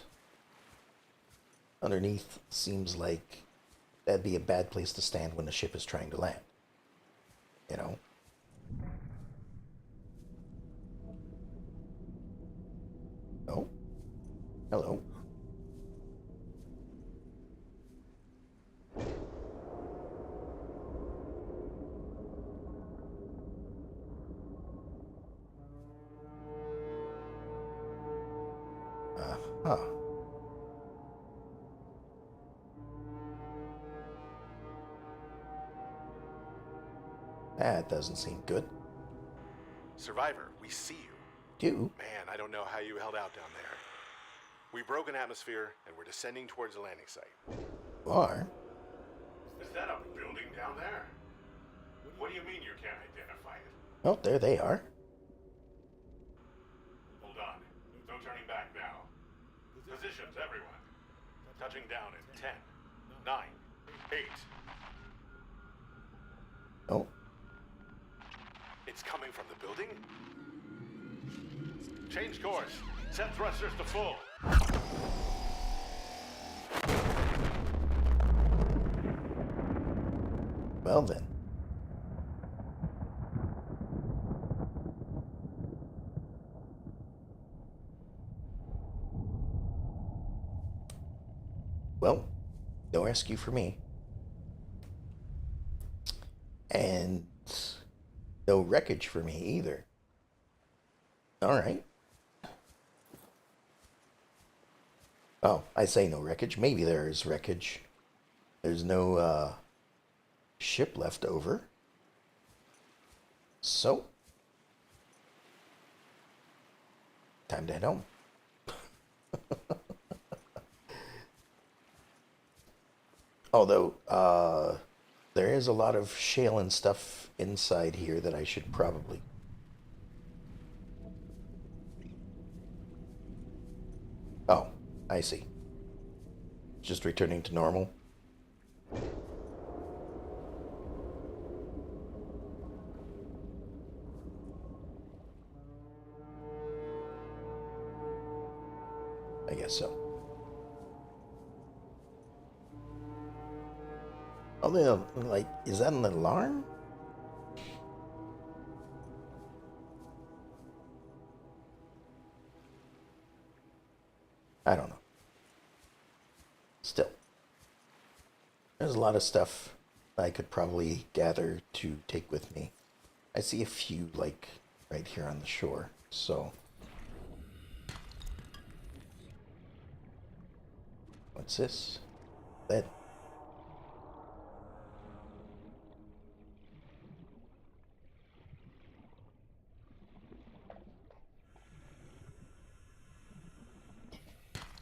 Underneath seems like that'd be a bad place to stand when the ship is trying to land. You know? Oh. Hello. Uh-huh. That doesn't seem good. Survivor, we see you. Do? Man, I don't know how you held out down there. We broke an atmosphere, and we're descending towards the landing site. You are? Is that a building down there? What do you mean you can't identify it? Oh, there they are. Hold on. No turning back now. Positions, everyone. Touching down in 10, 9, 8. Oh. It's coming from the building? Change course. Set thrusters to full. Well then. Well, no rescue for me. And no wreckage for me either. Alright. Oh, I say no wreckage. Maybe there is wreckage. There's no ship left over. So, time to head home. Although, there is a lot of shale and stuff inside here that I should probably... Oh, I see. Just returning to normal. I guess so. Oh, like, is that an alarm? I don't know. Still, there's a lot of stuff I could probably gather to take with me. I see a few, like, right here on the shore, so... What's this? Lead.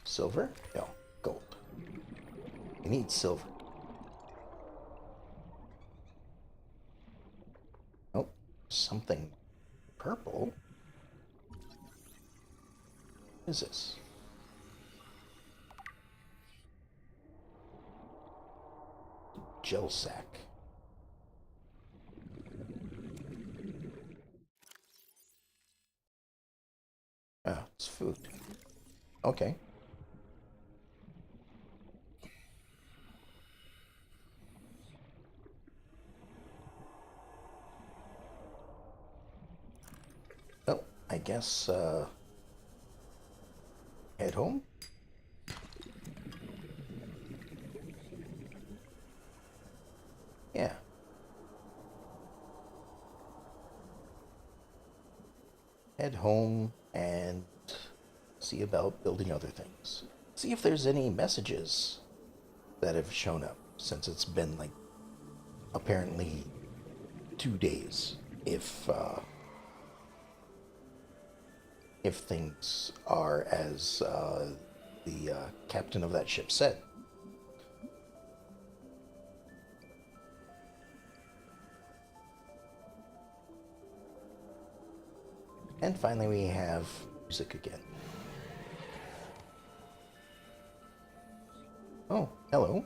Silver? No, gold. We need silver. Oh, something purple. What is this? Gel sack. Oh, it's food. Okay. Well, I guess, head home? Yeah. Head home and see about building other things. See if there's any messages that have shown up since it's been like apparently 2 days. If things are as the captain of that ship said. And finally, we have music again. Oh, hello.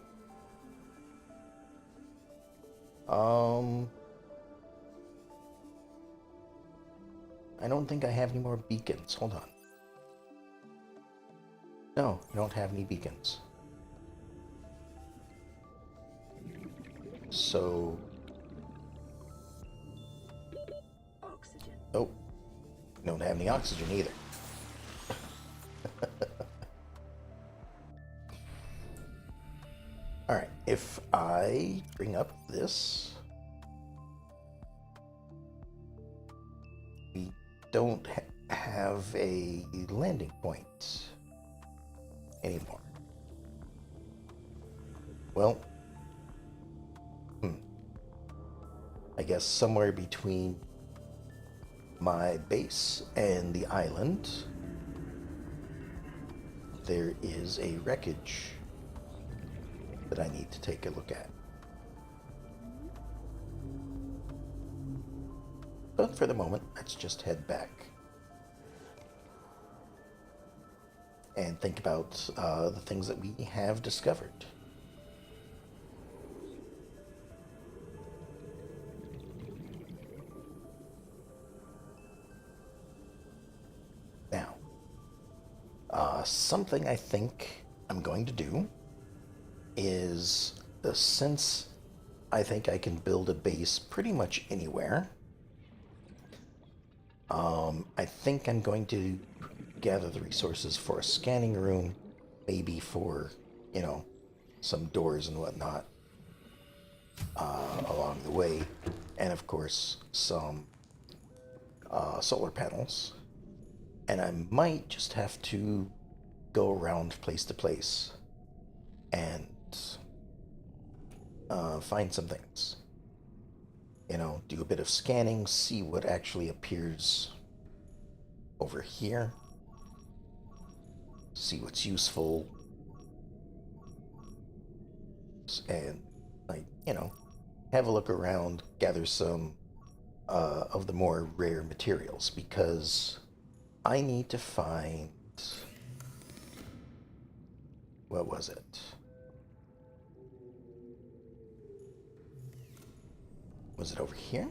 I don't think I have any more beacons. Hold on. No, I don't have any beacons. So... Oxygen. Oh, don't have any oxygen either. Alright, if I bring up this... We don't have a landing point anymore. Well, I guess somewhere between my base and the island, there is a wreckage that I need to take a look at. But for the moment, let's just head back and think about the things that we have discovered. Now, something I think I'm going to do is, since I think I can build a base pretty much anywhere, I think I'm going to gather the resources for a scanning room, maybe for, you know, some doors and whatnot along the way, and of course some solar panels. And I might just have to go around place to place and find some things. You know, do a bit of scanning, see what actually appears over here, see what's useful, and, like, you know, have a look around, gather some of the more rare materials, because I need to find... What was it? Was it over here?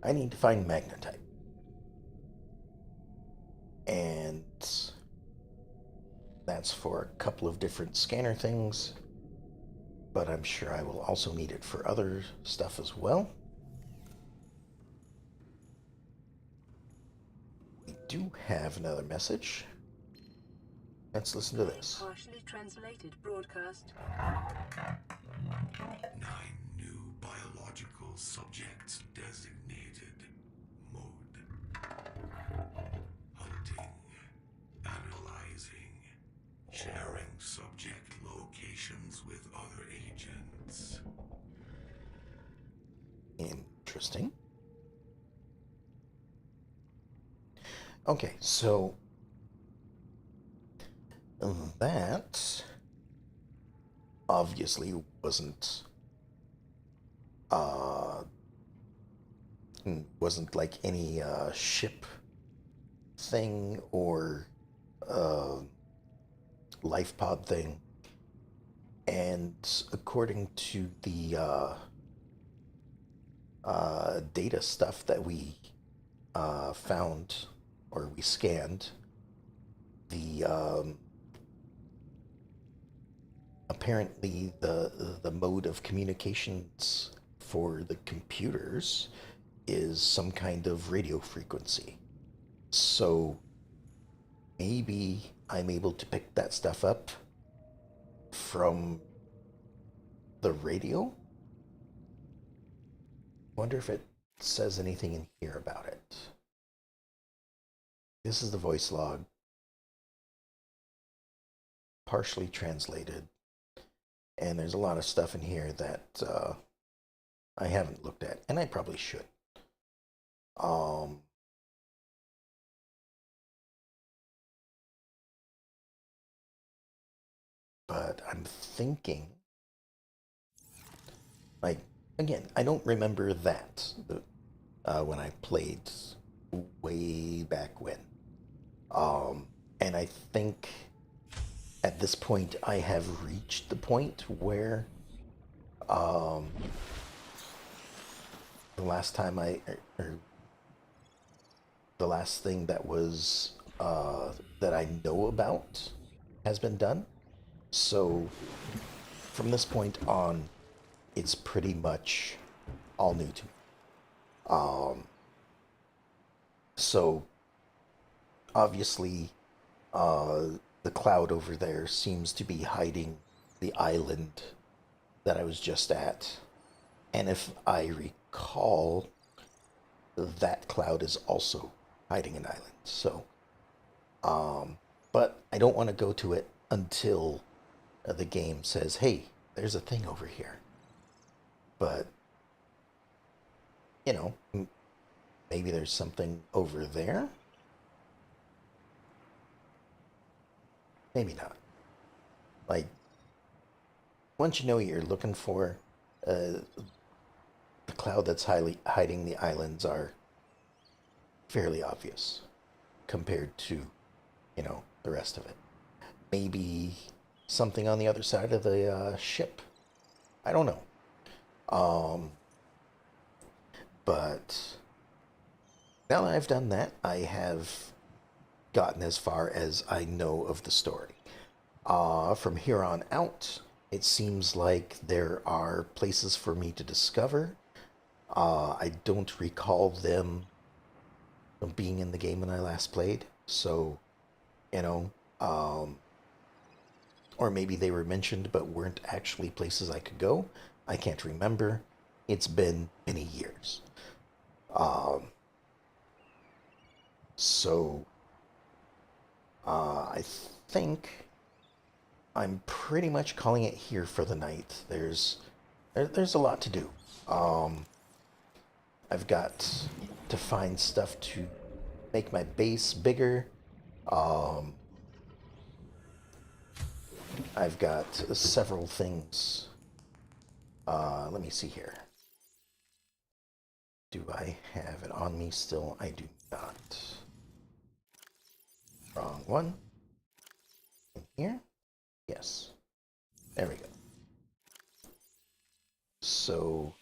I need to find magnetite. And that's for a couple of different scanner things, but I'm sure I will also need it for other stuff as well. We do have another message. Let's listen to this. Partially translated broadcast. 9 new biological subjects designated. Mode: hunting, analyzing, sharing subject locations with other agents. Interesting. Okay, so that obviously wasn't wasn't like any ship thing or uh, life pod thing. And according to the data stuff that we found or we scanned, the apparently the mode of communications for the computers is some kind of radio frequency. So maybe I'm able to pick that stuff up from the radio. Wonder if it says anything in here about it. This is the voice log, partially translated, and there's a lot of stuff in here that I haven't looked at, and I probably should. But I'm thinking, like, again, I don't remember that when I played way back when. And I think at this point I have reached the point where the last time or the last thing that was that I know about has been done. So from this point on, it's pretty much all new to me. So obviously, the cloud over there seems to be hiding the island that I was just at. And if I recall, that cloud is also hiding an island. So, but I don't want to go to it until the game says, hey, there's a thing over here. But, you know, maybe there's something over there. Maybe not. Like, once you know what you're looking for, the cloud that's hiding the islands are fairly obvious compared to, you know, the rest of it. Maybe something on the other side of the ship. I don't know. But now that I've done that, I have gotten as far as I know of the story. From here on out, it seems like there are places for me to discover. I don't recall them being in the game when I last played, so, you know, or maybe they were mentioned but weren't actually places I could go. I can't remember. It's been many years. So, I think I'm pretty much calling it here for the night. There's a lot to do. I've got to find stuff to make my base bigger. I've got several things. Let me see here. Do I have it on me still? I do not. Wrong one. In here? Yes. There we go. So,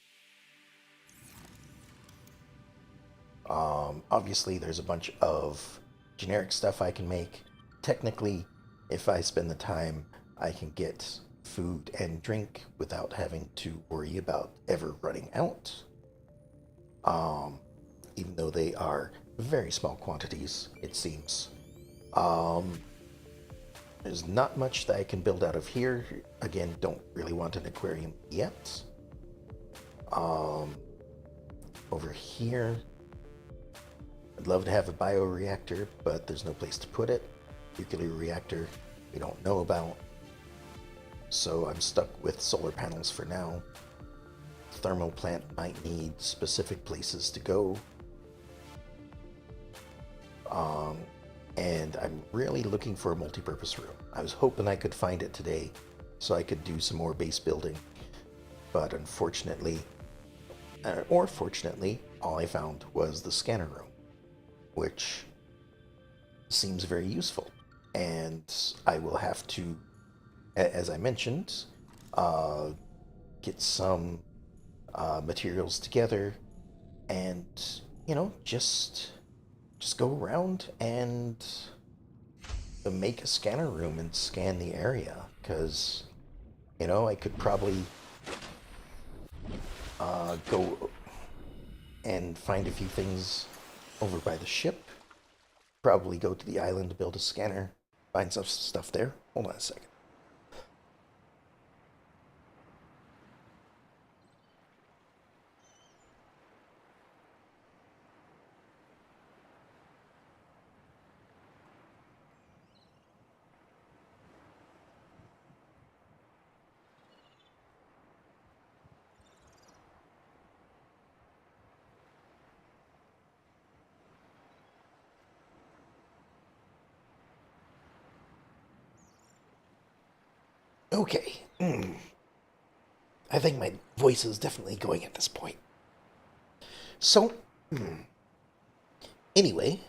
obviously there's a bunch of generic stuff I can make. Technically, if I spend the time, I can get food and drink without having to worry about ever running out. Even though they are very small quantities, it seems. There's not much that I can build out of here. Again, don't really want an aquarium yet. Over here, I'd love to have a bioreactor, but there's no place to put it. Nuclear reactor, we don't know about. So I'm stuck with solar panels for now. Thermal plant might need specific places to go. And I'm really looking for a multi-purpose room. I was hoping I could find it today so I could do some more base building. But unfortunately, or fortunately, all I found was the scanner room, which seems very useful. And I will have to, as I mentioned, uh, get some materials together and, just go around and make a scanner room and scan the area. Because, I could probably go and find a few things over by the ship. Probably go to the island to build a scanner, find some stuff there. Hold on a second. Okay. I think my voice is definitely going at this point. So, anyway,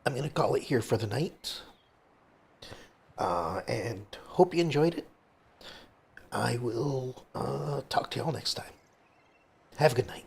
I'm going to call it here for the night. And hope you enjoyed it. I will talk to y'all next time. Have a good night.